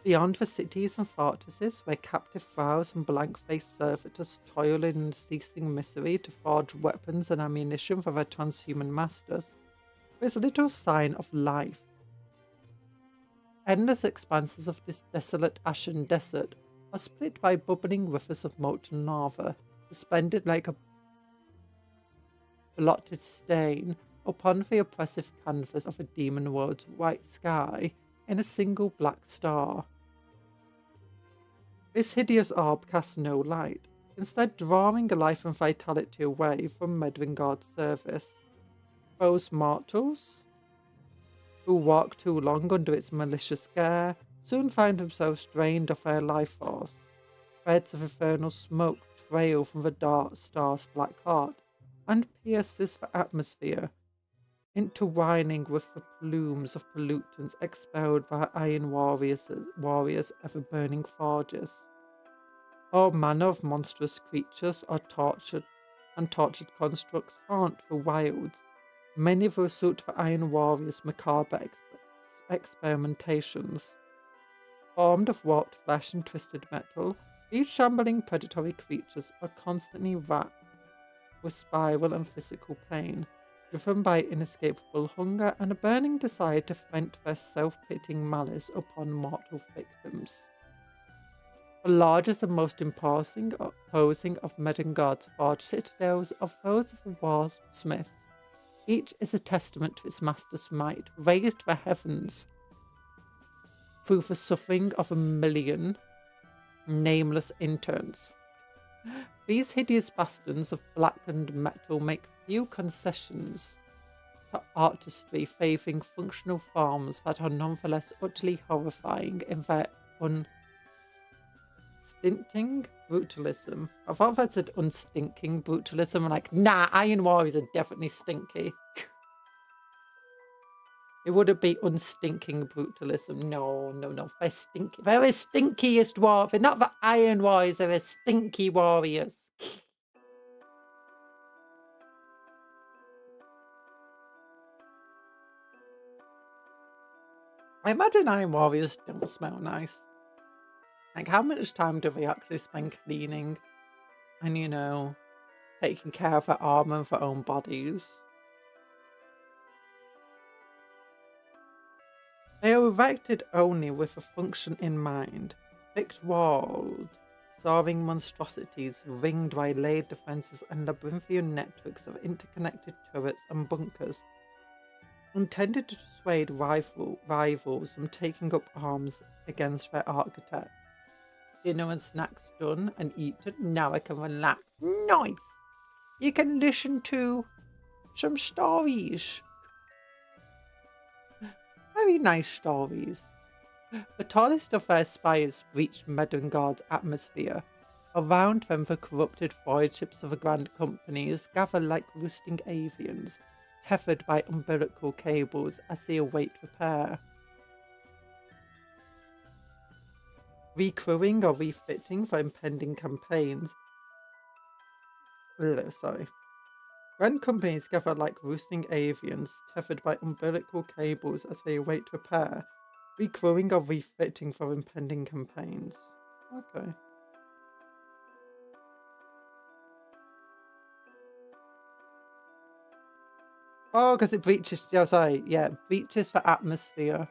Beyond the cities and fortresses, where captive thralls and blank-faced servitors toil in unceasing misery to forge weapons and ammunition for their transhuman masters, there is little sign of life. Endless expanses of this desolate ashen desert are split by bubbling rivers of molten lava, suspended like a blotted stain upon the oppressive canvas of a demon world's white sky. in a single black star. This hideous orb casts no light, instead drawing life and vitality away from Medvingard's service. Those mortals who walk too long under its malicious care soon find themselves drained of their life force. Threads of infernal smoke trail from the dark star's black heart and pierces the atmosphere, intertwining with the plumes of pollutants expelled by Iron Warriors' ever-burning forges. All manner of monstrous creatures are tortured constructs haunt the wilds, many of the result of the Iron Warriors' macabre experimentations. Formed of warped flesh and twisted metal, these shambling predatory creatures are constantly racked with spiral and physical pain, driven by inescapable hunger and a burning desire to vent their self-pitying malice upon mortal victims. The largest and most imposing of Medvingard's forged citadels are those of the warsmiths. Each is a testament to its master's might, raised to the heavens through the suffering of a million nameless interns. These hideous bastions of blackened metal make few concessions to artistry, favouring functional forms that are nonetheless utterly horrifying in their unstinting brutalism. I thought that said unstinking brutalism. I'm like, nah, Iron Warriors are definitely stinky. It wouldn't be unstinking brutalism. No. They're stinky. They're the stinkiest warriors. They're not the Iron Warriors. They're the stinky warriors. I imagine Iron Warriors don't smell nice. Like, how much time do they actually spend cleaning and, taking care of their armor and their own bodies? They are erected only with a function in mind, thick-walled, soaring monstrosities ringed by layered defences and labyrinthian networks of interconnected turrets and bunkers, intended to dissuade rivals from taking up arms against their architect. Dinner and snacks done and eaten, now I can relax. Nice! You can listen to some stories. Very nice stories. The tallest of their spires reached Medvingard's atmosphere. Around them the corrupted void ships of the grand companies gather like roosting avians, tethered by umbilical cables as they await repair. Recrewing or refitting for impending campaigns. Grand companies gather like roosting avians, tethered by umbilical cables as they await repair, recrewing or refitting for impending campaigns. Okay. Oh, because it breaches, breaches the atmosphere.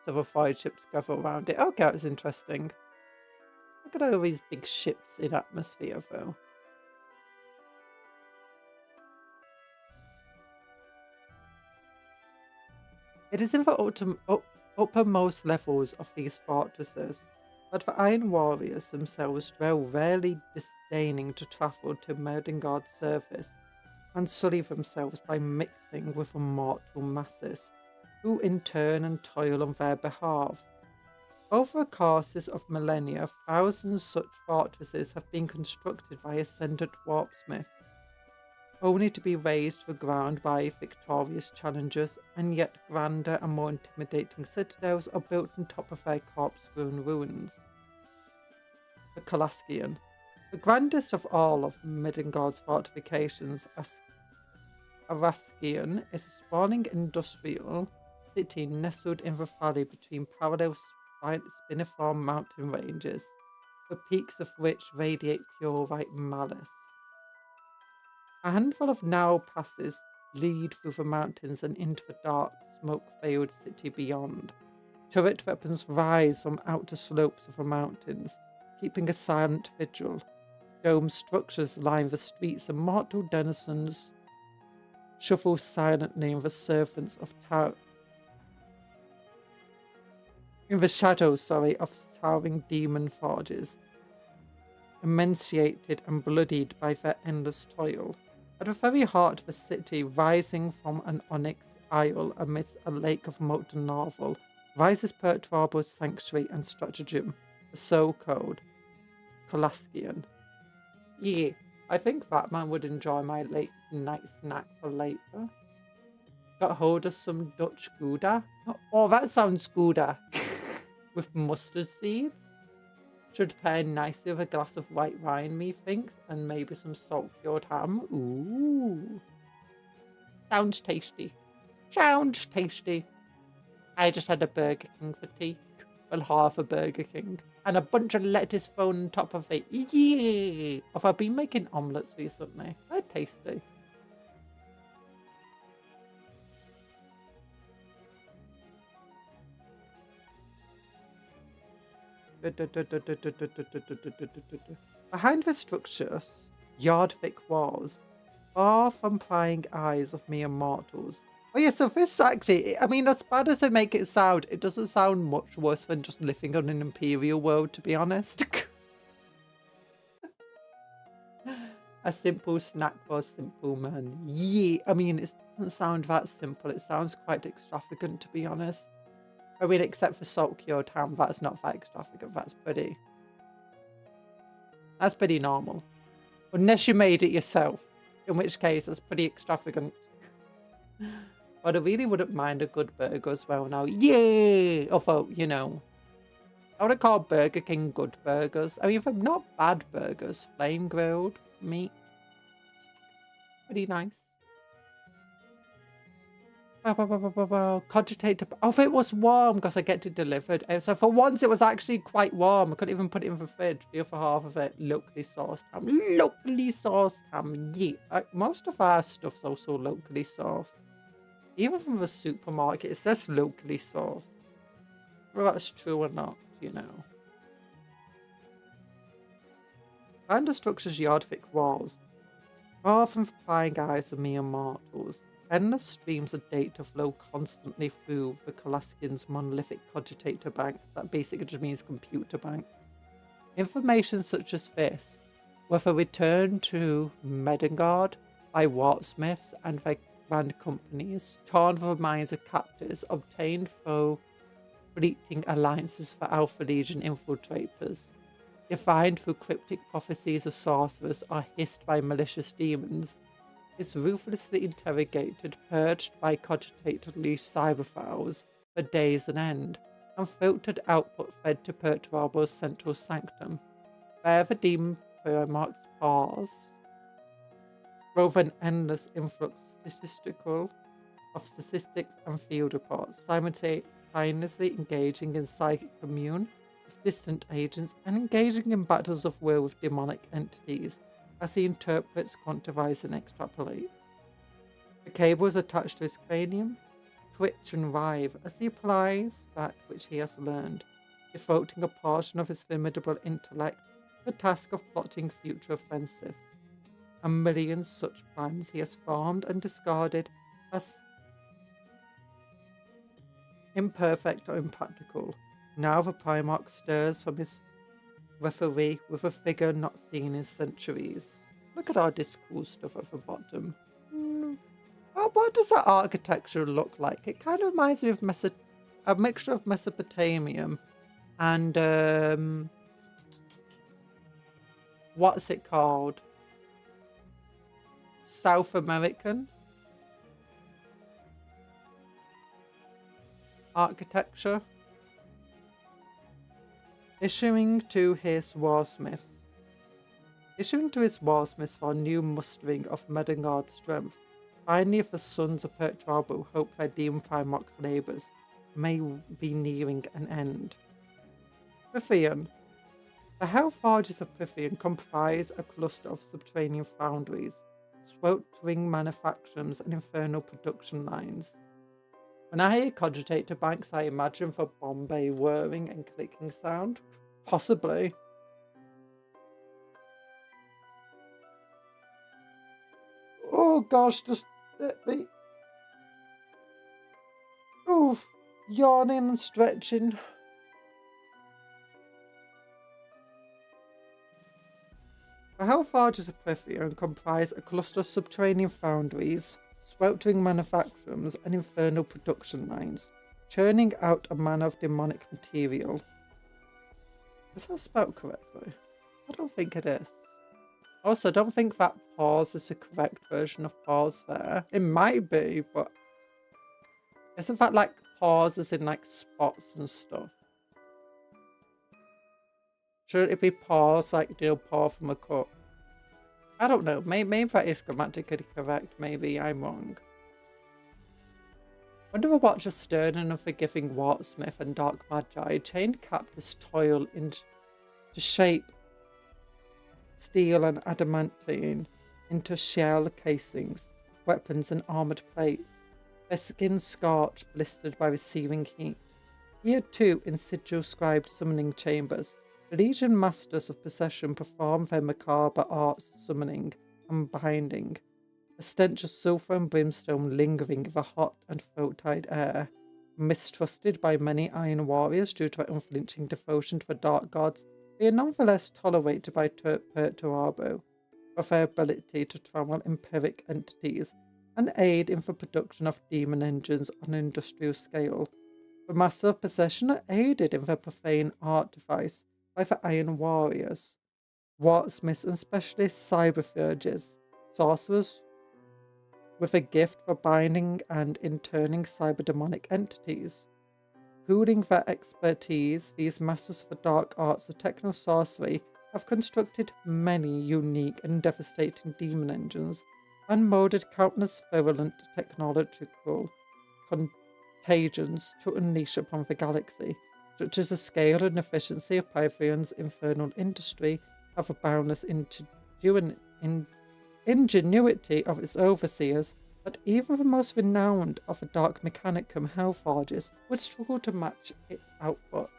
So the void ships gather around it. Okay, that's interesting. Look at all these big ships in atmosphere, though. It is in the uppermost levels of these fortresses that the Iron Warriors themselves dwell, rarely disdaining to travel to Medvingard's surface and sully themselves by mixing with the mortal masses, who in turn and toil on their behalf. Over the courses of millennia, thousands such fortresses have been constructed by ascendant warpsmiths, only to be razed to the ground by victorious challengers, and yet grander and more intimidating citadels are built on top of their corpse-strewn ruins. The Kalaskian. The grandest of all of Medvingard's fortifications, Araskian, is a sprawling industrial city nestled in the valley between parallel spiniform mountain ranges, the peaks of which radiate pure white malice. A handful of narrow passes lead through the mountains and into the dark, smoke-veiled city beyond. Turret weapons rise from outer slopes of the mountains, keeping a silent vigil. Dome structures line the streets, and mortal denizens shuffle silently in the servants of In the shadows, sorry, of towering demon forges, emaciated and bloodied by their endless toil. At the very heart of the city, rising from an onyx isle amidst a lake of molten lava, rises Perturbo's sanctuary and stratagem, the soul code, Kolaskian. Yeah, I think Batman would enjoy my late night snack for later. Got hold of some Dutch Gouda. Oh, that sounds Gouda. With mustard seeds. Should pair nicely with a glass of white wine, methinks, and maybe some salt-cured ham. Ooh. Sounds tasty. Sounds tasty. I just had a Burger King for tea. Well, half a Burger King. And a bunch of lettuce thrown on top of it. Yeah! Have I been making omelettes recently? They're tasty. Behind the structures, yard-thick walls, far from prying eyes of mere mortals. Oh yeah, so this actually, I mean, as bad as they make it sound, it doesn't sound much worse than just living on an imperial world, to be honest. A simple snack for a simple man. Yeah, I mean, it doesn't sound that simple. It sounds quite extravagant, to be honest. I mean, except for salt-cured ham, that's not that extravagant. That's pretty normal. Unless you made it yourself, in which case it's pretty extravagant. But I really wouldn't mind a good burger as well now. Yay! Although, you know, I would call Burger King good burgers. I mean, they're not bad burgers. Flame grilled meat. Pretty nice. Cogitate to... Oh, it was warm because I get it delivered. So for once it was actually quite warm. I couldn't even put it in the fridge. The other half of it, locally sourced ham. Locally sourced ham, yeah. Most of our stuff's also locally sourced. Even from the supermarket, it says locally sourced. Whether that's true or not, you know. Behind the structure's yard-thick walls, far from the prying eyes of mere mortals, endless streams of data flow constantly through the Kolaskian's monolithic cogitator banks. That basically just means computer banks. Information such as this, with a return to Medengard by Wartsmiths and their grand companies, torn from the minds of captors, obtained through fleeting alliances for Alpha Legion infiltrators, defined through cryptic prophecies of sorcerers or hissed by malicious demons, is ruthlessly interrogated, purged by cogitatorly cyberfowls for days on end, and filtered output fed to Perturbo's central sanctum, where the demon Primarch's pause, over an endless influx of statistics and field reports, simultaneously engaging in psychic commune with distant agents and engaging in battles of will with demonic entities, as he interprets, quantifies, and extrapolates. The cable is attached to his cranium, twitch and writhe as he applies that which he has learned, devoting a portion of his formidable intellect to the task of plotting future offensives. A million such plans he has formed and discarded as imperfect or impractical. Now the Primarch stirs from his reverie with a figure not seen in centuries. Look at all this cool stuff at the bottom. Oh, what does that architecture look like? It kind of reminds me of a mixture of Mesopotamian and what's it called? South American architecture. Issuing to his warsmiths for a new mustering of Medengard's strength. Finally, if the sons of Perturbo hope their demon Primarch's labours may be nearing an end. Prithian. The Hell Forges of Prithian comprise a cluster of subterranean foundries, sweltering manufactories and infernal production lines. When I hear cogitator banks, I imagine the Bombay whirring and clicking sound. Possibly. Oh gosh, just oof, yawning and stretching. The Hellforges of Prythian comprise a cluster of subterranean foundries, sweltering manufacturers, and infernal production lines, churning out a manner of demonic material. Is that spelled correctly? I don't think it is. Also, I don't think that pause is the correct version of pause there. It might be, but isn't that like pauses in like spots and stuff? Shouldn't it be pause like, you know, pour from a cup? I don't know. Maybe that is grammatically correct. Maybe I'm wrong. Wonder what just stern and unforgiving Wartsmith and Dark Magi chained Captain's toil into shape steel and adamantine into shell casings, weapons and armoured plates, their skins scorched, blistered by receiving heat. Here too, in sigil-scribed summoning chambers, the Legion Masters of Possession perform their macabre arts of summoning and binding, a stench of sulphur and brimstone lingering in the hot and throat-tied air. Mistrusted by many Iron Warriors due to their unflinching devotion to the Dark Gods, they are nonetheless tolerated by Perturabo for their ability to travel empiric entities and aid in the production of demon engines on an industrial scale. The Masters of Possession are aided in their profane art device by the Iron Warriors, Wartsmiths and specialist cyberthurges, sorcerers with a gift for binding and interning cyberdemonic entities. Pooling their expertise, these masters of the dark arts of techno-sorcery have constructed many unique and devastating demon engines and molded countless virulent technological contagions to unleash upon the galaxy, such as the scale and efficiency of Pythian's infernal industry have a boundless ingenuity of its overseers, but even the most renowned of the Dark Mechanicum Hellforges would struggle to match its output.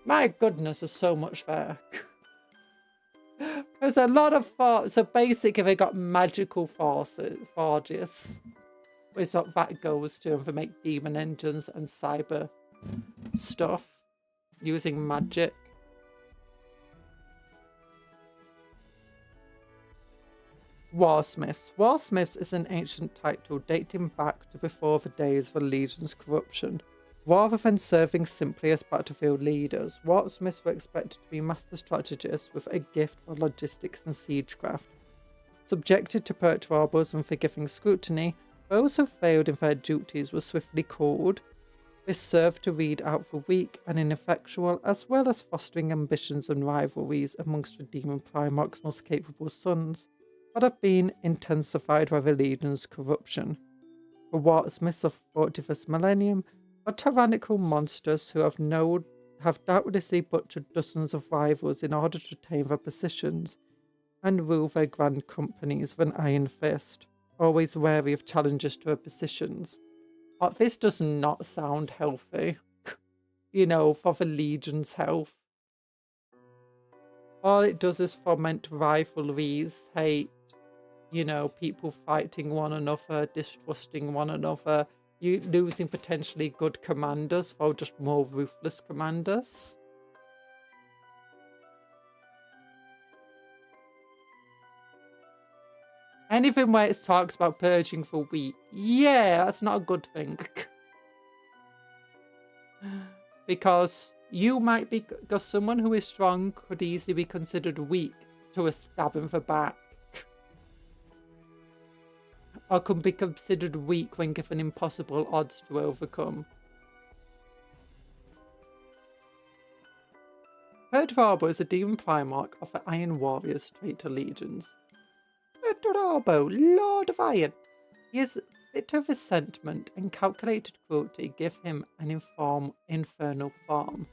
My goodness, there's so much there. There's a lot of so basically they got magical forges. Is what that goes to, and they make demon engines and cyber stuff using magic. Warsmiths. Warsmiths is an ancient title dating back to before the days of the Legion's corruption. Rather than serving simply as battlefield leaders, Warsmiths were expected to be master strategists with a gift for logistics and siegecraft. Subjected to Perturabo's unforgiving scrutiny, those who failed in their duties were swiftly called. This served to weed out the weak and ineffectual, as well as fostering ambitions and rivalries amongst the Demon Primarch's most capable sons that have been intensified by the Legion's corruption. The Wartsmiths of 41st Millennium are tyrannical monsters who have doubtlessly butchered dozens of rivals in order to tame their positions and rule their grand companies with an iron fist, always wary of challenges to their positions. But this does not sound healthy, you know, for the Legion's health. All it does is foment rivalries, hate, you know, people fighting one another, distrusting one another, you losing potentially good commanders for just more ruthless commanders. Anything where it talks about purging the weak, yeah, that's not a good thing. Because someone who is strong could easily be considered weak to a stab in the back. Or can be considered weak when given impossible odds to overcome. Perturabo is a demon primarch of the Iron Warriors traitor legions. Perturabo, Lord of Iron. His bitter resentment and calculated cruelty give him an infernal form.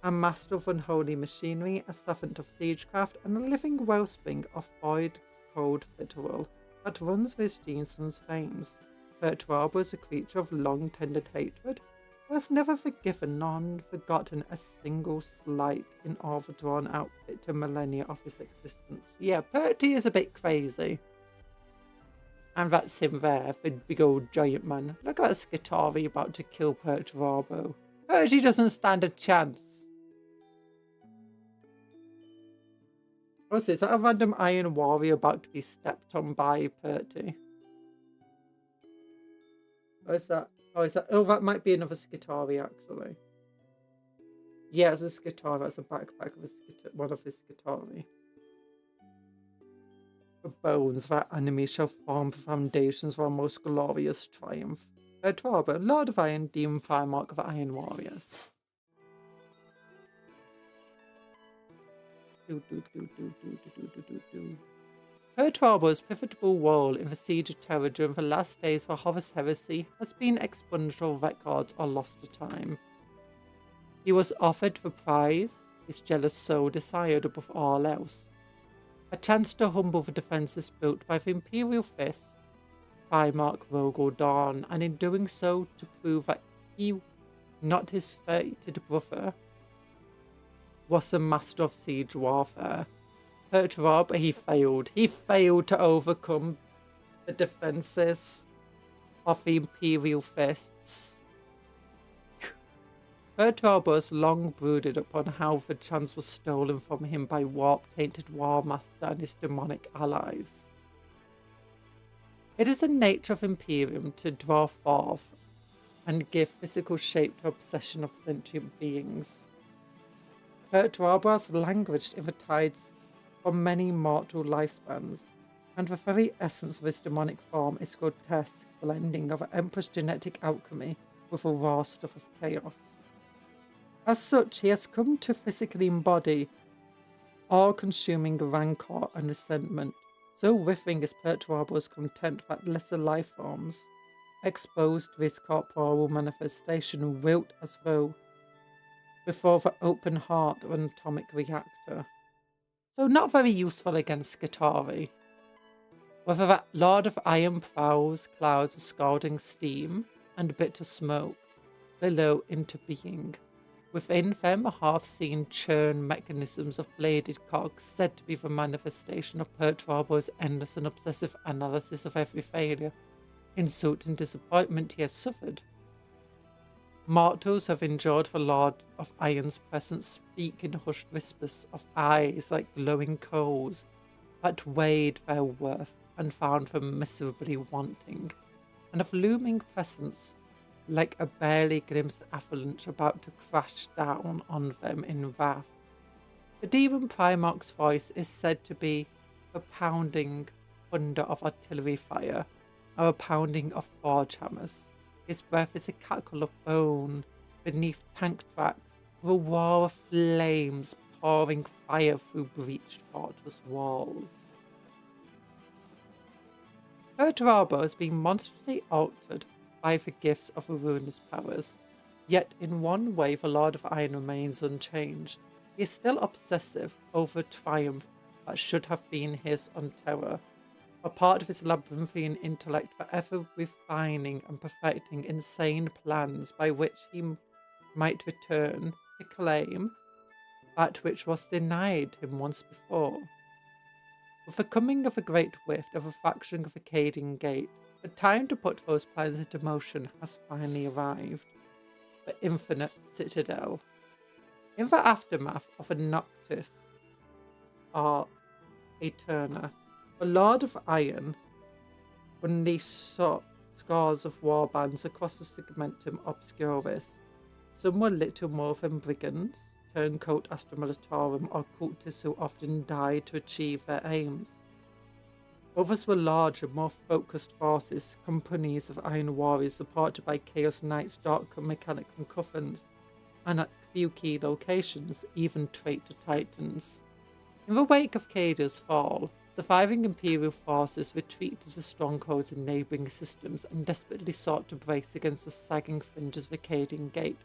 A master of unholy machinery, a servant of siegecraft, and a living wellspring of void, cold literal that runs through his geneson's veins. Perturabo is a creature of long-tended hatred, who has never forgiven nor forgotten a single slight in all the drawn-out bitter millennia of his existence. Yeah, Perty is a bit crazy. And that's him there, the big old giant man. Look at that Skitari about to kill Perturabo. Perty doesn't stand a chance. Also, is that a random iron warrior about to be stepped on by Perty? Or is that... Oh, is that... Oh, that might be another Skitari, actually. Yeah, it's a Skitari. That's a backpack of one of his Skitari. The bones of our enemies shall form the foundations of our most glorious triumph. Perty, Lord of Iron, Demon Primarch of Iron Warriors. Perty's pivotal role in the Siege of Terror during the last days of the Horus Heresy has been expunged or records are lost to time. He was offered the prize his jealous soul desired above all else. A chance to humble the defences built by the Imperial Fist, Primarch Rogel Dawn, and in doing so to prove that he, not his fated brother, was a master of siege warfare. Perty, he failed. He failed to overcome the defences of the Imperial Fists. Perty long brooded upon how the chance was stolen from him by warp-tainted Warmaster and his demonic allies. It is the nature of Imperium to draw forth and give physical shape to obsession of sentient beings. Perty has languished in the tides for many mortal lifespans, and the very essence of his demonic form is grotesque blending of Empress genetic alchemy with the raw stuff of chaos. As such, he has come to physically embody all-consuming rancor and resentment, so riffing is Perty's content that lesser life forms, exposed to his corporeal manifestation, wilt as though before the open heart of an atomic reactor. So not very useful against Skitari. Whether that Lord of Iron plows clouds of scalding steam and bitter smoke billow into being. Within them are half-seen churn mechanisms of bladed cogs said to be the manifestation of Perty's endless and obsessive analysis of every failure, insult and disappointment he has suffered. Mortals have endured the Lord of Iron's presence speak in hushed whispers of eyes like glowing coals that weighed their worth and found them miserably wanting, and of looming presence like a barely glimpsed avalanche about to crash down on them in wrath. The Demon Primarch's voice is said to be the pounding thunder of artillery fire, or a pounding of forge hammers. His breath is a cackle of bone beneath tank tracks, with a roar of flames pouring fire through breached fortress walls. Perty has been monstrously altered by the gifts of the ruinous powers, yet in one way the Lord of Iron remains unchanged. He is still obsessive over triumph that should have been his on Terror, a part of his labyrinthine intellect forever refining and perfecting insane plans by which he might return to claim that which was denied him once before. With the coming of a great rift of a fracturing of the Cadian Gate, the time to put those plans into motion has finally arrived. The Infinite Citadel. In the aftermath of a Noctis or Eterna, the Lord of Iron unleashed scores of warbands across the Segmentum Obscuris. Some were little more than brigands, turncoat Astromilitorum, or cultists who often died to achieve their aims. Others were larger, more focused forces, companies of Iron Warriors supported by Chaos Knights, Dark Mechanic Concuffens, and at few key locations, even traitor Titans. In the wake of Cadia's fall, surviving Imperial forces retreated to strongholds in neighbouring systems and desperately sought to brace against the sagging fringes of the Cadian Gate,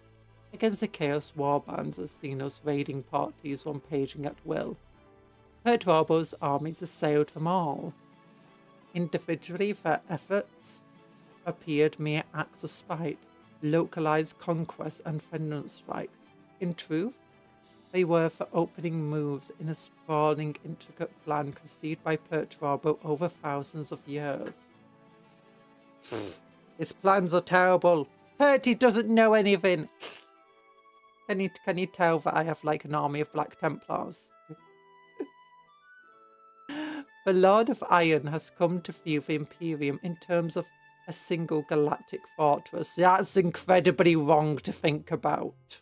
against the Chaos warbands as Xenos raiding parties rampaging at will. Perty's armies assailed them all. Individually, their efforts appeared mere acts of spite, localised conquests and vengeance strikes. In truth, they were the opening moves in a sprawling, intricate plan conceived by Perty over thousands of years. His plans are terrible. Perty doesn't know anything. Can you tell that I have like an army of Black Templars? The Lord of Iron has come to view the Imperium in terms of a single galactic fortress. That's incredibly wrong to think about.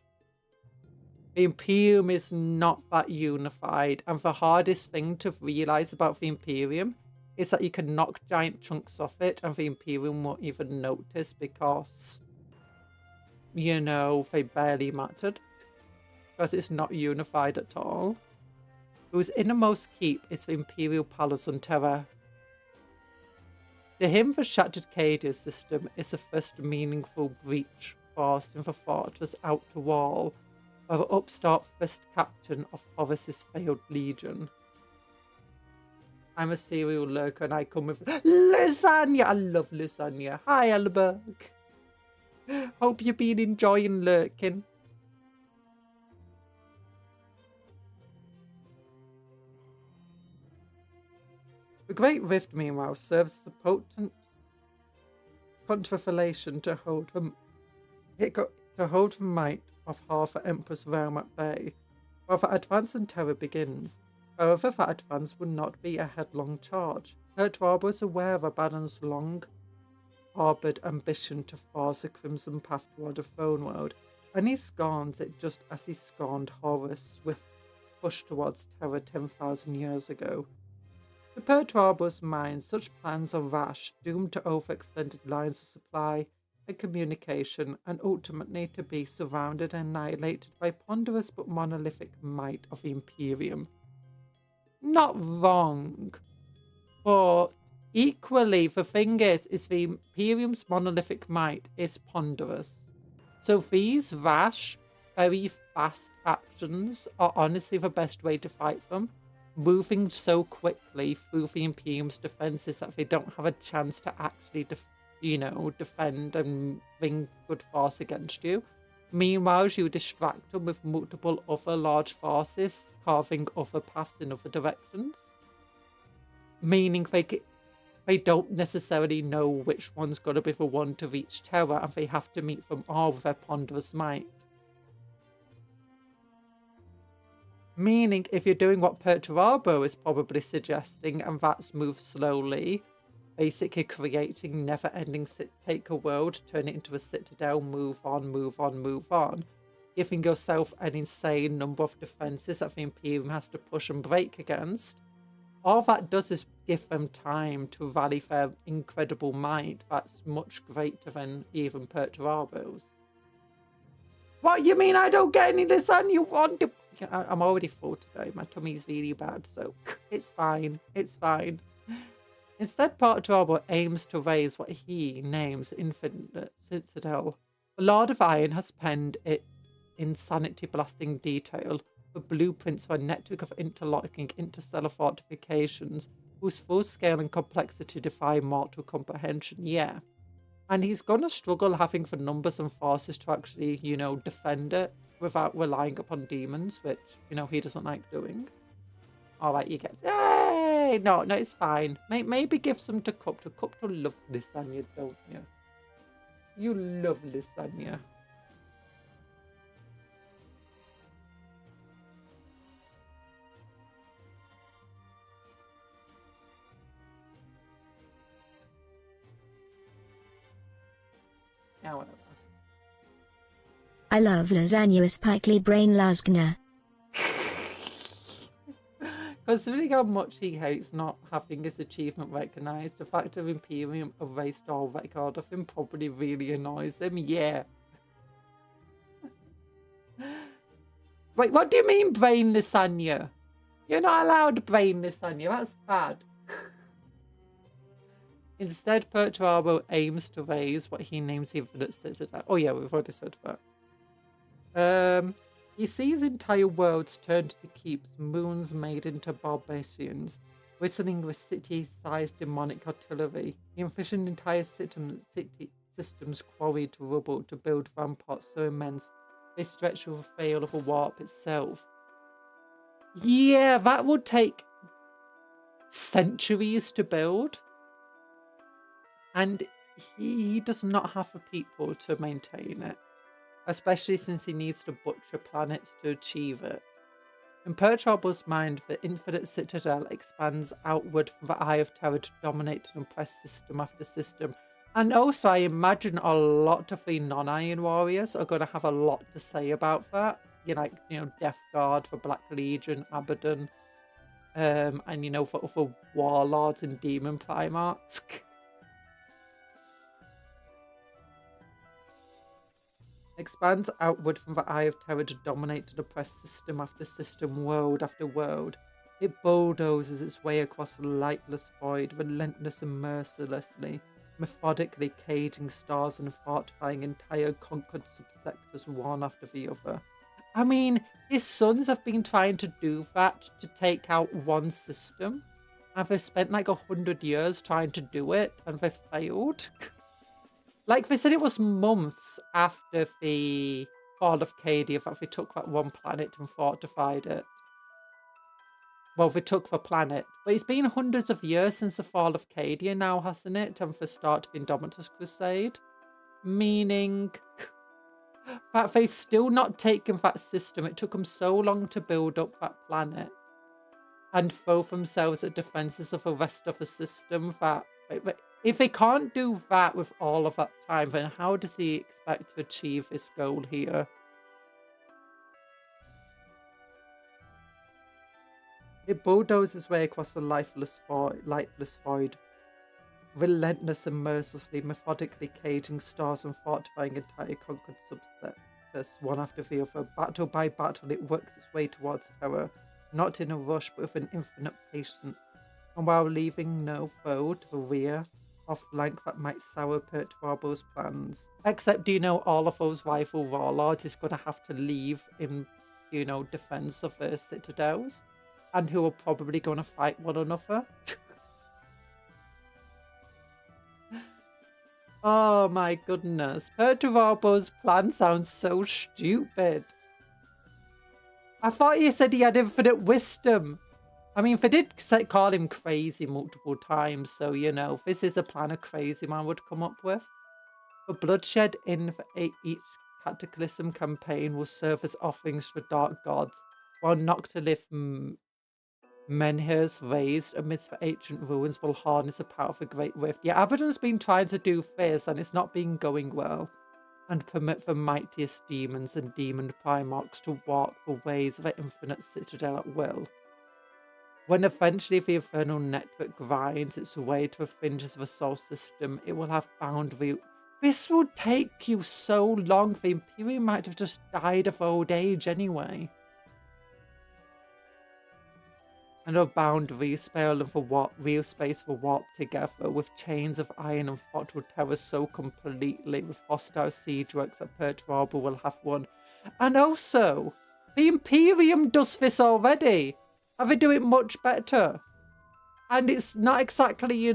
The Imperium is not that unified, and the hardest thing to realise about the Imperium is that you can knock giant chunks off it and the Imperium won't even notice because, you know, they barely mattered. Because it's not unified at all. Whose innermost keep is the Imperial Palace on Terra. To him, the shattered Cadia system is the first meaningful breach forced in the fortress outer wall by the upstart first captain of Horus's failed legion. I'm a serial lurker and I come with lasagna. I love lasagna. Hi, Elberg. Hope you've been enjoying lurking. The Great Rift, meanwhile, serves as a potent contrafellation to hold the might of half the Emperor's realm at bay, while the advance in terror begins. However, that advance will not be a headlong charge. Perty is aware of Abaddon's long-harboured ambition to force a crimson path toward the throne world, and he scorns it just as he scorned Horus' swift push towards terror 10,000 years ago. To Perty's mind, such plans are rash, doomed to overextended lines of supply and communication, and ultimately to be surrounded and annihilated by ponderous but monolithic might of the Imperium. Not wrong, but equally the thing is the Imperium's monolithic might is ponderous. So these rash, very fast actions are honestly the best way to fight them. Moving so quickly through the Imperium's defences that they don't have a chance to actually, defend and bring good force against you. Meanwhile, you distract them with multiple other large forces, carving other paths in other directions. Meaning they don't necessarily know which one's going to be the one to reach Terra, and they have to meet them all with their ponderous might. Meaning, if you're doing what Perty is probably suggesting, and that's move slowly, basically creating never-ending take a world, turn it into a citadel, move on, move on, move on, giving yourself an insane number of defences that the Imperium has to push and break against. All that does is give them time to rally their incredible might that's much greater than even Perty's. What, you mean I don't get any lasagna you want to... I'm already full today. My tummy's really bad, so it's fine. It's fine. Instead, Perty aims to raise what he names Infinite Citadel. The Lord of Iron has penned it in sanity-blasting detail, the blueprints for a network of interlocking interstellar fortifications whose full scale and complexity defy mortal comprehension, yeah. And he's gonna struggle having the numbers and forces to actually, defend it without relying upon demons, which, he doesn't like doing. Alright, you get... Yay! No, it's fine. Maybe give some to Cuptle. Cuptle loves lasagna, don't you? You love lasagna. Yeah, whatever. I love lasagna, especially brain lasagna. Considering how much he hates not having his achievement recognised, the fact of Imperium erased all record of him probably really annoys him, yeah. Wait, what do you mean brain lasagna? You're not allowed brain lasagna, that's bad. Instead, Perty aims to raise what he names Infinite Citadel. Oh yeah, we've already said that. He sees entire worlds turned to keeps, moons made into barbarians, whistling with city-sized demonic artillery. He envisioned entire systems quarried to rubble to build ramparts so immense they stretch with the fail of a warp itself. Yeah, that would take centuries to build. And he does not have the people to maintain it. Especially since he needs to butcher planets to achieve it. In Perturbal's mind, the infinite citadel expands outward from the Eye of Terror to dominate and oppress system after system. And also, I imagine a lot of the non-Iron Warriors are going to have a lot to say about that. Death Guard for Black Legion, Abaddon, and, for other Warlords and Demon Primarchs. Expands outward from the Eye of Terror to dominate and oppress system after system, world after world. It bulldozes its way across the lightless void, relentless and mercilessly, methodically caging stars and fortifying entire conquered subsectors one after the other. I mean, his sons have been trying to do that to take out one system, and they've spent like 100 years trying to do it, and they've failed. Like, they said it was months after the fall of Cadia that they took that one planet and fortified it. Well, they took the planet. But it's been hundreds of years since the fall of Cadia now, hasn't it? And the start of the Indomitus Crusade. Meaning that they've still not taken that system. It took them so long to build up that planet and throw themselves at defenses of the rest of the system that... If they can't do that with all of that time, then how does he expect to achieve his goal here? It bulldozes its way across the lifeless void, relentless and mercilessly, methodically caging stars and fortifying entire conquered subsectors one after the other. Battle by battle, it works its way towards terror, not in a rush, but with an infinite patience, and while leaving no foe to the rear or flank that might sour Perturbal's plans. Except, all of those rival warlords is going to have to leave in, defense of their citadels, and who are probably going to fight one another. Oh my goodness. Perturbal's plan sounds so stupid. I thought you said he had infinite wisdom. I mean, they did call him crazy multiple times, so, this is a plan a crazy man would come up with. The bloodshed in each Cataclysm campaign will serve as offerings for dark gods, while Noctilith menhirs raised amidst the ancient ruins will harness the power of the Great Rift. Yeah, Abaddon's been trying to do this, and it's not been going well, and permit the mightiest demons and demon primarchs to walk the ways of the infinite citadel at will. When eventually the Infernal Network grinds its way to the fringes of the Sol system, it will have boundary. This will take you so long. The Imperium might have just died of old age anyway. And a boundary spell and for real space will warp together with chains of iron and throttle terror so completely with hostile siege works that Perturbal will have won. And also, the Imperium does this already. And they do it much better. And it's not exactly,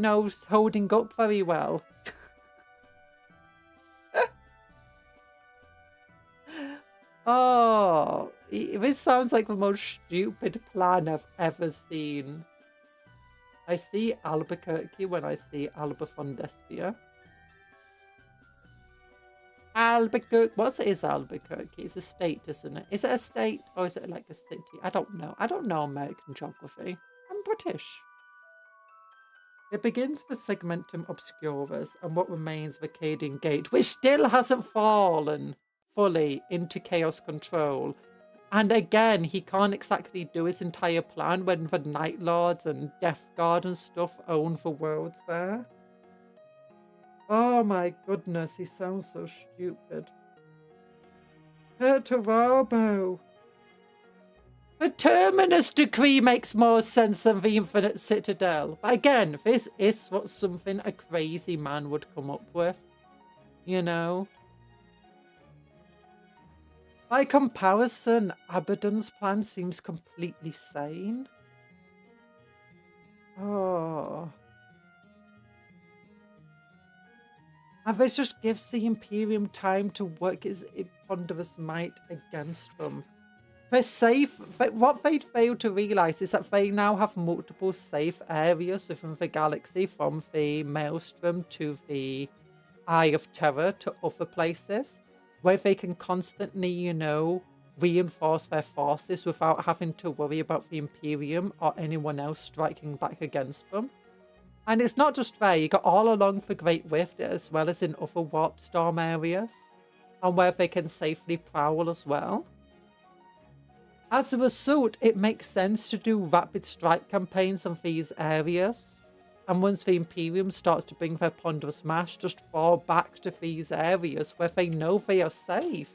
holding up very well. Oh, this sounds like the most stupid plan I've ever seen. I see Albuquerque when I see Alba Fondespia. Albuquerque. What is Albuquerque? It's a state, isn't it? Is it a state or is it like a city? I don't know. I don't know American geography. I'm British. It begins with Segmentum Obscurus and what remains of Acadian Gate, which still hasn't fallen fully into Chaos Control. And again, he can't exactly do his entire plan when the Night Lords and Death Guard and stuff own the worlds there. Oh my goodness, he sounds so stupid. Perturbo. The Terminus Decree makes more sense than the Infinite Citadel. But again, this is what something a crazy man would come up with. By comparison, Abaddon's plan seems completely sane. Oh. And this just gives the Imperium time to work its ponderous might against them. They're safe. What they'd failed to realise is that they now have multiple safe areas within the galaxy, from the Maelstrom to the Eye of Terror to other places, where they can constantly, reinforce their forces without having to worry about the Imperium or anyone else striking back against them. And it's not just there, you got all along the Great Rift as well as in other warp storm areas, and where they can safely prowl as well. As a result, it makes sense to do rapid strike campaigns on these areas. And once the Imperium starts to bring their ponderous mass, just fall back to these areas where they know they are safe.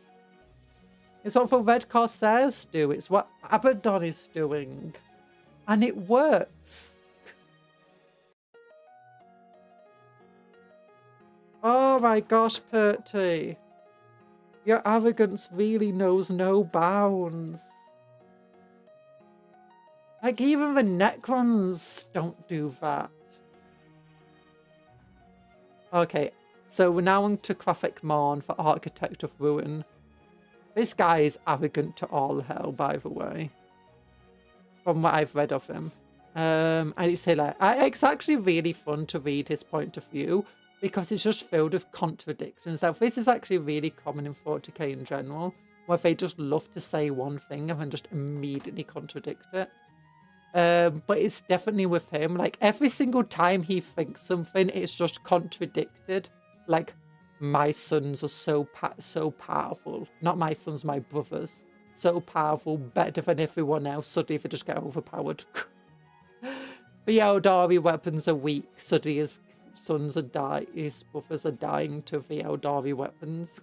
It's what the Red Corsairs do. It's what Abaddon is doing. And it works. Oh my gosh, Perty. Your arrogance really knows no bounds. Like, even the Necrons don't do that. Okay, so we're now on to Krafik Morn for Architect of Ruin. This guy is arrogant to all hell, by the way. From what I've read of him. And it's hilarious. It's actually really fun to read his point of view, because it's just filled with contradictions. Now, this is actually really common in 40k in general, where they just love to say one thing and then just immediately contradict it. But it's definitely with him. Like, every single time he thinks something, it's just contradicted. Like, my sons are so powerful. Not my sons, my brothers. So powerful, better than everyone else. Suddenly they just get overpowered. The Eldari weapons are weak. Suddenly his sons are his brothers are dying to the Eldari weapons.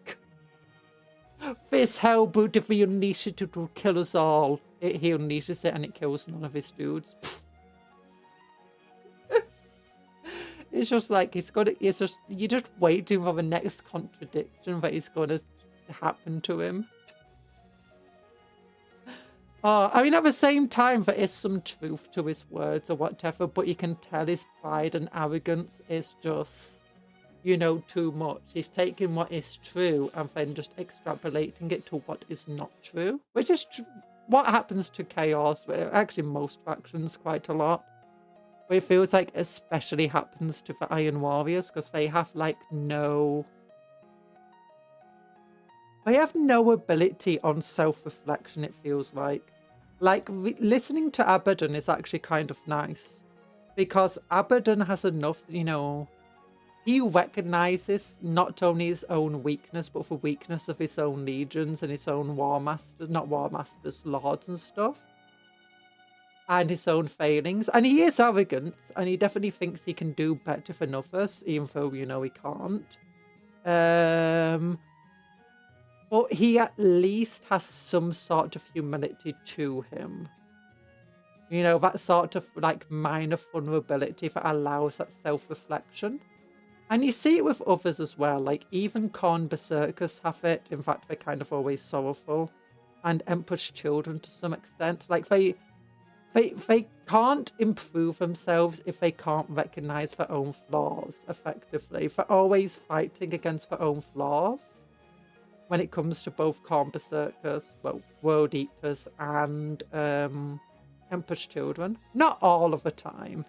This hellbrute, if we unleash it, it will kill us all. He unleashes it and it kills none of his dudes. It's just like, you're just waiting for the next contradiction that is going to happen to him. I mean, at the same time, there is some truth to his words or whatever, but you can tell his pride and arrogance is just, you know, too much. He's taking what is true and then just extrapolating it to what is not true, which is what happens to Chaos, actually most factions quite a lot. But it feels like especially happens to the Iron Warriors, because they have like no ability on self-reflection, it feels like. Like, listening to Abaddon is actually kind of nice, because Abaddon has enough, you know, he recognizes not only his own weakness, but the weakness of his own legions and his own lords and stuff. And his own failings. And he is arrogant, and he definitely thinks he can do better than others, even though, you know, he can't. But he at least has some sort of humility to him. You know, that sort of, like, minor vulnerability that allows that self-reflection. And you see it with others as well, like even Khorne Berserkers have it. In fact, they're kind of always sorrowful. And Emperor's Children to some extent. Like, they can't improve themselves if they can't recognize their own flaws effectively. They're always fighting against their own flaws when it comes to both Khorne Berserkers, well, World Eaters, and Emperor's Children. Not all of the time.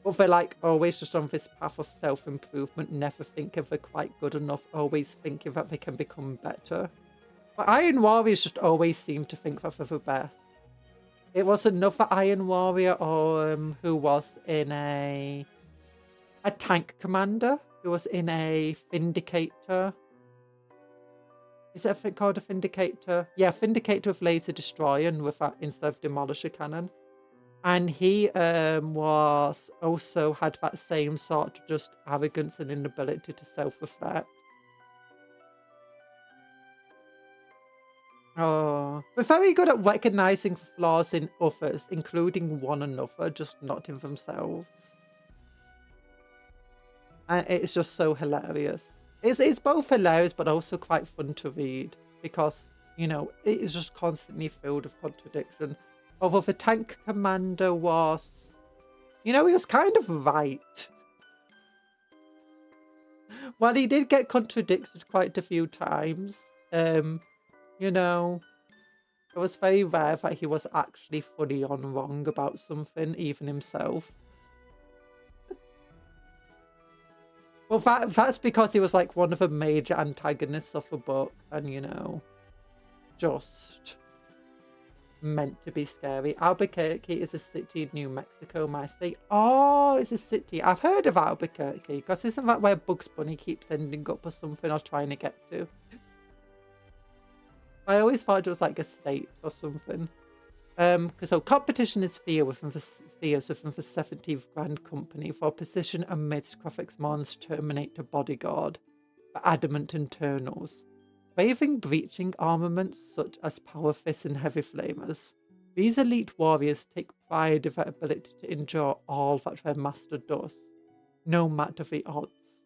But they're like always just on this path of self-improvement, never thinking they're quite good enough, always thinking that they can become better. But Iron Warriors just always seem to think that they're the best. It was another Iron Warrior who was in a tank commander, who was in a Vindicator. Is it called a Vindicator? Yeah, Vindicator with Laser Destroyer and with that instead of Demolisher Cannon. And he was also had that same sort of just arrogance and inability to self-reflect. Oh, they're very good at recognizing flaws in others, including one another, just not in themselves. And it's just so hilarious. It's both hilarious, but also quite fun to read because, you know, it is just constantly filled with contradiction. Although the tank commander was, you know, he was kind of right. Well, he did get contradicted quite a few times. You know, it was very rare that he was actually fully on wrong about something, even himself. Well, that's because he was like one of the major antagonists of the book, and you know, just meant to be scary. Albuquerque is a city in New Mexico, my state. Oh, it's a city. I've heard of Albuquerque, because isn't that where Bugs Bunny keeps ending up or something I was trying to get to? I always thought it was like a state or something. So competition is fear within the spheres within the 17th Grand Company for position amidst Graphics Mon's Terminator bodyguard, for adamant internals. Braving breaching armaments such as Power Fists and Heavy Flamers, these elite warriors take pride in their ability to endure all that their master does, no matter the odds.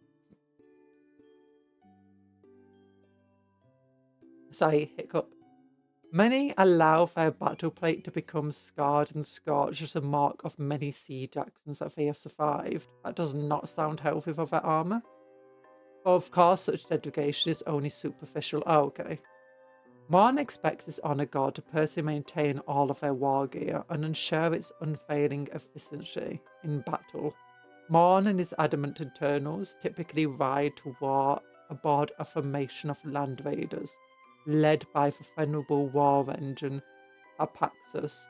Sorry, hiccup. Many allow their battle plate to become scarred and scorched as a mark of many siege actions that they have survived. That does not sound healthy for their armour. But of course, such dedication is only superficial. Oh, okay. Marn expects his honour guard to personally maintain all of their war gear and ensure its unfailing efficiency in battle. Marn and his adamant internals typically ride to war aboard a formation of land raiders, led by the venerable war engine Apaxus,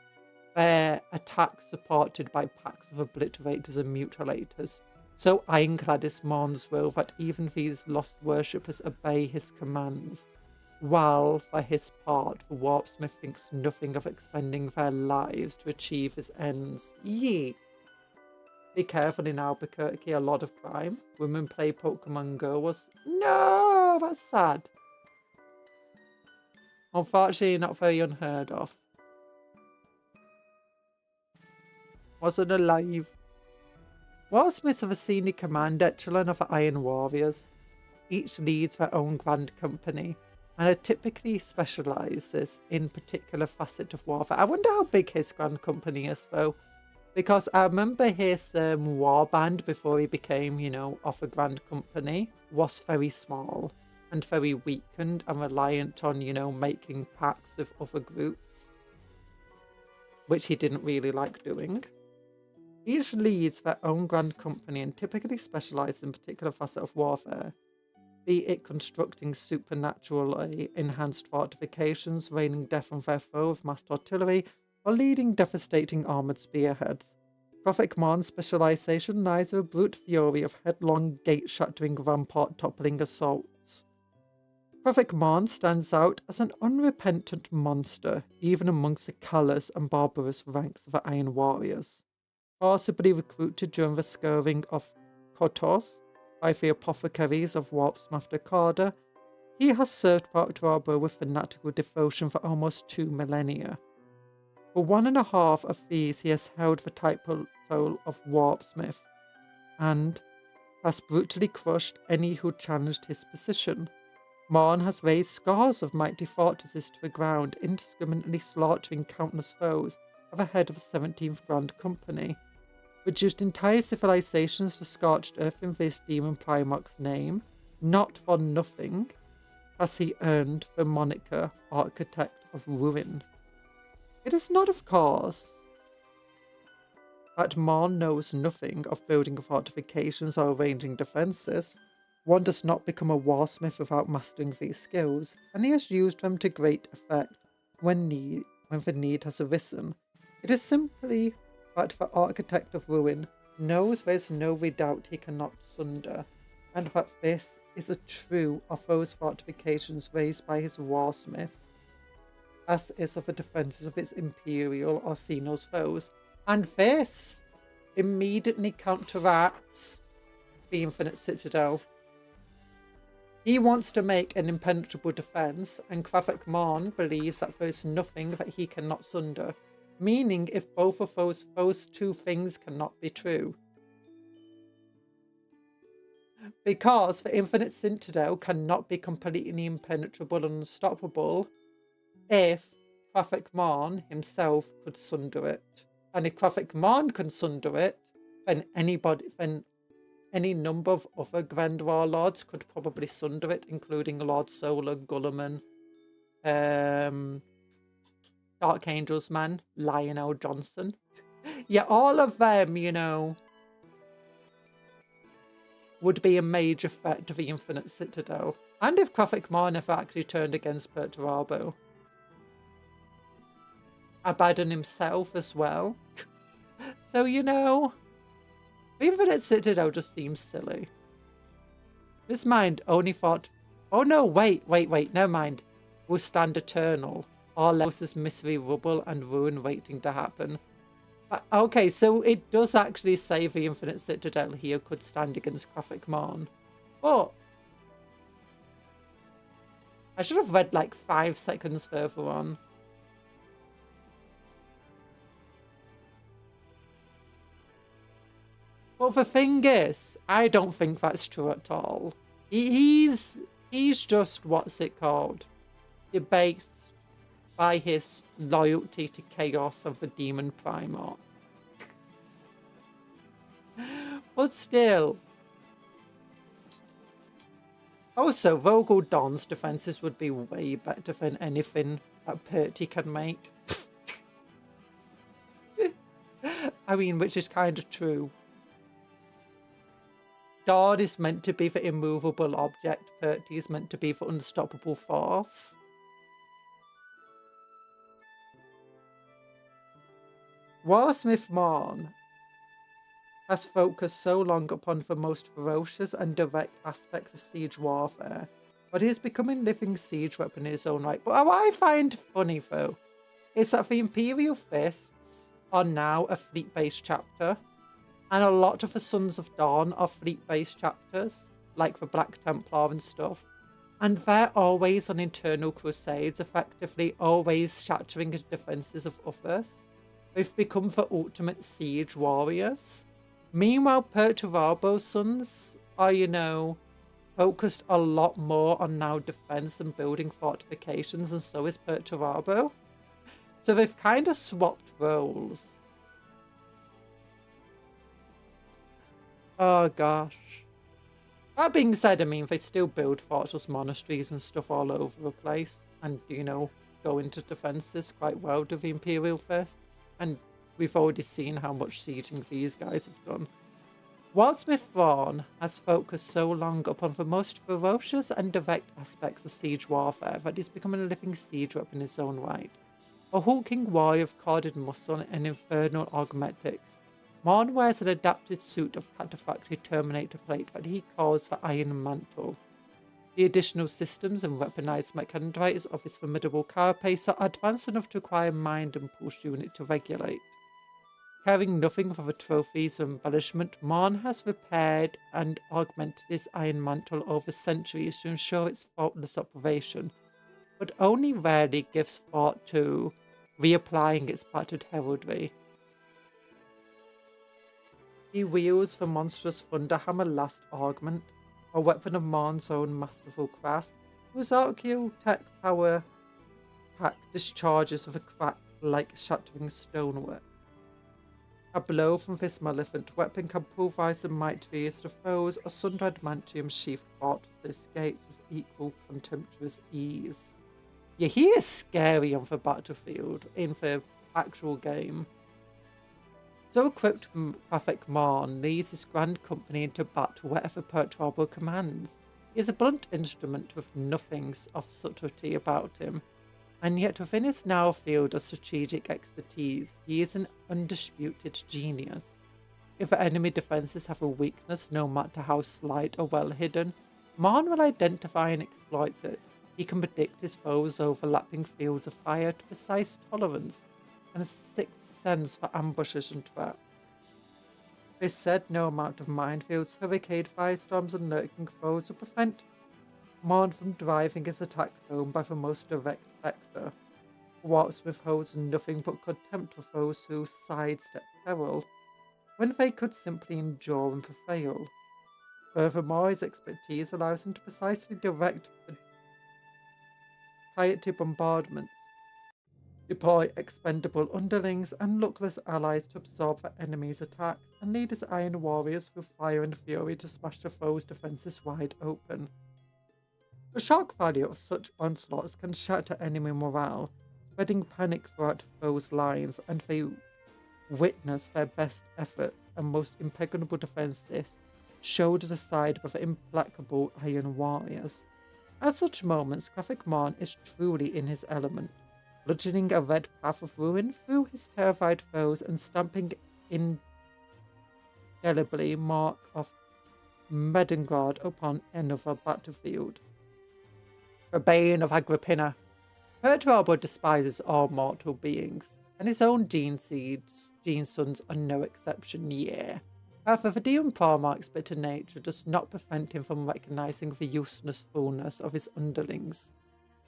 their attacks supported by packs of obliterators and mutilators. So ironclad is Marn's will that even these lost worshippers obey his commands, while for his part the warpsmith thinks nothing of expending their lives to achieve his ends. Yeet! Be careful in Albuquerque, a lot of crime. Women play Pokemon Go was... No! That's sad. Unfortunately, not very unheard of. Wasn't alive. Warpsmiths are the senior command echelon of the Iron Warriors. Each leads their own grand company, and it typically specialises in particular facet of warfare. I wonder how big his grand company is, though. Because I remember his war band before he became, you know, of a grand company, was very small and very weakened and reliant on, you know, making pacts with other groups, which he didn't really like doing. Each leads their own grand company and typically specialise in a particular facet of warfare, be it constructing supernaturally enhanced fortifications, raining death on their foe with massed artillery, or leading devastating armoured spearheads. Prophet Marn's specialisation lies in a brute fury of headlong, gate-shattering, rampart-toppling assaults. Prophet Marn stands out as an unrepentant monster, even amongst the callous and barbarous ranks of the Iron Warriors. Possibly recruited during the scouring of Kotos by the apothecaries of Warpsmith Carter, he has served Perty with fanatical devotion for almost 2 millennia. For 1.5 of these he has held the title of Warpsmith, and has brutally crushed any who challenged his position. Marn has razed scores of mighty fortresses to the ground, indiscriminately slaughtering countless foes at the head of the 17th Grand Company, reduced entire civilizations to scorched earth in this demon Primarch's name. Not for nothing has he earned the moniker Architect of Ruin. It is not, of course, that Marn knows nothing of building fortifications or arranging defences. One does not become a warsmith without mastering these skills, and he has used them to great effect when the need has arisen. It is simply that the Architect of Ruin knows there is no redoubt he cannot sunder, and that this is a true of those fortifications raised by his warsmiths, as is of the defences of his Imperial or Xenos foes, and this immediately counteracts the Infinite Citadel. He wants to make an impenetrable defence, and Kvafak Marn believes that there is nothing that he cannot sunder, meaning if both of those two things cannot be true. Because the Infinite Citadel cannot be completely impenetrable and unstoppable if Kvafak Marn himself could sunder it. And if Kvafak Marn can sunder it, then any number of other Grand Warlords could probably sunder it, including Lord Solar, Gulliman, Dark Angel's man, Lionel Johnson. Yeah, all of them, you know, would be a major threat to the Infinite Citadel. And if Kvafak Marn ever actually turned against Perty, Abaddon himself as well. So, you know, Infinite Citadel just seems silly. This mind only thought, oh no, wait, never mind. Will stand eternal. All else is misery, rubble, and ruin waiting to happen. Okay, so it does actually say the Infinite Citadel here could stand against Graphic Mon. But I should have read like 5 seconds further on. Well, the thing is, I don't think that's true at all. He's just, what's it called? Debased by his loyalty to chaos of the demon Primarch. But still. Also, Vogel Dawn's defenses would be way better than anything that Perty can make. I mean, which is kind of true. Dawn is meant to be the immovable object. Perty is meant to be the unstoppable force. Warsmith Morn has focused so long upon the most ferocious and direct aspects of siege warfare, but he is becoming a living siege weapon in his own right. But what I find funny, though, is that the Imperial Fists are now a fleet-based chapter, and a lot of the Sons of Dawn are fleet-based chapters, like the Black Templar and stuff, and they're always on internal crusades, effectively always shattering the defences of others. They've become the ultimate siege warriors. Meanwhile, Perturbo's sons are, you know, focused a lot more on now defense and building fortifications, and so is Perturbo. So they've kind of swapped roles. Oh gosh. That being said, I mean, they still build fortress monasteries and stuff all over the place, and, you know, go into defenses quite well to the Imperial Fists. And we've already seen how much sieging these guys have done. Warsmith Thrawn has focused so long upon the most ferocious and direct aspects of siege warfare that he's becoming a living siege weapon in his own right. A hulking warrior of corded muscle and infernal augmetics, Morn wears an adapted suit of cataphractory Terminator plate that he calls the Iron Mantle. The additional systems and weaponized mechanizers of his formidable carapace are advanced enough to require a mind impulse unit to regulate. Caring nothing for the trophies or embellishment, Morn has repaired and augmented his Iron Mantle over centuries to ensure its faultless operation, but only rarely gives thought to reapplying its battered heraldry. He wields the monstrous Thunderhammer Last Augment, a weapon of Morn's own masterful craft, whose archaeotech power pack discharges with a crack like shattering stonework. A blow from this malevolent weapon can pulverize the mightiest of foes, a sun-red adamantium-sheathed fortress gates with equal contemptuous ease. Yeah, he is scary on the battlefield in the actual game. So equipped, Graphic Morn leads his grand company into battle wherever Perturbo commands. He is a blunt instrument with nothing of subtlety about him, and yet within his narrow field of strategic expertise, he is an undisputed genius. If the enemy defences have a weakness, no matter how slight or well hidden, Morn will identify and exploit it. He can predict his foes' overlapping fields of fire to precise tolerance, and a sixth sense for ambushes and traps. This said, no amount of minefields, hurricane firestorms, and lurking foes will prevent Morn from driving his attack home by the most direct vector. Warsmith holds nothing but contempt for foes who sidestep peril, when they could simply endure and prevail. Furthermore, his expertise allows him to precisely direct piety bombardments, deploy expendable underlings and luckless allies to absorb the enemy's attacks, and lead his iron warriors through fire and fury to smash the foe's defences wide open. The shock value of such onslaughts can shatter enemy morale, spreading panic throughout foes' lines, and they witness their best efforts and most impregnable defences shoulder the side of the implacable iron warriors. At such moments, Graphic Morn is truly in his element. bludgeoning a red path of ruin through his terrified foes and stamping indelibly mark of Medengrad upon another battlefield. The bane of Agrippina. Perturabo despises all mortal beings, and his own gene sons are no exception, yeah. However, the demon Primarch's bitter nature does not prevent him from recognizing the uselessfulness of his underlings.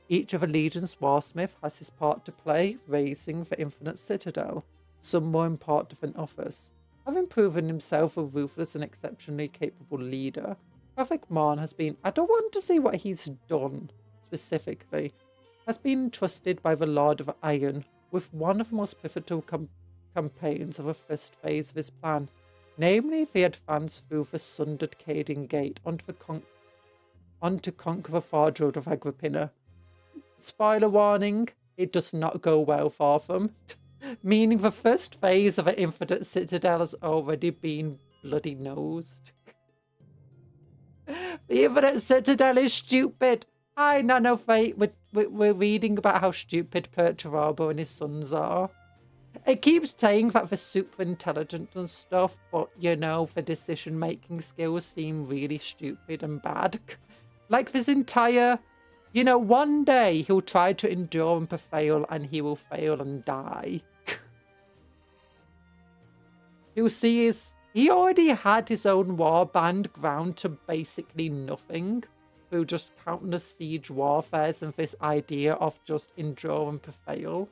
Each of the Legion's warsmith has his part to play, raising the Infinite Citadel, some more important than others. Having proven himself a ruthless and exceptionally capable leader, Prophet Marn has been, I don't want to see what he's done specifically, has been entrusted by the Lord of Iron with one of the most pivotal campaigns of the first phase of his plan, namely the advance through the sundered Cadian Gate onto conquer the Forge Road of Agrippina. Spoiler warning, it does not go well for them. Meaning the first phase of the Infinite Citadel has already been bloody nosed. The Infinite Citadel is stupid. I know, Fate. We're reading about how stupid Perturabo and his sons are. It keeps saying that they're super intelligent and stuff, but you know, the decision making skills seem really stupid and bad. Like this entire, you know, one day he'll try to endure and fail, and he will fail and die. You'll see he already had his own warband ground to basically nothing through just countless siege warfares and this idea of just endure and prevail.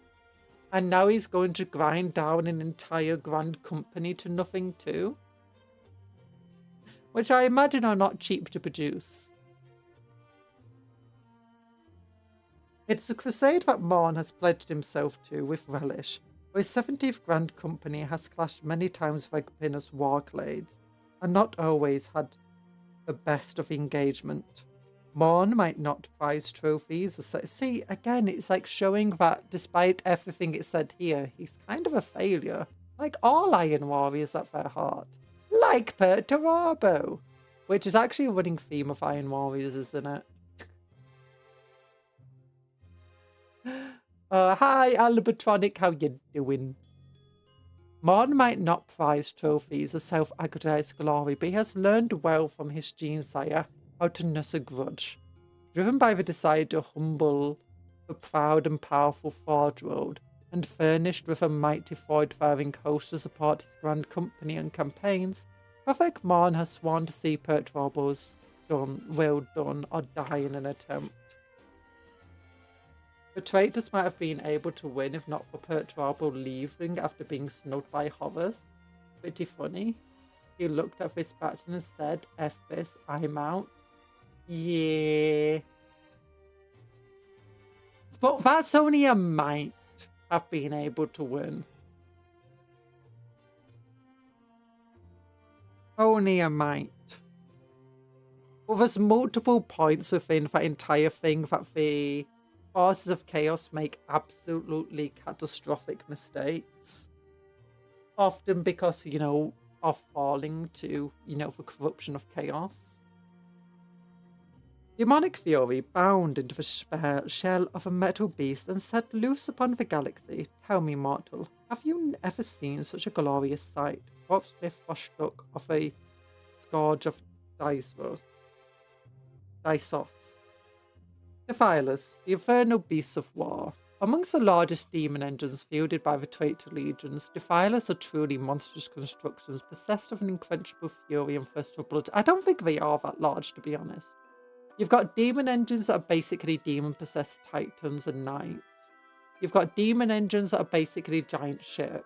And now he's going to grind down an entire grand company to nothing too. Which I imagine are not cheap to produce. It's a crusade that Morn has pledged himself to with relish. His 70th Grand Company has clashed many times with Agrippina's warclades, and not always had the best of engagement. Morn might not prize trophies. See, again, it's like showing that despite everything it said here, he's kind of a failure. Like all Iron Warriors at their heart. Like Perturabo, which is actually a running theme of Iron Warriors, isn't it? Hi, Albatronic, how you doing? Morn might not prize trophies or self-aggrandized glory, but he has learned well from his gene sire how to nurse a grudge. Driven by the desire to humble the proud and powerful Forge Road, and furnished with a mighty forward-faring host to support his grand company and campaigns, Prophet Morn has sworn to see Perturbo's will done or die in an attempt. The traitors might have been able to win if not for Perturabo leaving after being snubbed by Horus. Pretty funny. He looked at this faction and said, F this, I'm out. Yeah. But that's only a might have been able to win. Only a might. Well, there's multiple points within that entire thing that the forces of chaos make absolutely catastrophic mistakes. Often because, you know, of falling to, you know, the corruption of chaos. Demonic fury bound into the shell of a metal beast and set loose upon the galaxy. Tell me, mortal, have you ever seen such a glorious sight? Corpse struck of a scourge of Disos. Defilers, the infernal beasts of war. Amongst the largest demon engines fielded by the traitor legions, Defilers are truly monstrous constructions possessed of an unquenchable fury and thirst for blood. I don't think they are that large, to be honest. You've got demon engines that are basically demon-possessed titans and knights. You've got demon engines that are basically giant ships.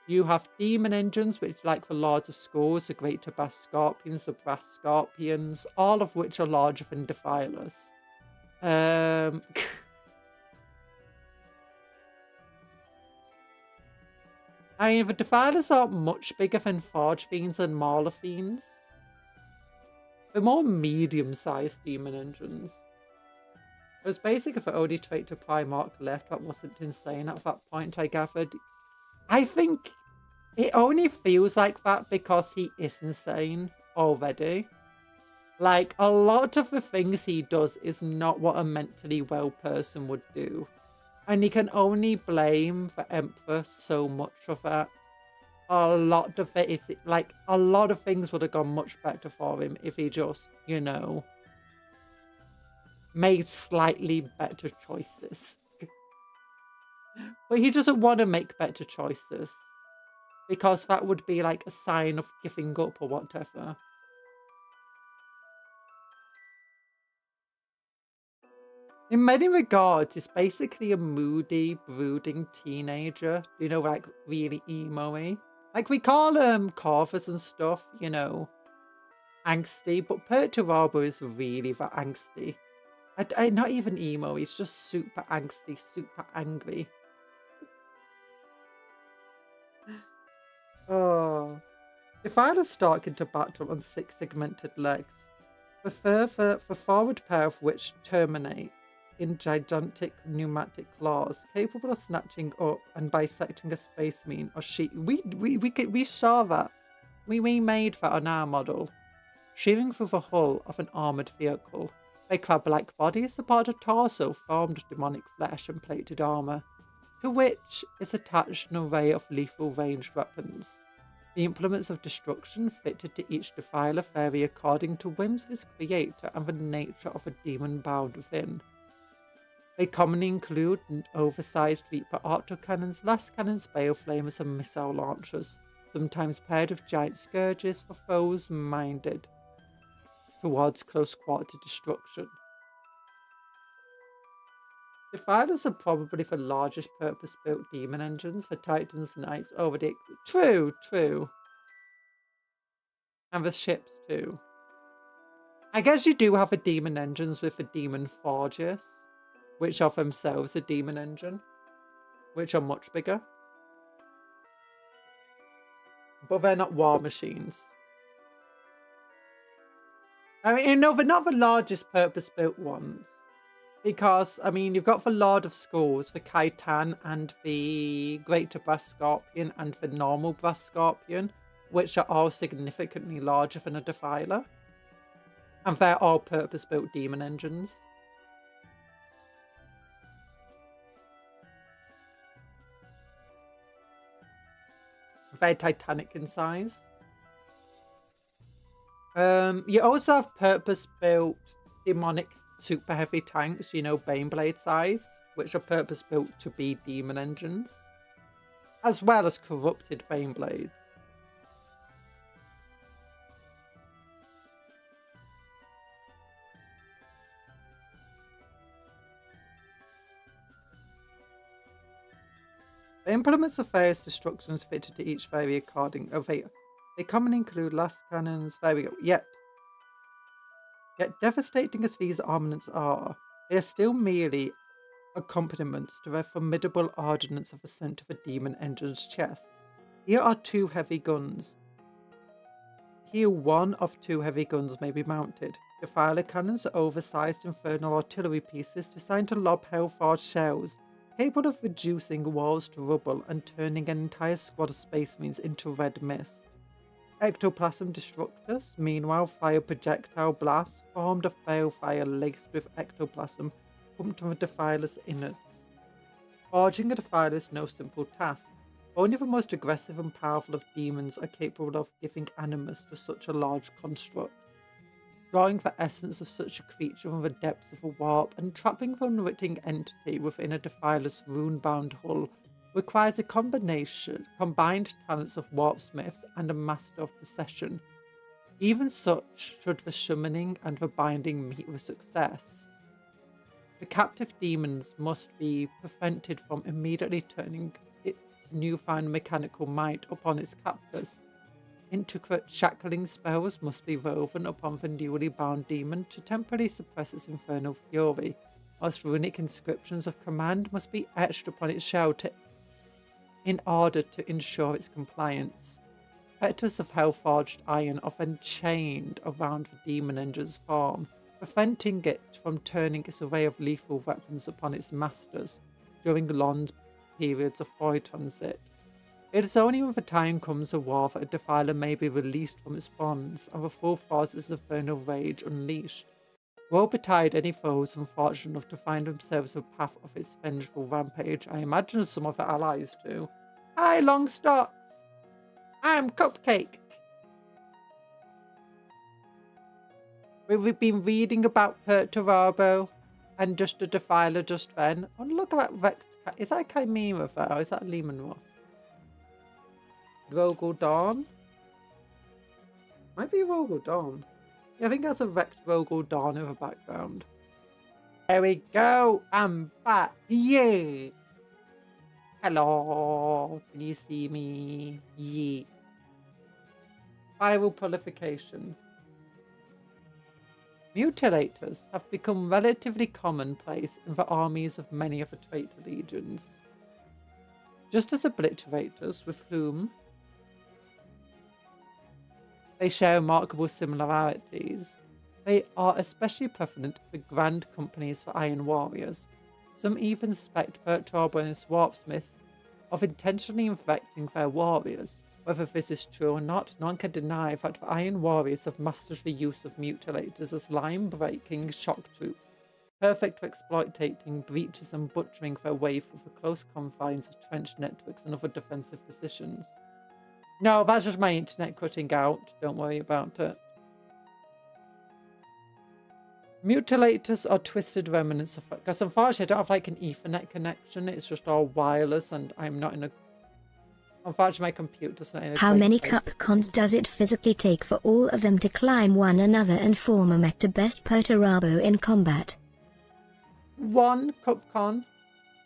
You have demon engines, which, like the Lords of Schools, the Great Tabas Scorpions, the Brass Scorpions, all of which are larger than Defilers. I mean, the Defilers aren't much bigger than Forge Fiends and Mauler Fiends. They're more medium-sized demon engines. It was basically the only trait to Primarch left that wasn't insane at that point, I gathered. I think it only feels like that because he is insane already. Like, a lot of the things he does is not what a mentally well person would do. And he can only blame the Emperor so much of that. A lot of it is, like, a lot of things would have gone much better for him if he just, you know, made slightly better choices. But he doesn't want to make better choices, because that would be like a sign of giving up or whatever. In many regards, it's basically a moody, brooding teenager, you know, like really emo-y. Like, we call Corvus and stuff, you know, angsty, but Perty is really that angsty. Not even emo, he's just super angsty, super angry. Oh. Defilers stalk into battle on 6 segmented legs, the forward pair of which terminate in gigantic pneumatic claws, capable of snatching up and bisecting a space marine or sheet. We saw that. We made that on our model. Shearing through the hull of an armoured vehicle. Their crab-like bodies support a torso formed of demonic flesh and plated armour, to which is attached an array of lethal ranged weapons. The implements of destruction fitted to each defiler vary according to whims of his creator and the nature of a demon bound within. They commonly include oversized Reaper autocannons, last cannons, baleflamers, and missile launchers, sometimes paired with giant scourges for foes minded towards close quarter destruction. Defilers are probably the largest purpose-built demon engines for Titans Knights over the... True. And the ships too. I guess you do have the demon engines with the demon forges, which are themselves a demon engine, which are much bigger. But they're not war machines. I mean, no, they're not the largest purpose-built ones. Because, I mean, you've got the Lord of Skulls, the Kaitan, and the Greater Brass Scorpion, and the normal Brass Scorpion, which are all significantly larger than a Defiler. And they're all purpose-built demon engines. Very titanic in size. You also have purpose-built demonic super heavy tanks, you know, Baneblade size, which are purpose-built to be demon engines, as well as corrupted Baneblades. The implements of various destructions fitted to each vary according of they commonly include last cannons. There we go. Yet devastating as these armaments are, they are still merely accompaniments to their formidable ordnance of the center of a demon engine's chest. Here are 2 heavy guns. Here 1 of 2 heavy guns may be mounted. Defiler cannons are oversized infernal artillery pieces designed to lob hellforged shells, capable of reducing walls to rubble and turning an entire squad of space marines into red mist. Ectoplasm destructors, meanwhile, fire projectile blasts formed of balefire laced with ectoplasm pumped from the Defiler's innards. Forging a Defiler is no simple task. Only the most aggressive and powerful of demons are capable of giving animus to such a large construct. Drawing the essence of such a creature from the depths of a warp and trapping the unwitting entity within a Defiler's rune-bound hull requires a combined talents of warpsmiths and a master of possession. Even such should the summoning and the binding meet with success. The captive demons must be prevented from immediately turning its newfound mechanical might upon its captors. Intricate shackling spells must be woven upon the newly bound demon to temporarily suppress its infernal fury, whilst runic inscriptions of command must be etched upon its shell in order to ensure its compliance. Fetters of hell-forged iron are then chained around the demon engine's form, preventing it from turning its array of lethal weapons upon its masters during long periods of void transit. It is only when the time comes of war that a Defiler may be released from its bonds and the full force of its infernal rage unleashed. Woe betide any foes unfortunate enough to find themselves a path of its vengeful rampage. I imagine some of the allies too. Hi, Longstocks! I'm Cupcake! We've been reading about Perturabo and just a Defiler just then. Oh, look at that Vect. Is that a Chimera there, or is that a Lehman Ross? Rogel Dawn? Might be Rogel Dawn. Yeah, I think that's a Wrecked Rogel Dawn in the background. There we go. I'm back. Yay. Hello. Can you see me? Yeet. Viral proliferation. Mutilators have become relatively commonplace in the armies of many of the traitor legions. Just as obliterators, with whom they share remarkable similarities, they are especially prevalent for grand companies for Iron Warriors. Some even suspect Perturabo and his Warpsmith of intentionally infecting their warriors. Whether this is true or not, none can deny that the Iron Warriors have mastered the use of mutilators as line-breaking shock troops, perfect for exploiting breaches and butchering their way through the close confines of trench networks and other defensive positions. No, that's just my internet cutting out. Don't worry about it. Mutilators are twisted remnants of... Because unfortunately, I don't have like an Ethernet connection. It's just all wireless and I'm not in a... Unfortunately, my computer's not in a... How many Cupcons does it physically take for all of them to climb one another and form a mech to best Perturabo in combat? 1 Cupcon.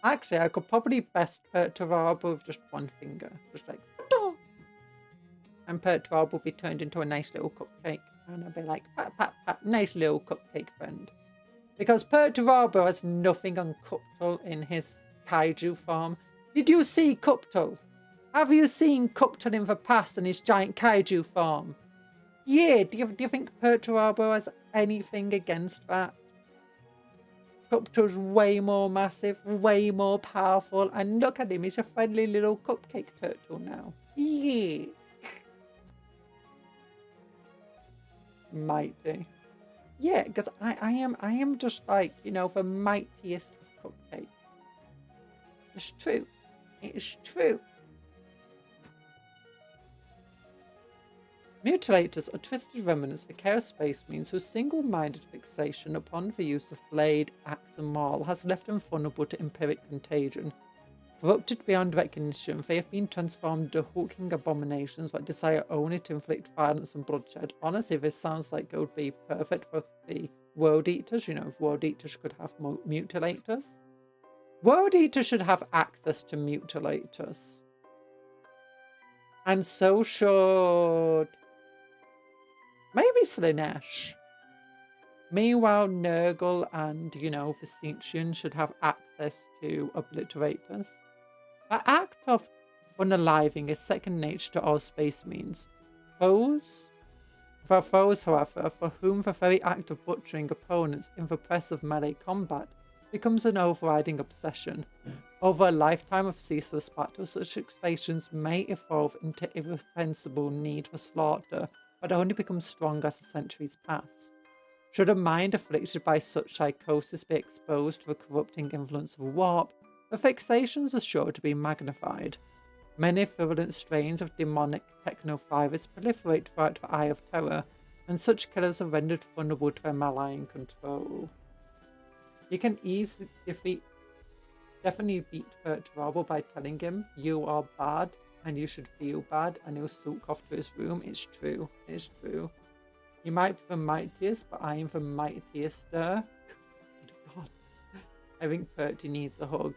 Actually, I could probably best Perturabo with just one finger. Just like... And Perturabo will be turned into a nice little cupcake. And I'll be like, pat, pat, pat, nice little cupcake friend. Because Perturabo has nothing on Cuptle in his kaiju form. Did you see Cuptle? Have you seen Cuptle in the past in his giant kaiju form? Yeah, do you think Perturabo has anything against that? Cuptle's way more massive, way more powerful. And look at him, he's a friendly little cupcake turtle now. Yeah. Mighty. Yeah, because I am just like, you know, the mightiest of cupcakes. It's true. It is true. Mutilators are twisted remnants of chaos space marines whose single-minded fixation upon the use of blade, axe, and maul has left them vulnerable to empiric contagion. Corrupted beyond recognition, they have been transformed into hulking abominations that desire only to inflict violence and bloodshed. Honestly, this sounds like it would be perfect for the World Eaters. You know, if World Eaters could have mutilators. World Eaters should have access to mutilators. And so should... maybe Slaanesh. Meanwhile, Nurgle and, you know, Vicentian should have access to obliterators. The act of unaliving is second nature to all space marines. Foes, however, for whom the very act of butchering opponents in the press of melee combat becomes an overriding obsession. Over a lifetime of ceaseless battle, such fixations may evolve into irrepressible need for slaughter, but only become strong as the centuries pass. Should a mind afflicted by such psychosis be exposed to the corrupting influence of warp, the fixations are sure to be magnified. Many virulent strains of demonic technovirus proliferate throughout the Eye of Terror, and such killers are rendered vulnerable to their malign control. You can definitely beat Perturabo by telling him you are bad and you should feel bad, and he'll sulk off to his room. It's true. It's true. You might be the mightiest, but I am the mightiester. God. I think Perty needs a hug.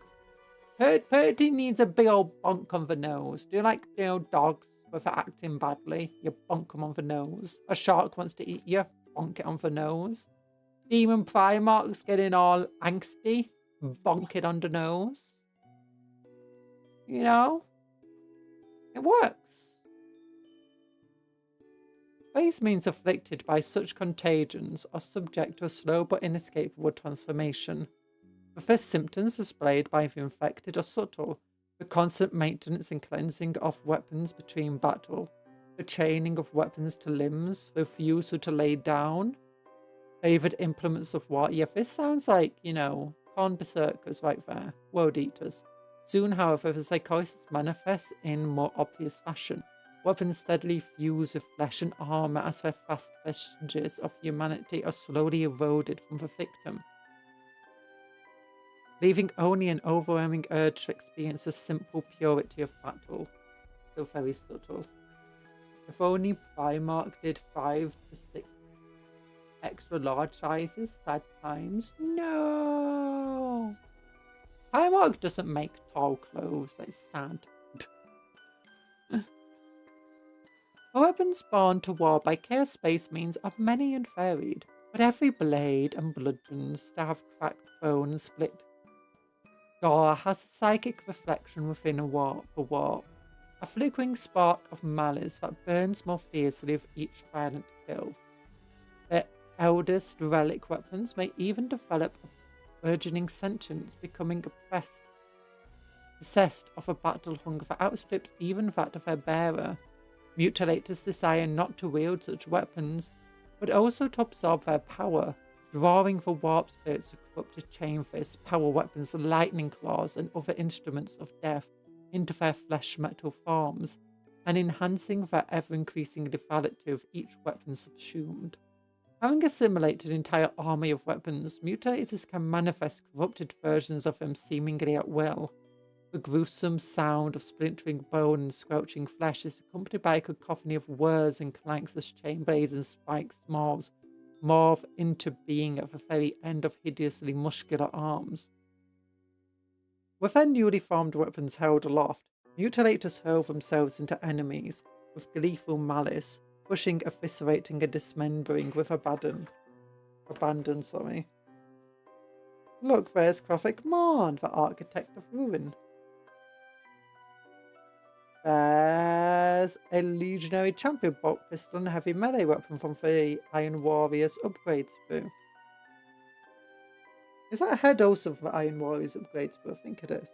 Perty needs a big old bonk on the nose. Do you like, you know, dogs with acting badly? You bonk them on the nose. A shark wants to eat you, bonk it on the nose. Demon Primarch's getting all angsty, bonk it on the nose. You know? It works. Space marines afflicted by such contagions are subject to a slow but inescapable transformation. The first symptoms displayed by the infected are subtle: the constant maintenance and cleansing of weapons between battle, the chaining of weapons to limbs, the refusal to lay down, Favoured implements of war. Yeah, this sounds like, you know, Corn Berserkers right there. World Eaters. Soon, however, the psychosis manifests in more obvious fashion. Weapons steadily fuse with flesh and armour as their fast vestiges of humanity are slowly eroded from the victim, leaving only an overwhelming urge to experience the simple purity of battle. So very subtle. If only Primark did 5 to 6 extra large sizes, sad times. No! Primark doesn't make tall clothes, that's sad. The weapons born to war by Chaos Space Marines are many and varied, but every blade and bludgeon, staff, cracked bone, and split gore has a psychic reflection within a warp, a flickering spark of malice that burns more fiercely with each violent kill. Their eldest relic weapons may even develop a burgeoning sentience, becoming possessed of a battle hunger that outstrips even that of their bearer. Mutilators desire not to wield such weapons, but also to absorb their power, drawing the warp spirits of corrupted chain fists, power weapons, lightning claws, and other instruments of death into their flesh metal forms, and enhancing their ever-increasing lethality of each weapon subsumed. Having assimilated an entire army of weapons, mutilators can manifest corrupted versions of them seemingly at will. The gruesome sound of splintering bone and squelching flesh is accompanied by a cacophony of whirs and clanks as chain blades and spiked smalls morph into being at the very end of hideously muscular arms. With their newly formed weapons held aloft, mutilators hurl themselves into enemies with gleeful malice, pushing, eviscerating, and dismembering with abandon. Look, there's Graphic Mon, the architect of ruin. There's a legionary champion bolt pistol and heavy melee weapon from the Iron Warriors upgrades through. Is that a head also for the Iron Warriors upgrades through? I think it is.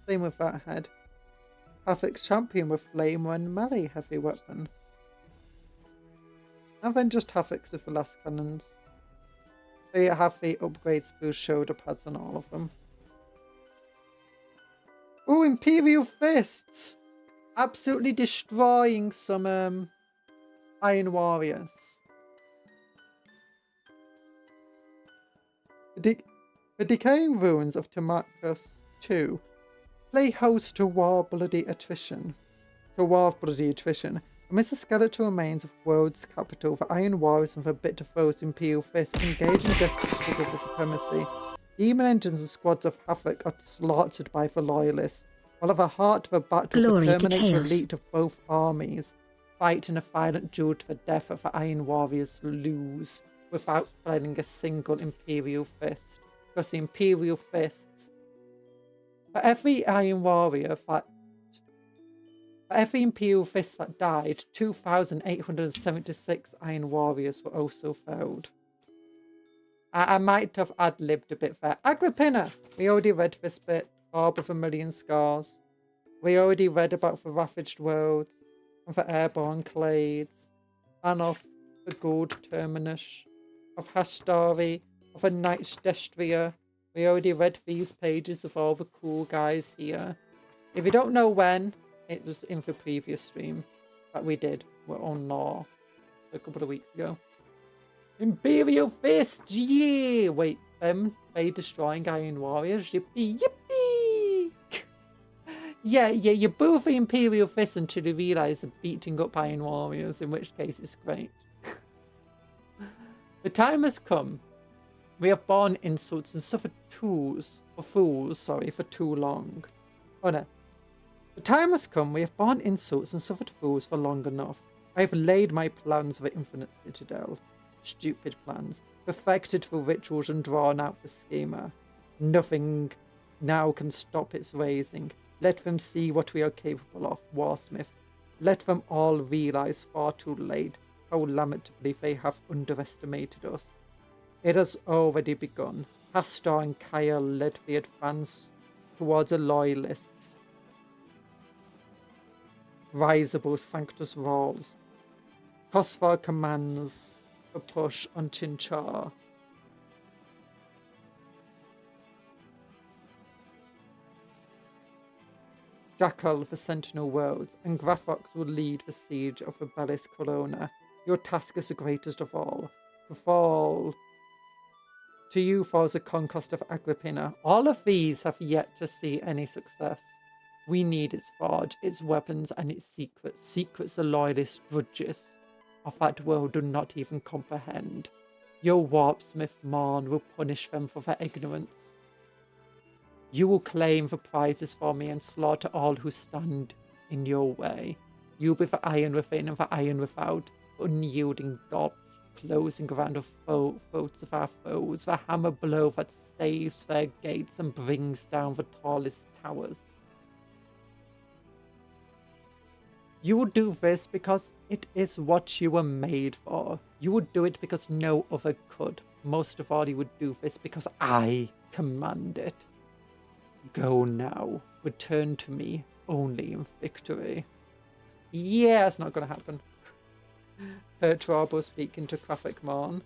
Same with that head. Havoc champion with flamer and melee heavy weapon. And then just Havocs with the last cannons. They have the upgrades through shoulder pads on all of them. Oh, Imperial Fists! Absolutely destroying some Iron Warriors. The decaying ruins of Timarchus II lay host to war of bloody attrition. Amidst the skeletal remains of world's capital, the Iron Warriors and the bitter foes Imperial Fists engage in a desperate struggle for supremacy. Demon engines and squads of havoc are slaughtered by the loyalists, while at the heart of a battle Glory to terminate the chaos. elite of both armies fight in a violent duel to the death of the Iron Warriors lose without finding a single Imperial Fist. Because the Imperial Fists, for every Imperial Fist that died, 2,876 Iron Warriors were also felled. I might have ad-libbed a bit there. Agrippina! We already read this bit. Orb of a Million Scars. We already read about the Ravaged Worlds, and the Airborne Clades, and of the Gold Terminus, of Hastari, of a Knight's Destria. We already read these pages of all the cool guys here. If you don't know when, it was in the previous stream that we did. We're on Law a couple of weeks ago. Imperial Fist, yeah! Wait, they destroying Iron Warriors, yippee, yippee! yeah, you boo the Imperial Fist until you realise they're beating up Iron Warriors, in which case it's great. The time has come. We have borne insults and suffered fools for too long. Oh no. The time has come. We have borne insults and suffered fools for long enough. I have laid my plans of the infinite citadel. Stupid plans, perfected for rituals and drawn out for schema. Nothing now can stop its raising. Let them see what we are capable of, Warsmith. Let them all realize far too late how lamentably they have underestimated us. It has already begun. Hastar and Kyle led the advance towards the loyalists. Risible Sanctus Rawls. Cosvar commands a push on Chinchar. Jackal for Sentinel Worlds, and Graphox will lead the siege of the Bellis Colonna. Your task is the greatest of all. To you falls the conquest of Agrippina. All of these have yet to see any success. We need its forge, its weapons, and its secrets. Secrets the loyalist drudges of that world do not even comprehend. Your warpsmith Morn will punish them for their ignorance. You will claim the prizes for me and slaughter all who stand in your way. You be the iron within and the iron without, unyielding God, closing around the throats of our foes, the hammer blow that staves their gates and brings down the tallest towers. You will do this because it is what you were made for. You would do it because no other could. Most of all, you would do this because I command it. Go now. Return to me only in victory. Yeah, it's not going to happen. Perturbo speaking to Graphic Morn.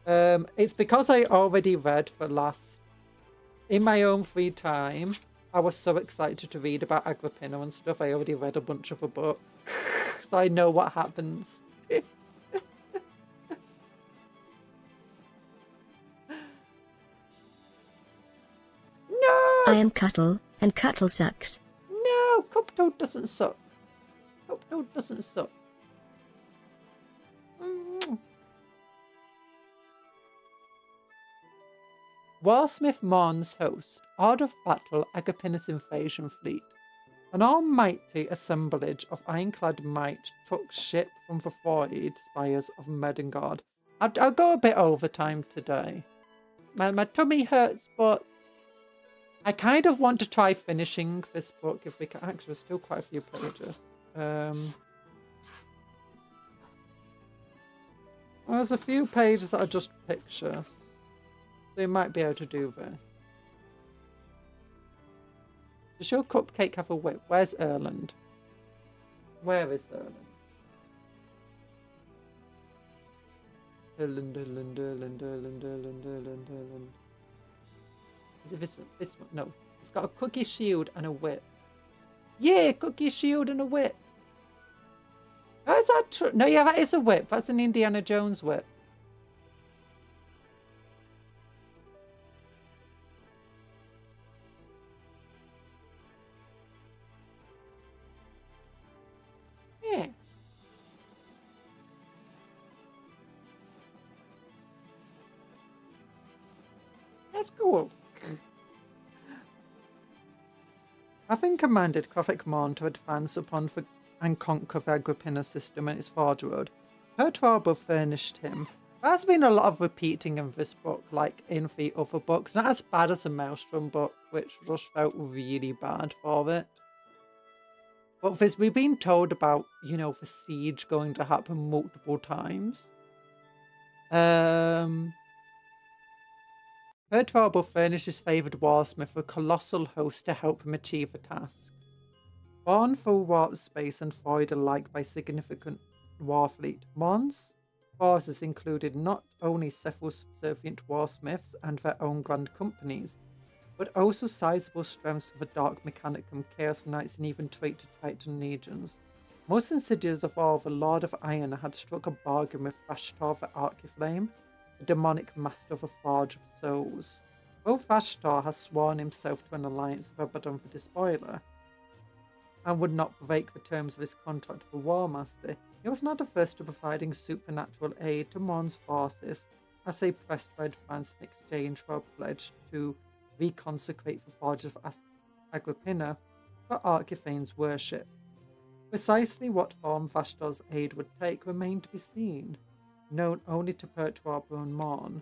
It's because I already read the last... In my own free time, I was so excited to read about Agrippina and stuff. I already read a bunch of the book. So I know what happens. No! I am Cuptle, and Cuptle sucks. No, Cuptle doesn't suck. Cuptle doesn't suck. Warsmith Morn's host, order of battle Agrippina's invasion fleet. An almighty assemblage of ironclad might took ship from the void spires of Medengard. I'll go a bit overtime today. My tummy hurts, but I kind of want to try finishing this book if we can. Actually, there's still quite a few pages. There's a few pages that are just pictures. So you might be able to do this. Does your cupcake have a whip? Where's Erland? Where is Erland? Erland. Is it this one? This one? No. It's got a cookie shield and a whip. Yeah, cookie shield and a whip. Oh, is that true? No, yeah, that is a whip. That's an Indiana Jones whip. Yeah. That's cool. Having commanded Graphic Morn to advance upon and conquer the Agrippina system and its forge road, Perturbo furnished him. There's been a lot of repeating in this book, like in the other books. Not as bad as the Maelstrom book, which just felt really bad for it. But we've been told about, you know, the siege going to happen multiple times. Perturbo furnished his favoured warsmith a colossal host to help him achieve the task. Born through warp space and void alike by significant war fleet, Morn's forces included not only several subservient warsmiths and their own grand companies, but also sizable strengths of the Dark Mechanicum, Chaos Knights, and even traitor Titan legions. Most insidious of all, the Lord of Iron had struck a bargain with Vashtor the Archiflame, the demonic master of the Forge of Souls. Though Vashtor has sworn himself to an alliance with Abaddon the Despoiler, and would not break the terms of his contract with the War Master, he was not averse to providing supernatural aid to Morn's forces as they pressed for advance in exchange for a pledge to reconsecrate the forges of Agrippina for Archiphane's worship. Precisely what form Vashtor's aid would take remained to be seen, known only to Perturbo and Morn.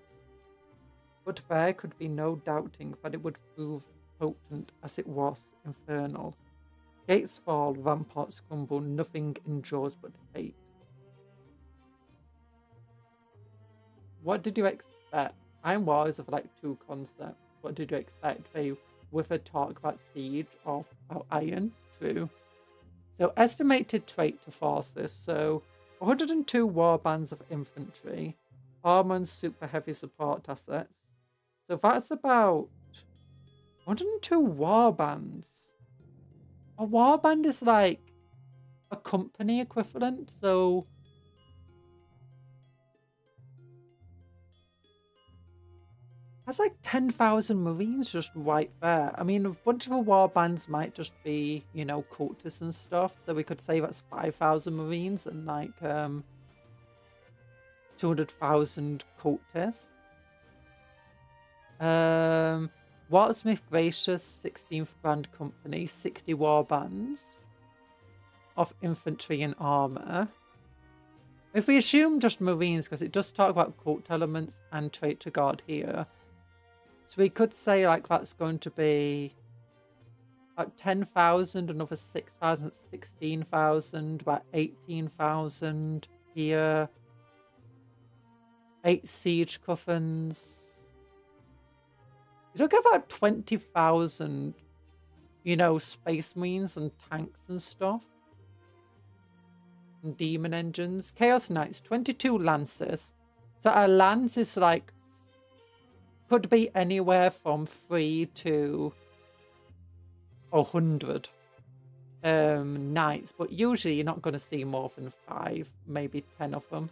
But there could be no doubting that it would prove potent as it was infernal. Gates fall, ramparts crumble, nothing endures but hate. What did you expect? I'm wise of like two concepts. What did you expect? They with a talk about siege of iron? True. So estimated trait to forces. So 102 war bands of infantry, armor and super heavy support assets. So that's about 102 warbands. A warband is like a company equivalent, so that's like 10,000 marines just right there. I mean, a bunch of the warbands might just be, you know, cultists and stuff, so we could say that's 5,000 marines and like 200,000 cultists. Watersmith Gracious 16th Grand Company, 60 warbands of infantry and armor. If we assume just marines, because it does talk about cult elements and trait to guard here, so we could say like that's going to be about 10,000, another 6,000, 16,000, about 18,000 here. 8 siege coffins. You look at about 20,000, you know, space marines and tanks and stuff. And demon engines. Chaos Knights, 22 lances. So a lance is like, could be anywhere from 3 to 100 knights. But usually you're not going to see more than 5, maybe 10 of them.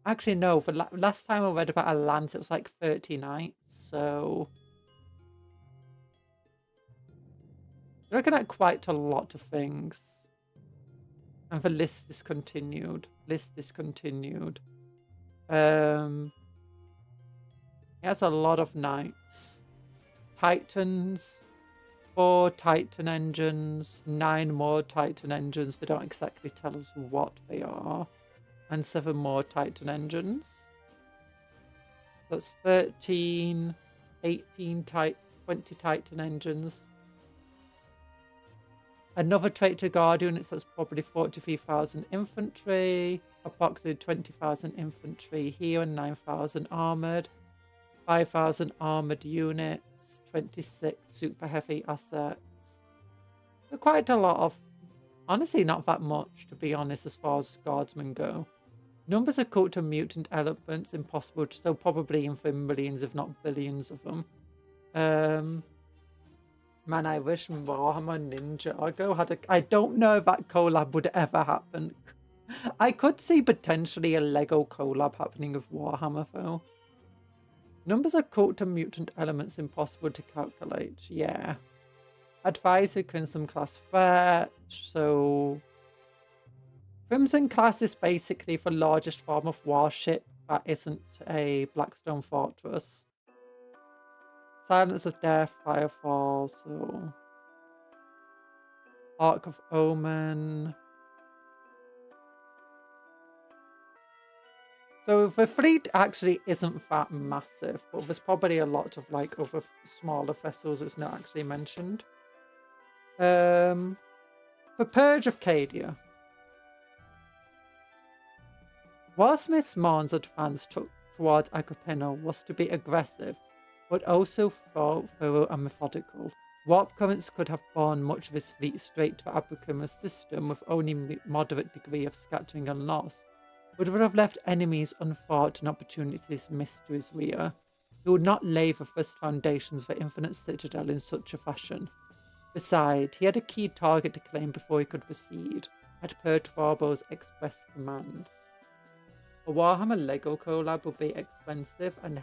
Actually, no. The last time I read about a lance, it was like 30 knights. So you're looking at quite a lot of things. And the list discontinued. List discontinued. It has a lot of knights. Titans. 4 Titan engines. 9 more Titan engines. They don't exactly tell us what they are. And 7 more Titan engines. So it's 13, 18, 20 Titan engines. Another trait to Guardian, it says probably 43,000 infantry, approximately 20,000 infantry here and 9,000 armoured, 5,000 armoured units, 26 super heavy assets. So quite a lot of, honestly not that much to be honest as far as guardsmen go. Numbers of cult and mutant elements impossible, so probably in the millions if not billions of them. Man, I wish Warhammer Ninjago had a... I don't know if that collab would ever happen. I could see potentially a Lego collab happening with Warhammer, though. Numbers of cult and mutant elements impossible to calculate. Yeah. Advisory Crimson class threat. So... Crimson class is basically the largest form of warship that isn't a Blackstone Fortress. Silence of Death, Firefall, so... Arc of Omen. So the fleet actually isn't that massive, but there's probably a lot of like other smaller vessels that's not actually mentioned. The Purge of Cadia. While Smith's Morn's advance towards Agrippina was to be aggressive, but also thought thorough and methodical. Warp currents could have borne much of his fleet straight to Agrippina's system with only moderate degree of scattering and loss, but would have left enemies unfought and opportunities missed to his rear. He would not lay the first foundations for Infinite Citadel in such a fashion. Besides, he had a key target to claim before he could proceed, at Perturbo's express command. A Warhammer Lego collab will be expensive and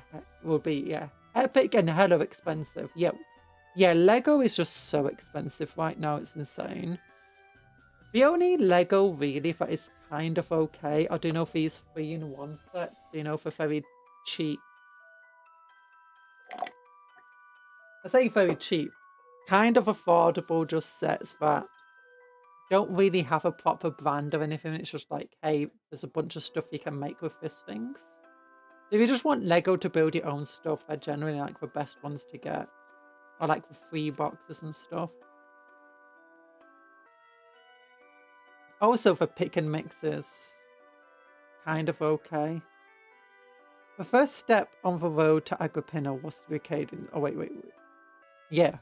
epic and hella expensive. Yeah, Lego is just so expensive right now, it's insane. The only Lego really that is kind of okay, I don't know if these 3-in-1 sets, you know, for very cheap. I say very cheap. Kind of affordable, just sets that don't really have a proper brand or anything. It's just like, hey, there's a bunch of stuff you can make with these things. If you just want Lego to build your own stuff, they're generally like the best ones to get. Or like the free boxes and stuff. Also for pick and mixes, kind of okay. The first step on the road to Agrippina was to be Cadian. Oh wait. Yeah.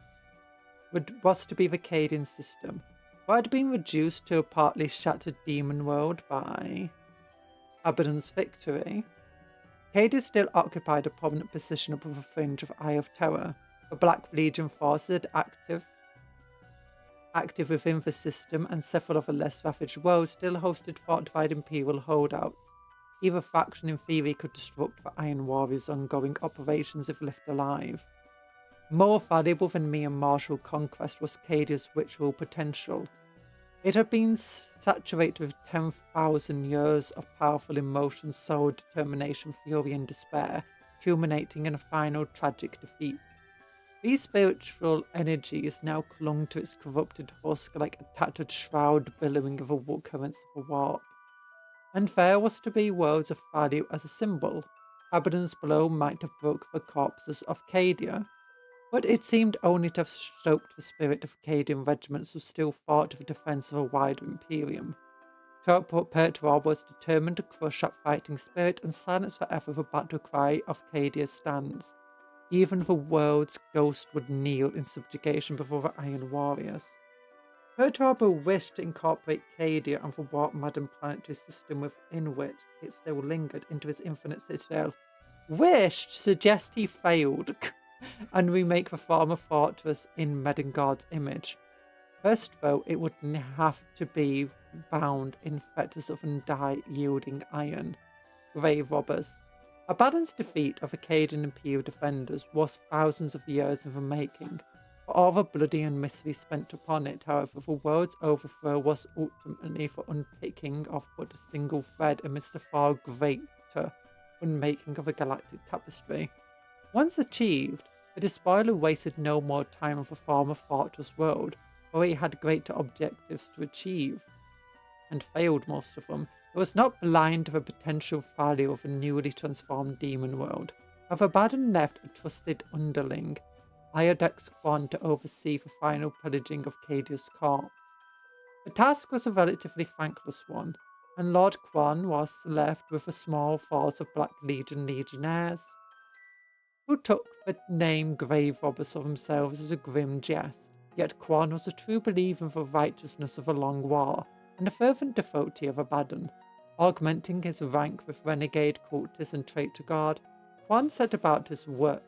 Was to be the Cadian system. What had been reduced to a partly shattered demon world by Abaddon's victory, Cadia still occupied a prominent position above the fringe of Eye of Terror. The Black Legion forces active within the system, and several of the less ravaged worlds still hosted fortified Imperial holdouts. Either faction in theory could disrupt the Iron Warriors' ongoing operations if left alive. More valuable than mere martial conquest was Cadia's ritual potential. It had been saturated with 10,000 years of powerful emotion, soul, determination, fury, and despair, culminating in a final tragic defeat. These spiritual energies now clung to its corrupted husk like a tattered shroud billowing of the currents of a warp. And there was to be worlds of value as a symbol. Abaddon's blow might have broke the corpses of Cadia, but it seemed only to have stoked the spirit of Cadian regiments who still fought for the defence of a wider Imperium. Perty was determined to crush that fighting spirit and silence forever the battle cry of Cadia's stands. Even the world's ghost would kneel in subjugation before the Iron Warriors. Perty wished to incorporate Cadia and the warp-maddened planetary system within which it still lingered into his infinite citadel. Wished suggests he failed, and remake the former fortress in Medengard's image. First, though, it would have to be bound in fetters of undie-yielding iron. Grave robbers. Abaddon's defeat of Acadian Imperial defenders was thousands of years in the making. For all the bloody and misery spent upon it, however, the world's overthrow was ultimately the unpicking of but a single thread amidst the far greater unmaking of a galactic tapestry. Once achieved, the despoiler wasted no more time on the former fortress world, where he had greater objectives to achieve, and failed most of them. It was not blind to the potential value of a newly transformed demon world. Abaddon left a trusted underling, Iodex Quan, to oversee the final pillaging of Cadia's corpse. The task was a relatively thankless one, and Lord Quan was left with a small force of Black Legion legionnaires, who took the name grave robbers of themselves as a grim jest. Yet Quan was a true believer in the righteousness of the Long War, and a fervent devotee of Abaddon. Augmenting his rank with renegade cultist and traitor guard, Quan set about his work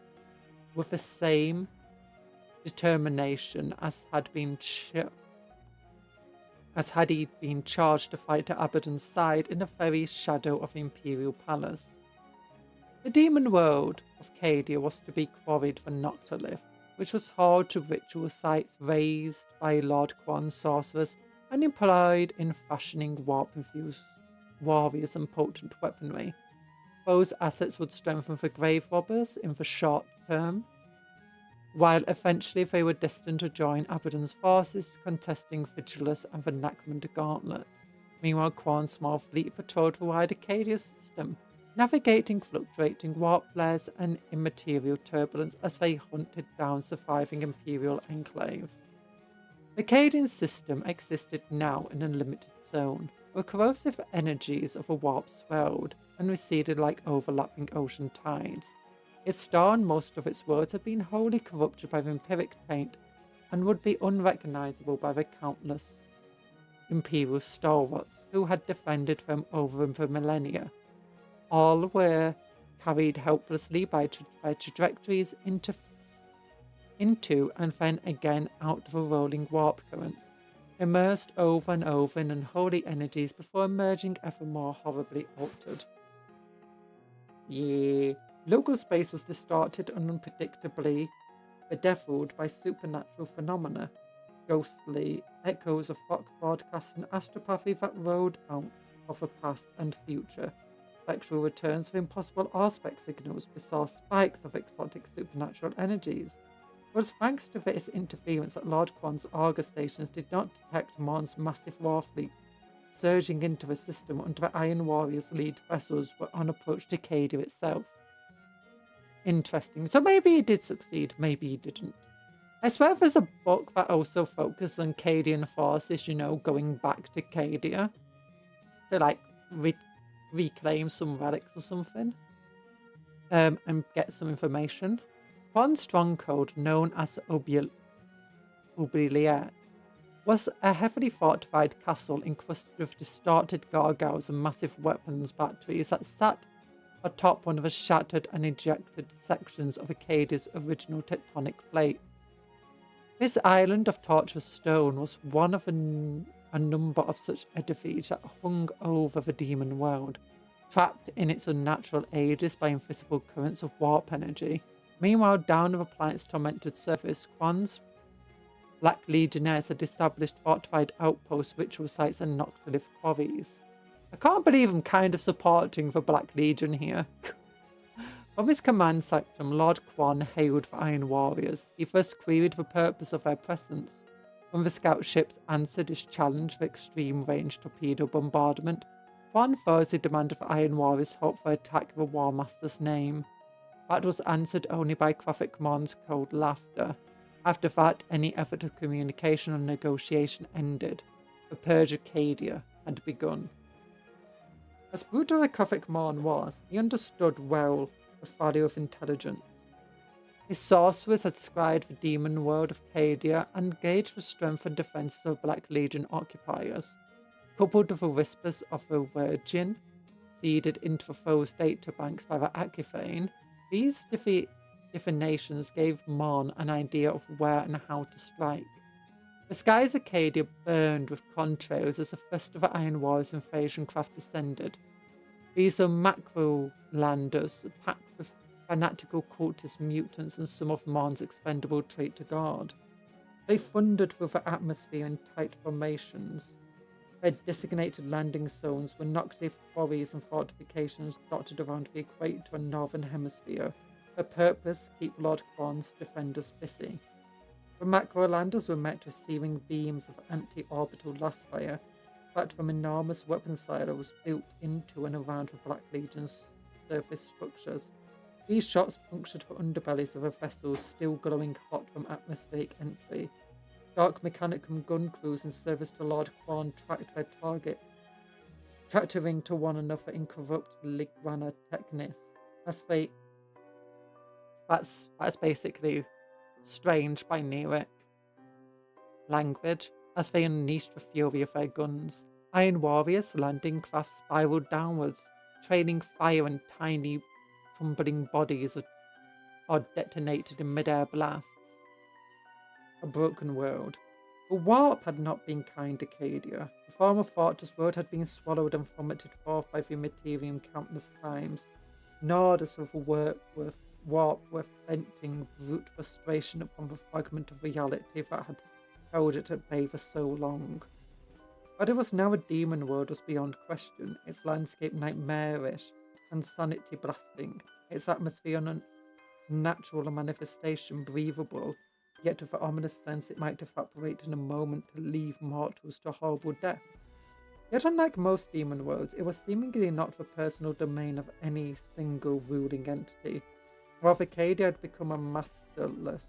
with the same determination as had he been charged to fight at Abaddon's side in the very shadow of the Imperial Palace. The demon world of Cadia was to be quarried for Noctilith, which was hauled to ritual sites raised by Lord Quan's sorcerers and employed in fashioning warp-infused warriors and potent weaponry. Those assets would strengthen the grave robbers in the short term, while eventually they were destined to join Abaddon's forces, contesting Vigilus and the Necromant Gauntlet. Meanwhile, Quan's small fleet patrolled the wider Cadia system, navigating fluctuating warp flares and immaterial turbulence as they hunted down surviving Imperial enclaves. The Cadian system existed now in a limited zone, where corrosive energies of a warp swelled and receded like overlapping ocean tides. Its star and most of its worlds had been wholly corrupted by the empiric taint and would be unrecognizable by the countless Imperial stalwarts who had defended them over the millennia. All were carried helplessly by trajectories into and then again out of the rolling warp currents, immersed over and over in unholy energies before emerging ever more horribly altered. Local space was distorted and unpredictably bedeviled by supernatural phenomena, ghostly echoes of Fox broadcasts and astropathy that rode out of the past and future, spectral returns of impossible aspect signals, bizarre spikes of exotic supernatural energies. It was thanks to this interference that Lord Quan's Argus stations did not detect Morn's massive war fleet surging into the system under the Iron Warriors' lead vessels were on approach to Cadia itself. Interesting. So maybe he did succeed, maybe he didn't. I swear there's a book that also focuses on Cadian forces, going back to Cadia to reclaim some relics or something, and get some information. One stronghold known as Oubliette was a heavily fortified castle encrusted with distorted gargoyles and massive weapons batteries that sat atop one of the shattered and ejected sections of Acadia's original tectonic plates. This island of tortuous stone was one of a number of such edifices that hung over the demon world, trapped in its unnatural ages by invisible currents of warp energy. Meanwhile, down the planet's tormented surface, Quan's Black Legionnaires had established fortified outposts, ritual sites, and noctilith quarries. I can't believe I'm kind of supporting the Black Legion here. From his command sanctum, Lord Quan hailed the Iron Warriors. He first queried the purpose of their presence. When the scout ships answered his challenge for extreme-range torpedo bombardment, Quan firstly demanded the Iron Warriors hope for attack the War Master's name. That was answered only by Krofik Mon's cold laughter. After that, any effort of communication or negotiation ended. The Purge Acadia had begun. As brutal as Krofik Mon was, he understood well the value of intelligence. His sorcerers had scryed the demon world of Acadia and gauged the strength and defences of Black Legion occupiers. Coupled with the whispers of the Virgin, seeded into the foe's databanks by the Acifane, these divinations gave Mon an idea of where and how to strike. The skies of Acadia burned with contrails as the first of the Iron Warriors invasion craft descended. These are macro-landers, packed with fanatical cultist mutants and some of Mon's expendable traitor guard. They thundered through the atmosphere in tight formations. Their designated landing zones were noctilith quarries and fortifications dotted around the equator and northern hemisphere. Their purpose, keep Lord Quan's defenders busy. The macro-landers were met with searing beams of anti-orbital blast fire, that from enormous weapon silos built into and around the Black Legion's surface structures. These shots punctured the underbellies of the vessels still glowing hot from atmospheric entry. Dark Mechanicum gun crews in service to Lord Quan tracked their targets, tractoring to one another in corrupt Liguana technis. That's basically strange by Neeric language, as they unleashed the fury of their guns. Iron Warriors' landing craft spiraled downwards, trailing fire and tiny tumbling bodies or detonated in mid-air blasts. A broken world. The warp had not been kind to Acadia. The former fortress world had been swallowed and vomited forth by the Materium countless times, nor does the warp worth venting brute frustration upon the fragment of reality that had held it at bay for so long. But it was now a demon world was beyond question, its landscape nightmarish and sanity blasting, its atmosphere an unnatural manifestation breathable, yet with the ominous sense it might evaporate in a moment to leave mortals to horrible death. Yet unlike most demon worlds, it was seemingly not the personal domain of any single ruling entity. While Acadia had become a masterless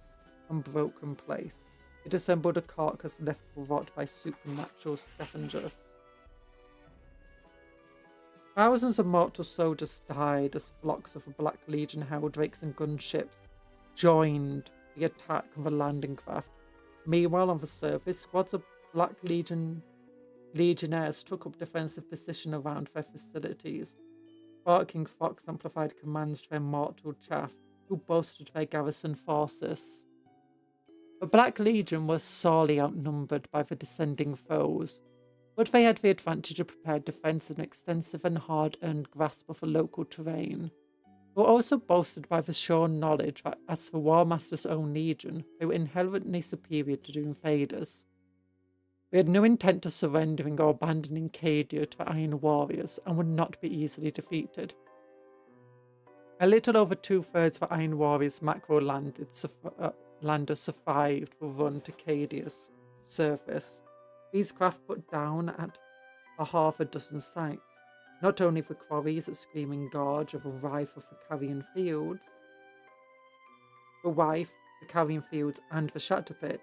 and broken place, it assembled a carcass left to rot by supernatural scavengers. Thousands of mortal soldiers died as flocks of Black Legion helldrakes and gunships joined the attack on the landing craft. Meanwhile, on the surface, squads of Black Legionnaires took up defensive position around their facilities. Barking Fox amplified commands to their mortal chaff, who boasted their garrison forces. The Black Legion was sorely outnumbered by the descending foes, but they had the advantage of prepared defence and extensive and hard-earned grasp of the local terrain. They were also boasted by the sure knowledge that, as the War Master's own legion, they were inherently superior to the invaders. They had no intent of surrendering or abandoning Acadia to the Iron Warriors and would not be easily defeated. A little over 2/3 of the Iron Warriors' macro-landers survived the run to Acadia's surface. These craft put down at a half a dozen sites, not only the quarries at Screaming Gorge of the Rife of the Carrion Fields, and the Shatter Pit,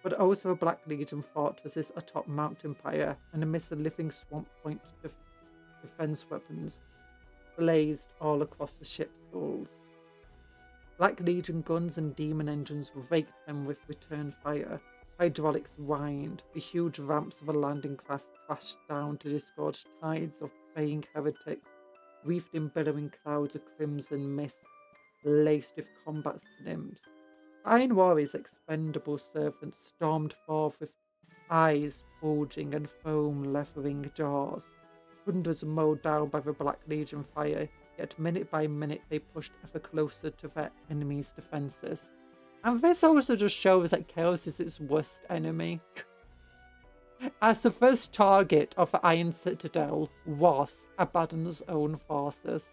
but also the Black Legion fortresses atop Mount Empire and amidst the living swamp point defense weapons blazed all across the ship's hulls. Black Legion guns and demon engines raked them with return fire, Hydraulics whined. The huge ramps of a landing craft crashed down to disgorge tides of praying heretics, wreathed in billowing clouds of crimson mist, laced with combat nymphs. Iron Warrior's expendable servants stormed forth with eyes bulging and foam-leathering jaws. Hundreds mowed down by the Black Legion fire, yet minute by minute they pushed ever closer to their enemy's defences. And this also just shows that Chaos is its worst enemy. As the first target of the Iron Citadel was Abaddon's own forces.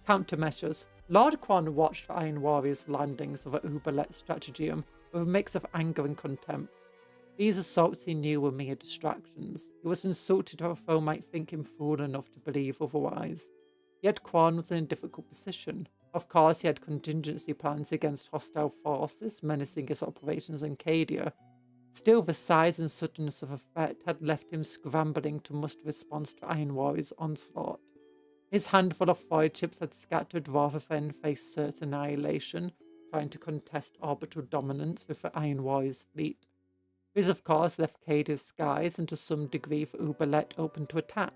Countermeasures. Lord Quan watched the Iron Warrior's landings of the Uberlet stratagem with a mix of anger and contempt. These assaults he knew were mere distractions. He was insulted that a foe might think him fool enough to believe otherwise. Yet Quan was in a difficult position. Of course, he had contingency plans against hostile forces menacing his operations in Cadia. Still, the size and suddenness of the threat had left him scrambling to muster response to Iron Warrior's onslaught. His handful of void ships had scattered rather than face certain annihilation, trying to contest orbital dominance with the Iron Warrior's fleet. This, of course, left Cadia's skies and to some degree the Uberlet open to attack.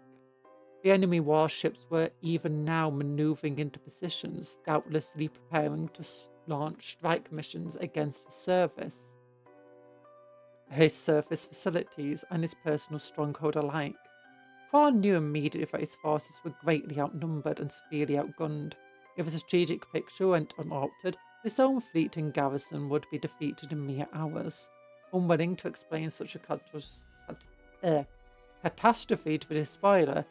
The enemy warships were even now manoeuvring into positions, doubtlessly preparing to launch strike missions against his surface facilities and his personal stronghold alike. Quan knew immediately that his forces were greatly outnumbered and severely outgunned. If the strategic picture went unaltered, his own fleet and garrison would be defeated in mere hours. Unwilling to explain such a catastrophe to the despoiler,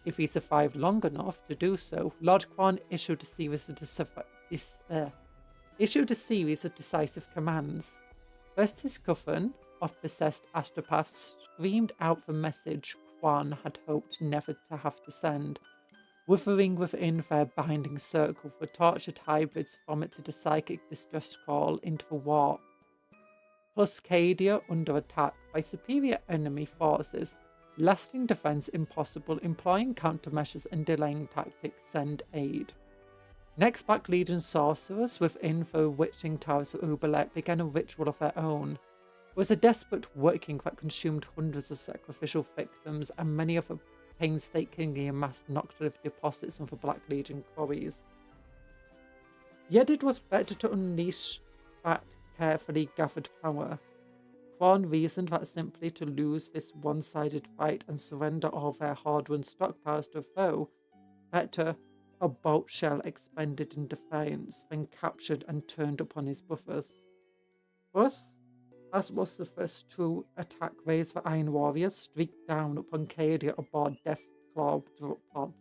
if he survived long enough to do so, Lord Quan issued a series of decisive commands. First, his coven of possessed astropaths screamed out the message Quan had hoped never to have to send. Withering within their binding circle, the tortured hybrids vomited a psychic distress call into the warp. Plus Cadia under attack by superior enemy forces, lasting defense impossible, employing countermeasures and delaying tactics, send aid. Next, Black Legion sorcerers within the witching towers of Uberlet began a ritual of their own. It was a desperate working that consumed hundreds of sacrificial victims and many of the painstakingly amassed nocturnal deposits of the Black Legion quarries. Yet it was better to unleash that carefully gathered power. Quan reasoned that simply to lose this one-sided fight and surrender all their hard-won stockpiles to a foe, better a bolt shell expended in defiance than captured and turned upon his buffers. Thus, as was the first true attack raised, the Iron Warriors streaked down upon Cadia aboard Deathclaw pods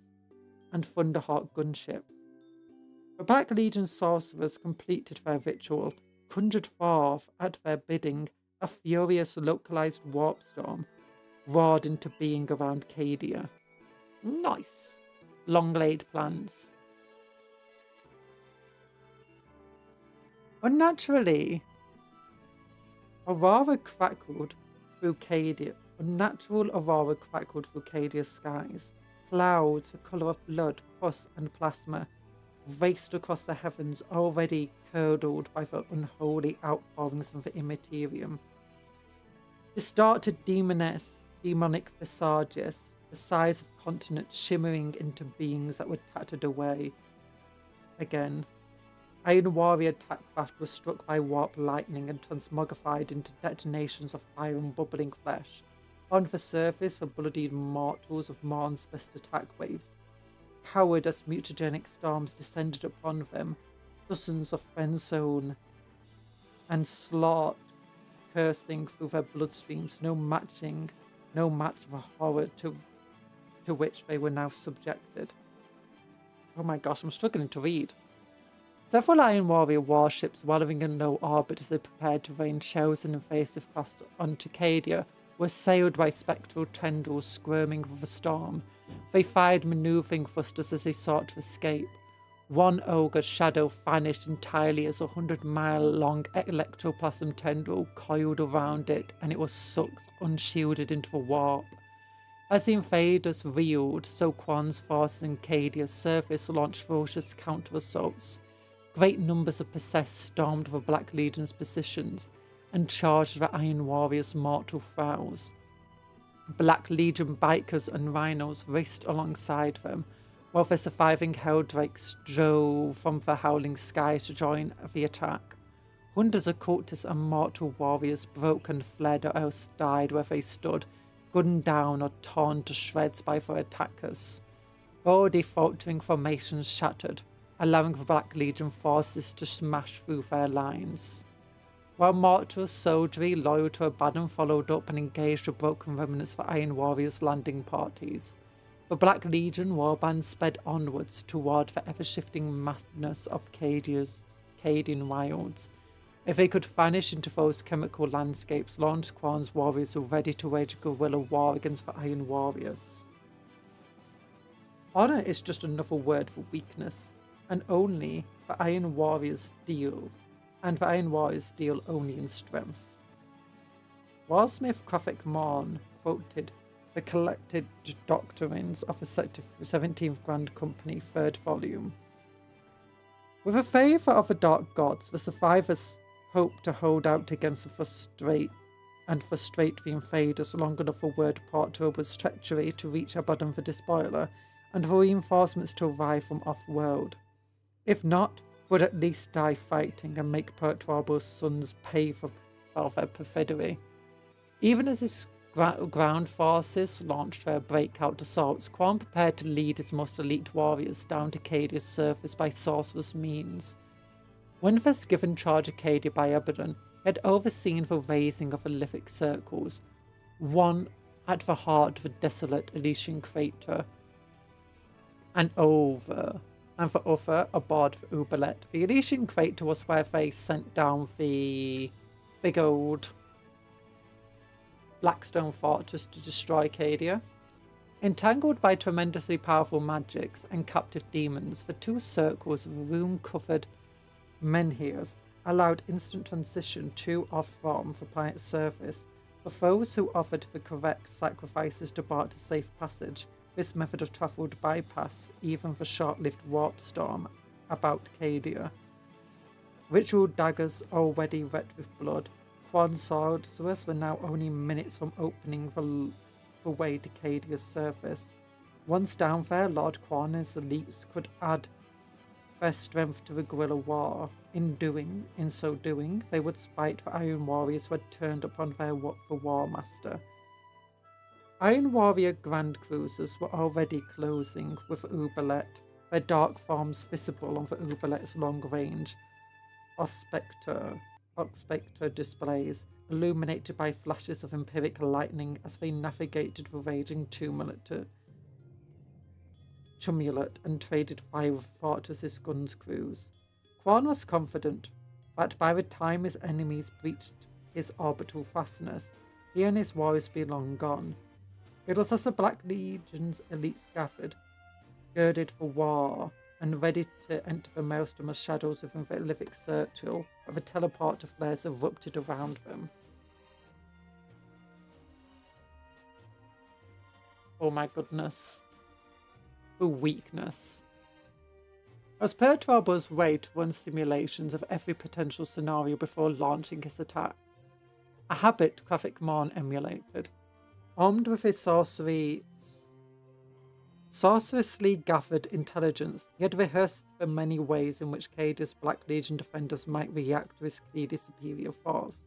and Thunderhawk gunships. The Black Legion sorcerers completed their ritual, conjured forth at their bidding a furious localized warp storm, roared into being around Cadia. Nice! Long-laid plans. Unnaturally, Aurora crackled through Cadia. Unnatural aurora crackled through Cadia's skies. Clouds the colour of blood, pus and plasma raced across the heavens, already curdled by the unholy outpourings of the immaterium. Distorted demonic visages, the size of continents shimmering into beings that were tattered away. Again, Iron Warrior attackcraft was struck by warp lightning and transmogrified into detonations of fire and bubbling flesh. On the surface, the bloodied mortals of Morn's first attack waves cowered as mutagenic storms descended upon them, dozens of friend-zone and slaught coursing through their bloodstreams, no match for horror to which they were now subjected. Oh my gosh, I'm struggling to read. Several Iron Warrior warships wallowing in low orbit as they prepared to rain shells and invasive cost onto Cadia were assailed by spectral tendrils squirming with the storm. They fired maneuvering thrusters as they sought to escape. One ogre's shadow vanished entirely as a 100-mile-long ectoplasm tendril coiled around it, and it was sucked unshielded into the warp. As the invaders reeled, so Quan's forces in Cadia's surface launched ferocious counter-assaults. Great numbers of possessed stormed the Black Legion's positions, and charged the Iron Warrior's mortal throws. Black Legion bikers and rhinos raced alongside them, while the surviving Helldrakes drove from the howling skies to join the attack. Hundreds of cultists and mortal warriors broke and fled or else died where they stood, gunned down or torn to shreds by their attackers. The already faltering formations shattered, allowing the Black Legion forces to smash through their lines. While mortal soldiery loyal to Abaddon followed up and engaged the broken remnants of Iron Warriors' landing parties, the Black Legion warband sped onwards toward the ever-shifting madness of Cadian wilds. If they could vanish into those chemical landscapes, Launch Quan's warriors were ready to wage a guerrilla war against the Iron Warriors. Honor is just another word for weakness, and only the Iron Warriors deal, and the Iron Warriors deal only in strength. Warsmith Craffic Morn quoted the collected doctrines of the 17th Grand Company 3rd volume. With the favour of the Dark Gods, the survivors hope to hold out against the frustrate the invaders long enough for word port to Ober's treachery to reach Abaddon the Despoiler, and for reinforcements to arrive from off-world. If not, would at least die fighting and make Pertwarbo's sons pay for their perfidy. Even as his ground forces launched their breakout assaults, Quan prepared to lead his most elite warriors down to Cadia's surface by sorcerous means. When first given charge of Cadia by Abaddon, he had overseen the raising of prolific circles, one at the heart of the desolate Elysian crater, and the other aboard the Oubliette. The Elysian crater was where they sent down the big old Blackstone fortress to destroy Cadia. Entangled by tremendously powerful magics and captive demons, the two circles of rune-covered menhirs allowed instant transition to or from the planet's surface. For those who offered the correct sacrifices to bar a safe passage, this method of travel would bypass even the short-lived warp storm about Cadia. Ritual daggers already wet with blood, Quan's sorcerers were now only minutes from opening the way to Cadia's surface. Once down there, Lord Quan and his elites could add their strength to the guerrilla war. In so doing, they would spite the Iron Warriors who had turned upon the War Master. Iron Warrior Grand Cruisers were already closing with Oubliette, their dark forms visible on the Oubliette's long-range Ospector displays, illuminated by flashes of empiric lightning as they navigated the raging tumult and traded fire with Fortress's guns crews. Quan was confident that by the time his enemies breached his orbital fastness, he and his warriors would be long gone. It was as the Black Legion's elites gathered, girded for war, and ready to enter the maelstrom of shadows within the Livic Circle, that the teleporter flares erupted around them. Oh my goodness. The weakness. As Pertwarbo's way to run simulations of every potential scenario before launching his attacks, a habit Craffic Morn emulated. Armed with his sorcerously gathered intelligence, he had rehearsed the many ways in which Cadia's Black Legion defenders might react to his clearly superior force.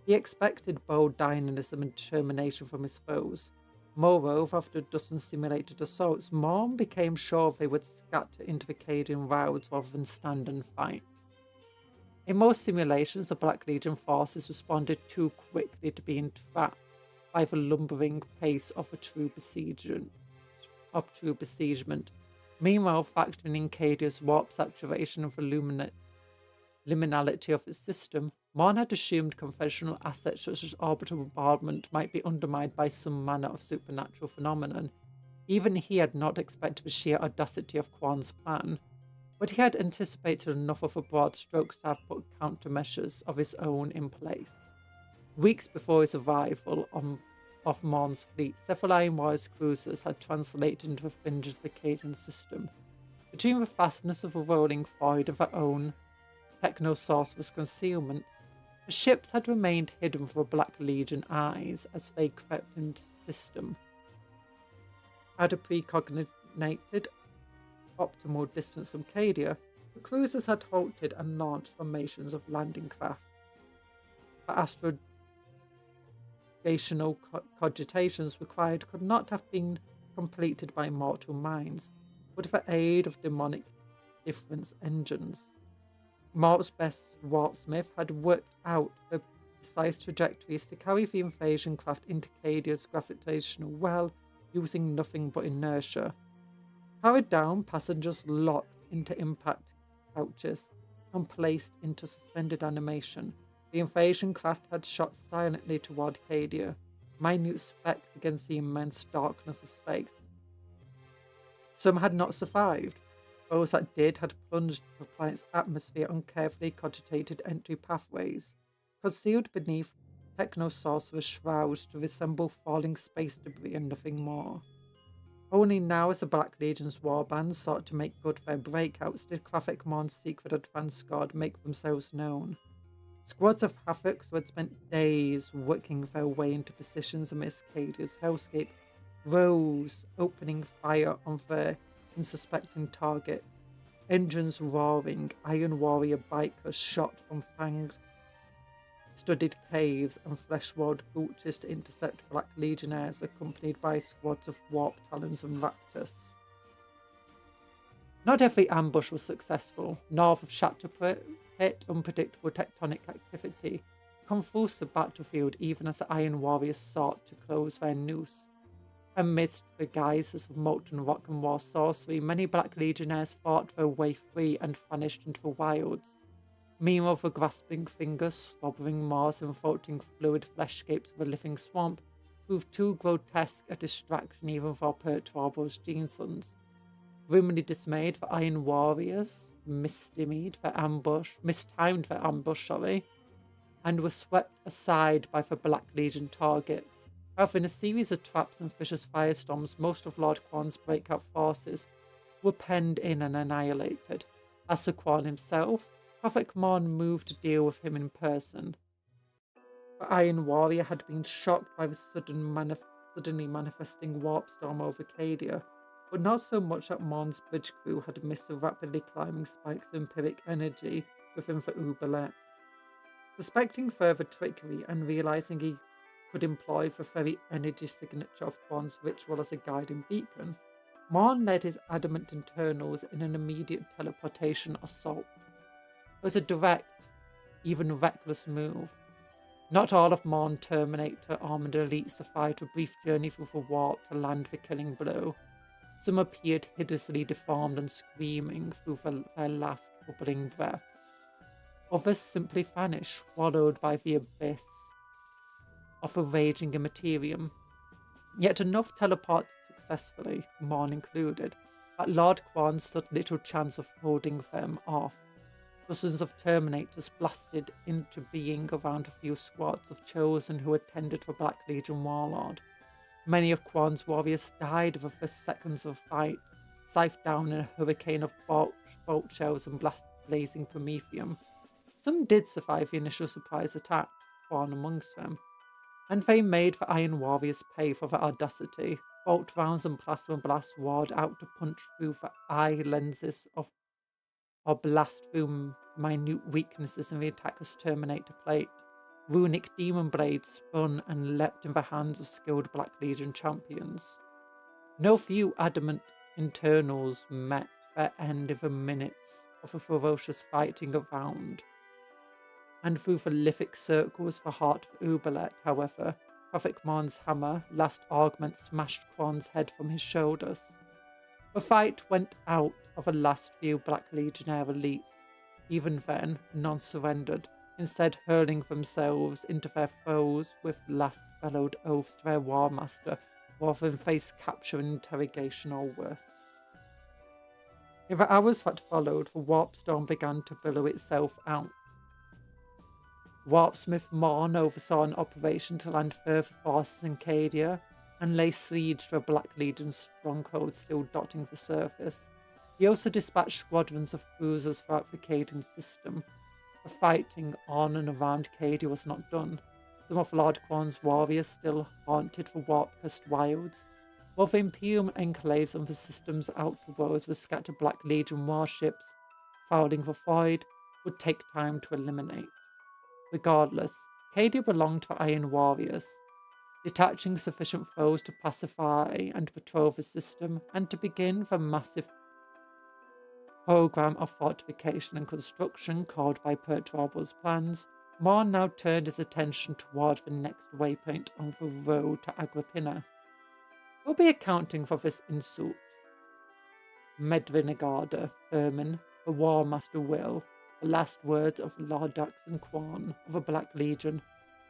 He expected bold dynamism and determination from his foes. Moreover, after a dozen simulated assaults, Morn became sure they would scatter into the Cadian wilds rather than stand and fight. In most simulations, the Black Legion forces responded too quickly to being trapped by the lumbering pace of true besiegement. Meanwhile, factoring in Cadia's warp saturation and the liminality of its system, Morn had assumed conventional assets such as orbital bombardment might be undermined by some manner of supernatural phenomenon. Even he had not expected the sheer audacity of Quan's plan, but he had anticipated enough of the broad strokes to have put countermeasures of his own in place. Weeks before his arrival of Morn's fleet, several Iron Warriors cruisers had translated into the fringes of the Cadian system. Between the fastness of the rolling void of their own techno-sorcerer's concealments, The ships had remained hidden from Black Legion eyes as they crept into the system. At a precognited optimal distance from Cadia, the cruisers had halted and launched formations of landing craft. The astrogational cogitations required could not have been completed by mortal minds, but with the aid of demonic difference engines. Mark's best warpsmith had worked out the precise trajectories to carry the invasion craft into Cadia's gravitational well using nothing but inertia. Carried down, passengers locked into impact couches and placed into suspended animation. The invasion craft had shot silently toward Cadia, minute specks against the immense darkness of space. Some had not survived. Those that did had plunged the planet's atmosphere on carefully cogitated entry pathways, concealed beneath techno-sorcerer shrouds to resemble falling space debris and nothing more. Only now, as the Black Legion's warbands sought to make good their breakouts, did Graphic Mon's secret advance squad make themselves known. Squads of Havocs who had spent days working their way into positions amidst Cadia's hellscape rose, opening fire on their unsuspecting targets. Engines roaring, Iron Warrior bikers shot from fang-studded caves and flesh-walled gulches to intercept Black Legionnaires accompanied by squads of Warp Talons and Raptors. Not every ambush was successful. North of Shatterpit, unpredictable tectonic activity confused the battlefield even as the Iron Warriors sought to close their noose. Amidst the guises of molten rock and war sorcery, many Black Legionnaires fought their way free and vanished into the wilds. Meanwhile, the grasping fingers, slobbering maws, and floating fluid fleshscapes of a living swamp proved too grotesque a distraction even for Pertwarbo's Jeansons. Grimly dismayed, the Iron Warriors mistimed their ambush, and were swept aside by the Black Legion targets. However, in a series of traps and vicious firestorms, most of Lord Quan's breakout forces were penned in and annihilated. As for Quan himself, Prophet Mon moved to deal with him in person. The Iron Warrior had been shocked by the suddenly manifesting warp storm over Cadia, but not so much that Mon's bridge crew had missed the rapidly climbing spikes of empiric energy within the oubliette. Suspecting further trickery and realizing he could employ the very energy signature of Quan's ritual as a guiding beacon, Mon led his adamant internals in an immediate teleportation assault. It was a direct, even reckless move. Not all of Mon Terminator armored elites survived a brief journey through the warp to land the killing blow. Some appeared hideously deformed and screaming through their last bubbling breaths. Others simply vanished, swallowed by the abyss of a raging immaterium. Yet enough teleported successfully, Mon included, that Lord Quan stood little chance of holding them off. Dozens of Terminators blasted into being around a few squads of Chosen who attended the Black Legion Warlord. Many of Quan's warriors died within the seconds of fight, scythed down in a hurricane of bolt shells and blazing promethium. Some did survive the initial surprise attack, Quan amongst them, and they made the Iron Warriors pay for their audacity. Bolt rounds and plasma blasts roared out to punch through the eye lenses or blast through minute weaknesses in the attacker's Terminator plate. Runic demon blades spun and leapt in the hands of skilled Black Legion champions. No few adamant internals met their end in the minutes of the ferocious fighting around. And through the lithic circles the heart of Oubliette, however, Prophet Mon's hammer, last augment, smashed Quan's head from his shoulders. The fight went out of the last few Black Legionnaire elites. Even then, none surrendered, instead hurling themselves into their foes with last bellowed oaths to their war master, rather than face capture and interrogation or worse. In the hours that followed, the warp storm began to billow itself out. Warpsmith Mon oversaw an operation to land further forces in Cadia and lay siege to a Black Legion stronghold still dotting the surface. He also dispatched squadrons of cruisers throughout the Cadian system. The fighting on and around Cady was not done. Some of Lord Quorn's warriors still haunted the warp-cursed wilds, while the Imperium enclaves on the system's outer worlds with scattered Black Legion warships fouling the void would take time to eliminate. Regardless, Cady belonged to the Iron Warriors, detaching sufficient foes to pacify and patrol the system and to begin the massive program of fortification and construction called by Pertwar's plans. Morn now turned his attention toward the next waypoint on the road to Agrippina. We'll be accounting for this insult. Medvinigarda, Furman, the War Master will, the last words of Lord Daxon Quorn of the Black Legion,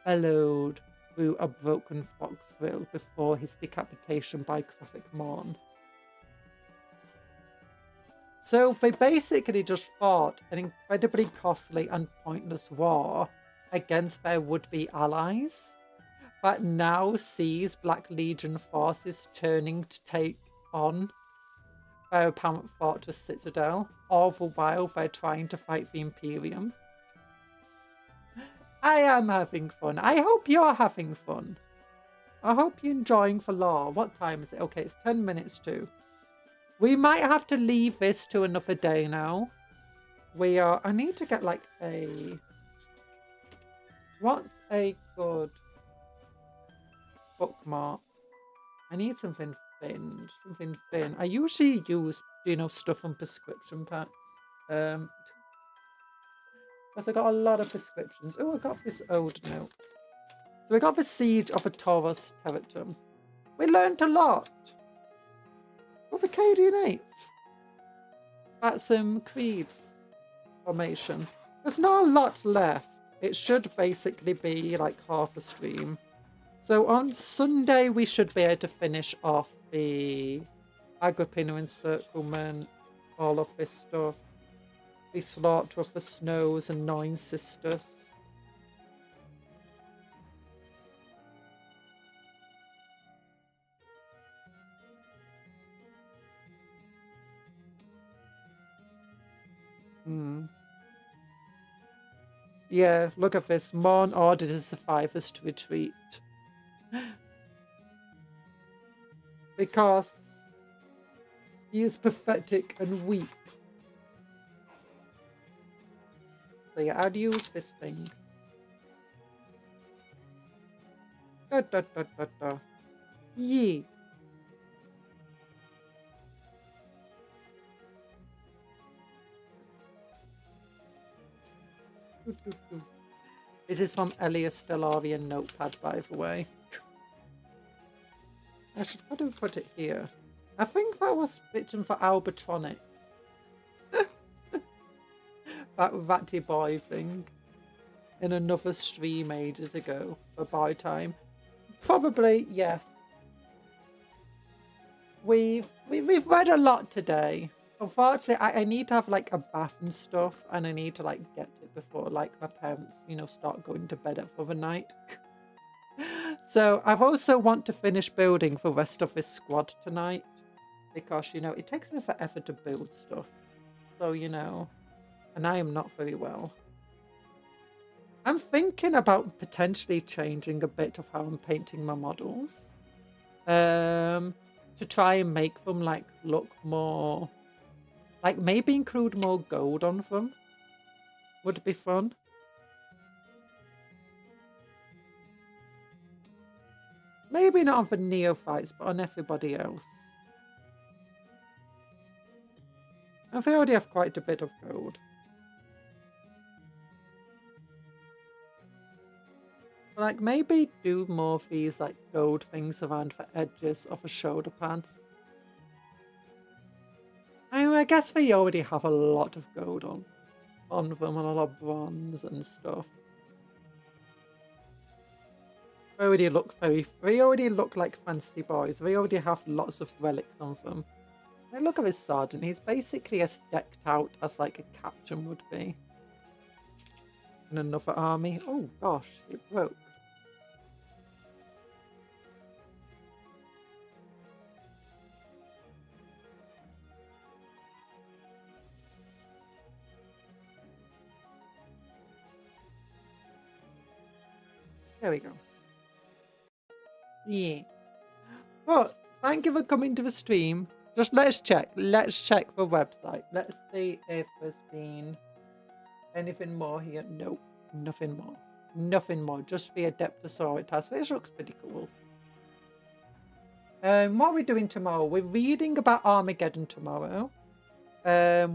bellowed through a broken foxquill before his decapitation by Crothic Morn. So they basically just fought an incredibly costly and pointless war against their would-be allies, but now sees Black Legion forces turning to take on their apparent fortress citadel, all the while they're trying to fight the Imperium. I am having fun. I hope you're having fun. I hope you're enjoying the lore. What time is it? Okay, it's 10 minutes to. We might have to leave this to another day now. I need to get like a... What's a good bookmark? I need something thin. Something thin. I usually use, stuff on prescription packs. Because I got a lot of prescriptions. Oh, I got this old note. So we got the Siege of a Taurus Territory. We learned a lot. Of the Cadian 8th. That's some Creeds formation. There's not a lot left. It should basically be like half a stream. So on Sunday, we should be able to finish off the Agrippina encirclement, all of this stuff. The slaughter of the Snows and Nine Sisters. Yeah, look at this. Morn ordered his survivors to retreat. Because he is pathetic and weak. So yeah, I'd use this thing. Da, da, da, da, da. Yeet. This is from Elias Stellarian Notepad, by the way. I should probably put it here. I think that was written for Albatronic. That Ratty Boy thing. In another stream ages ago. For buy time. Probably, yes. We've read a lot today. Unfortunately, I need to have like a bath and stuff, and I need to like get it before like my parents, start going to bed for the night. So I've also want to finish building the rest of this squad tonight, because it takes me forever to build stuff. So and I am not very well. I'm thinking about potentially changing a bit of how I'm painting my models, to try and make them like look more. Like, maybe include more gold on them. Would be fun. Maybe not on the neophytes, but on everybody else. And they already have quite a bit of gold. Like, maybe do more of these, like, gold things around the edges of the shoulder pads. I guess they already have a lot of gold on them and a lot of bronze and stuff. They already look like fancy boys. They already have lots of relics on them. Now look at this sergeant. He's basically as decked out as like a captain would be. In another army. Oh gosh, it broke. There we go. Yeah. But thank you for coming to the stream. Just let's check. Let's check the website. Let's see if there's been anything more here. Nope. Nothing more. Nothing more. Just the Adeptosaurus, which looks pretty cool. What are we doing tomorrow? We're reading about Armageddon tomorrow,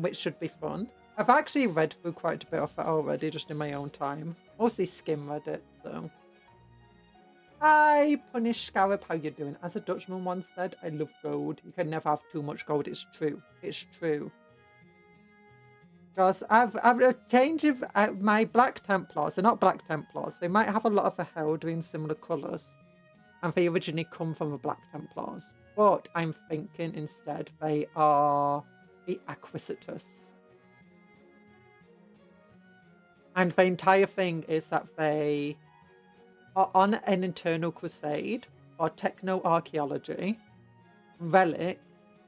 which should be fun. I've actually read through quite a bit of it already, just in my own time. Mostly skim read it, so. Hi, Punish Scarab, how you doing? As a Dutchman once said, I love gold. You can never have too much gold. It's true. It's true. Because I've a change of my Black Templars. They're not Black Templars. They might have a lot of the Heraldry in similar colours. And they originally come from the Black Templars. But I'm thinking instead they are the Acquisitors. And the entire thing is that they are on an internal crusade for techno-archaeology, relics,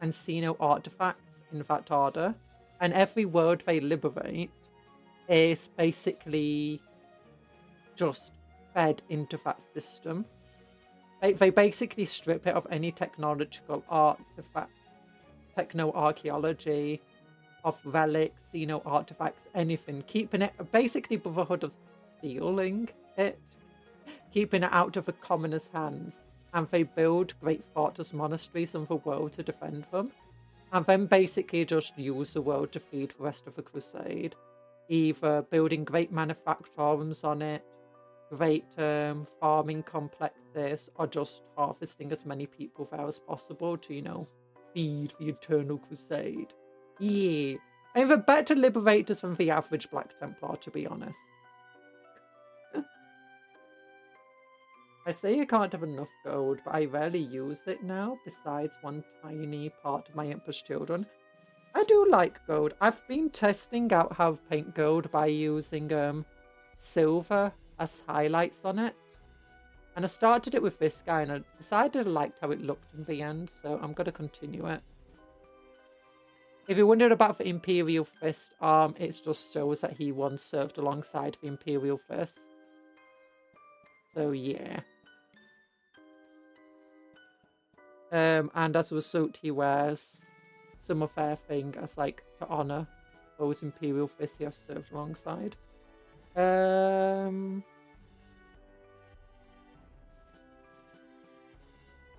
and xeno-artifacts in that order. And every world they liberate is basically just fed into that system. They basically strip it of any technological artifact, techno-archaeology, of relics, xeno-artifacts, anything. Keeping it, basically Brotherhood of Stealing it. Keeping it out of the commoners' hands. And they build great fortress monasteries in the world to defend them. And then basically just use the world to feed the rest of the crusade. Either building great manufactorums on it, great farming complexes, or just harvesting as many people there as possible to, you know, feed the eternal crusade. Yeah. I mean, they're better liberators than the average Black Templar, to be honest. I say you can't have enough gold, but I rarely use it now, besides one tiny part of my Emperor's Children. I do like gold. I've been testing out how to paint gold by using silver as highlights on it. And I started it with this guy, and I decided I liked how it looked in the end, so I'm going to continue it. If you're wondering about the Imperial Fist arm, it just shows that he once served alongside the Imperial Fists. So, yeah. And as a result, he wears some of their thing as, like, to honour those Imperial Fists he has served alongside. Yeah,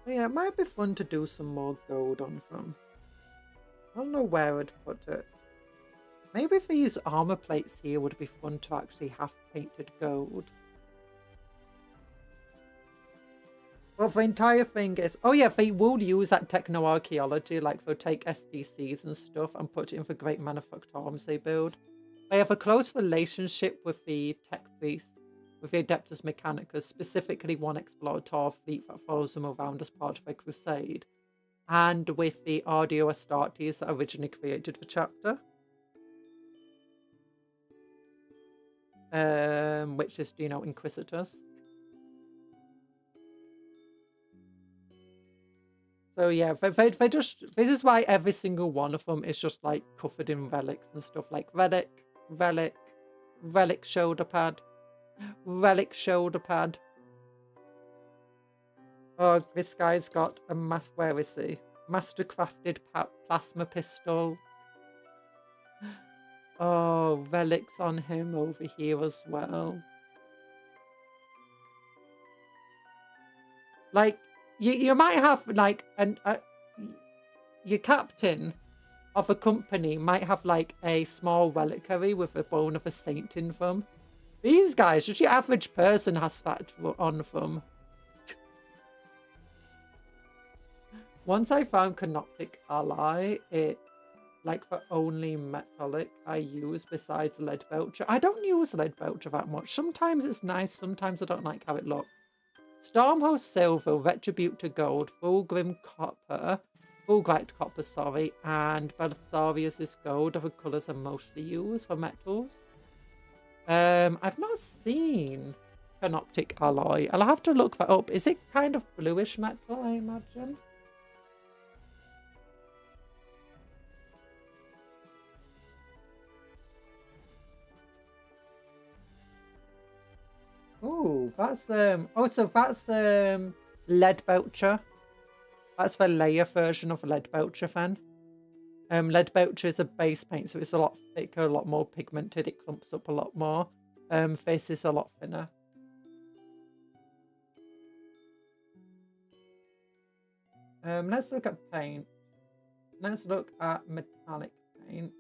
it might be fun to do some more gold on them. I don't know where I'd put it. Maybe these armor plates here would be fun to actually have painted gold. Well, the entire thing is... Oh yeah, they will use that techno-archaeology. Like, they'll take SDCs and stuff and put it in the great manufactorums they build. They have a close relationship with the tech priests, with the Adeptus Mechanicus, specifically one explorator fleet that follows them around as part of their crusade. And with the Audio Astartes that originally created the chapter. Which is, you know, Inquisitors. So yeah, they just... This is why every single one of them is just, like, covered in relics and stuff. Like, relic shoulder pad. Relic shoulder pad. Oh, this guy's got a where is he? Mastercrafted plasma pistol. Oh, relics on him over here as well. Like, you might have, like, your captain of a company might have, like, a small reliquary with a bone of a saint in them. These guys, just your average person has that on them. Once I found Canoptic Ally, it's like the only metallic I use besides Leadbelcher. I don't use Leadbelcher that much. Sometimes it's nice, sometimes I don't like how it looks. Stormhost Silver, Retribute to Gold, Fulgrim Copper, Fulgrite Copper, sorry, and Belisarius is Gold are the colours I mostly use for metals. I've not seen Canoptic Alloy. I'll have to look that up. Is it kind of bluish metal, I imagine? Oh, that's so that's lead belcher. That's the layer version of lead belcher fan. Lead belcher is a base paint, so it's a lot thicker, a lot more pigmented. It clumps up a lot more. Face is a lot thinner. Let's look at paint. Let's look at metallic paint.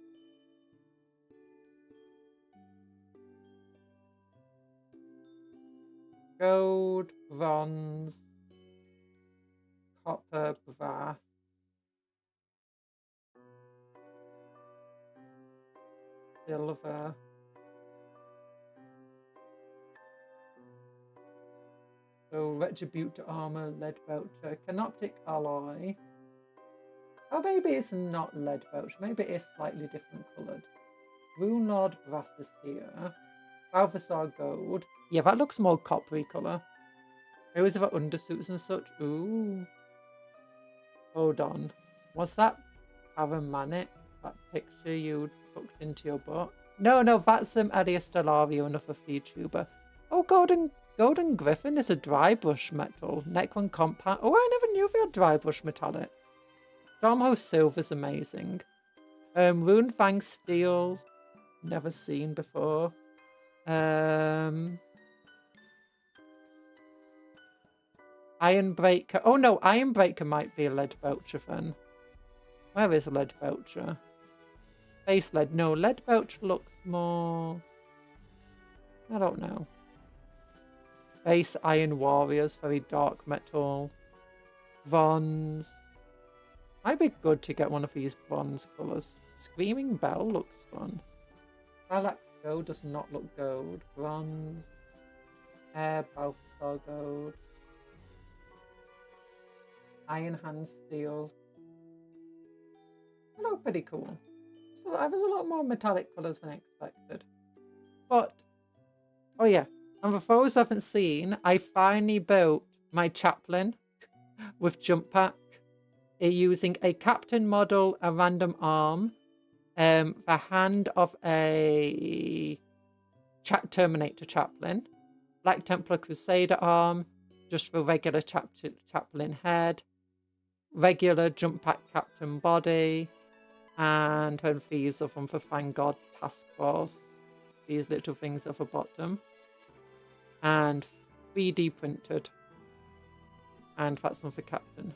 Gold, bronze, copper, brass. Silver. So Retribute armor, lead belcher, canoptic alloy. Oh, maybe it's not lead belcher. Maybe it's slightly different coloured. Rune Lord brass is here. Balthasar gold. Yeah, that looks more coppery colour. Here is the undersuits and such. Ooh. Hold on. What's that? Aromatic? That picture you tucked into your butt? No, that's Adia Stellario, another VTuber. Oh, Golden Griffin is a dry brush metal. Necron Compact. Oh, I never knew they had dry brush metallic. Stormhouse Silver's amazing. Rune Fang Steel. Never seen before. Ironbreaker. Oh no, Ironbreaker might be a lead belcher then. Where is lead belcher? Base lead. No, lead belcher looks more... I don't know. Base Iron Warriors, very dark metal. Bronze. Might be good to get one of these bronze colours. Screaming Bell looks fun. Lilac Gold does not look gold. Bronze. Air Balthasar Gold. Iron Hand Steel. They look pretty cool. So there's a lot more metallic colours than I expected. But, oh yeah. And for those who haven't seen, I finally built my chaplain with jump pack using a captain model, a random arm, the hand of a Terminator chaplain, Black Templar Crusader arm, just the regular chaplain head, regular jump pack captain body, and then these are from the Thank God Task Force. These little things at the bottom. And 3D printed. And that's on for captain.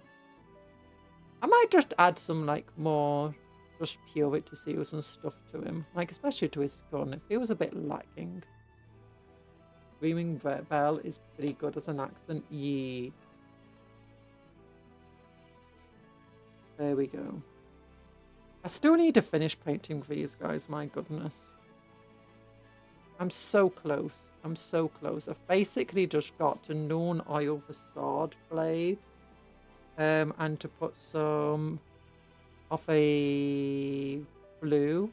I might just add some like more just purity seals and stuff to him. Like especially to his gun. It feels a bit lacking. Screaming Bell is pretty good as an accent. Yeah. There we go. I still need to finish painting these guys, my goodness. I'm so close. I'm so close. I've basically just got to Noon oil the sword blades. And to put some of a blue,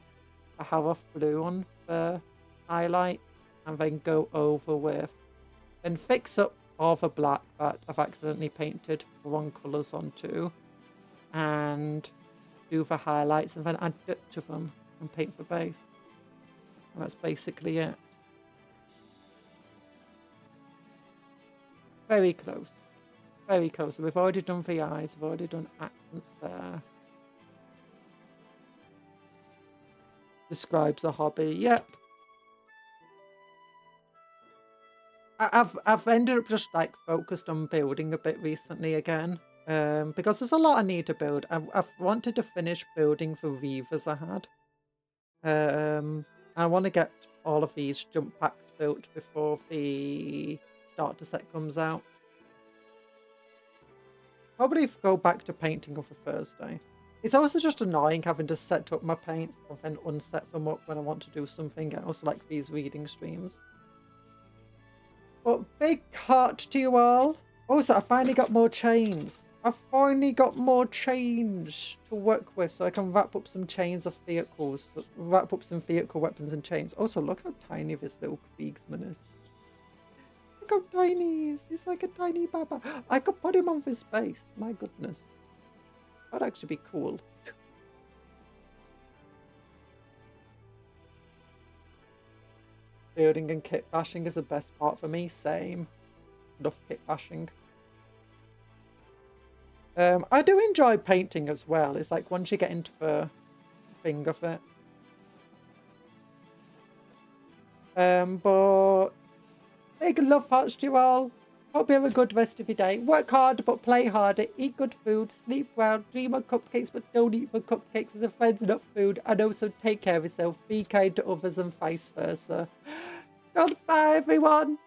a Haroth blue on the highlights. And then go over with, and fix up all the black that I've accidentally painted the wrong colours onto. And do the highlights and then add Dutch of them and paint the base. And that's basically it. Very close. Very close. So we've already done the eyes, we've already done accents there. Describes a hobby. Yep. I've ended up just like focused on building a bit recently again. Because there's a lot I need to build. I've wanted to finish building the Reavers I had. I want to get all of these jump packs built before the starter set comes out. Probably go back to painting on for Thursday. It's also just annoying having to set up my paints and then unset them up when I want to do something else, like these reading streams. But big heart to you all. Also, I finally got more chains. I finally got more chains to work with, so I can wrap up some chains of vehicles. Wrap up some vehicle weapons and chains. Also, look how tiny this little Kriegsman is. Look how tiny he is. He's like a tiny baba. I could put him on this base. My goodness. That'd actually be cool. building and kit bashing is the best part for me. Same. Love kit bashing. I do enjoy painting as well. It's like once you get into the thing of it. But big love hearts to you all. Hope you have a good rest of your day. Work hard, but play harder. Eat good food. Sleep well. Dream of cupcakes, but don't eat the cupcakes as a friend's not food. And also take care of yourself. Be kind to others and vice versa. Goodbye, everyone.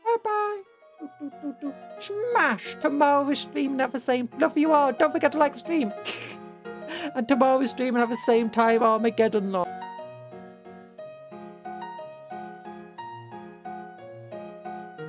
Bye-bye. Smash tomorrow's stream and have the same. Love you all. Don't forget to like the stream. And tomorrow's stream and have the same time Armageddon.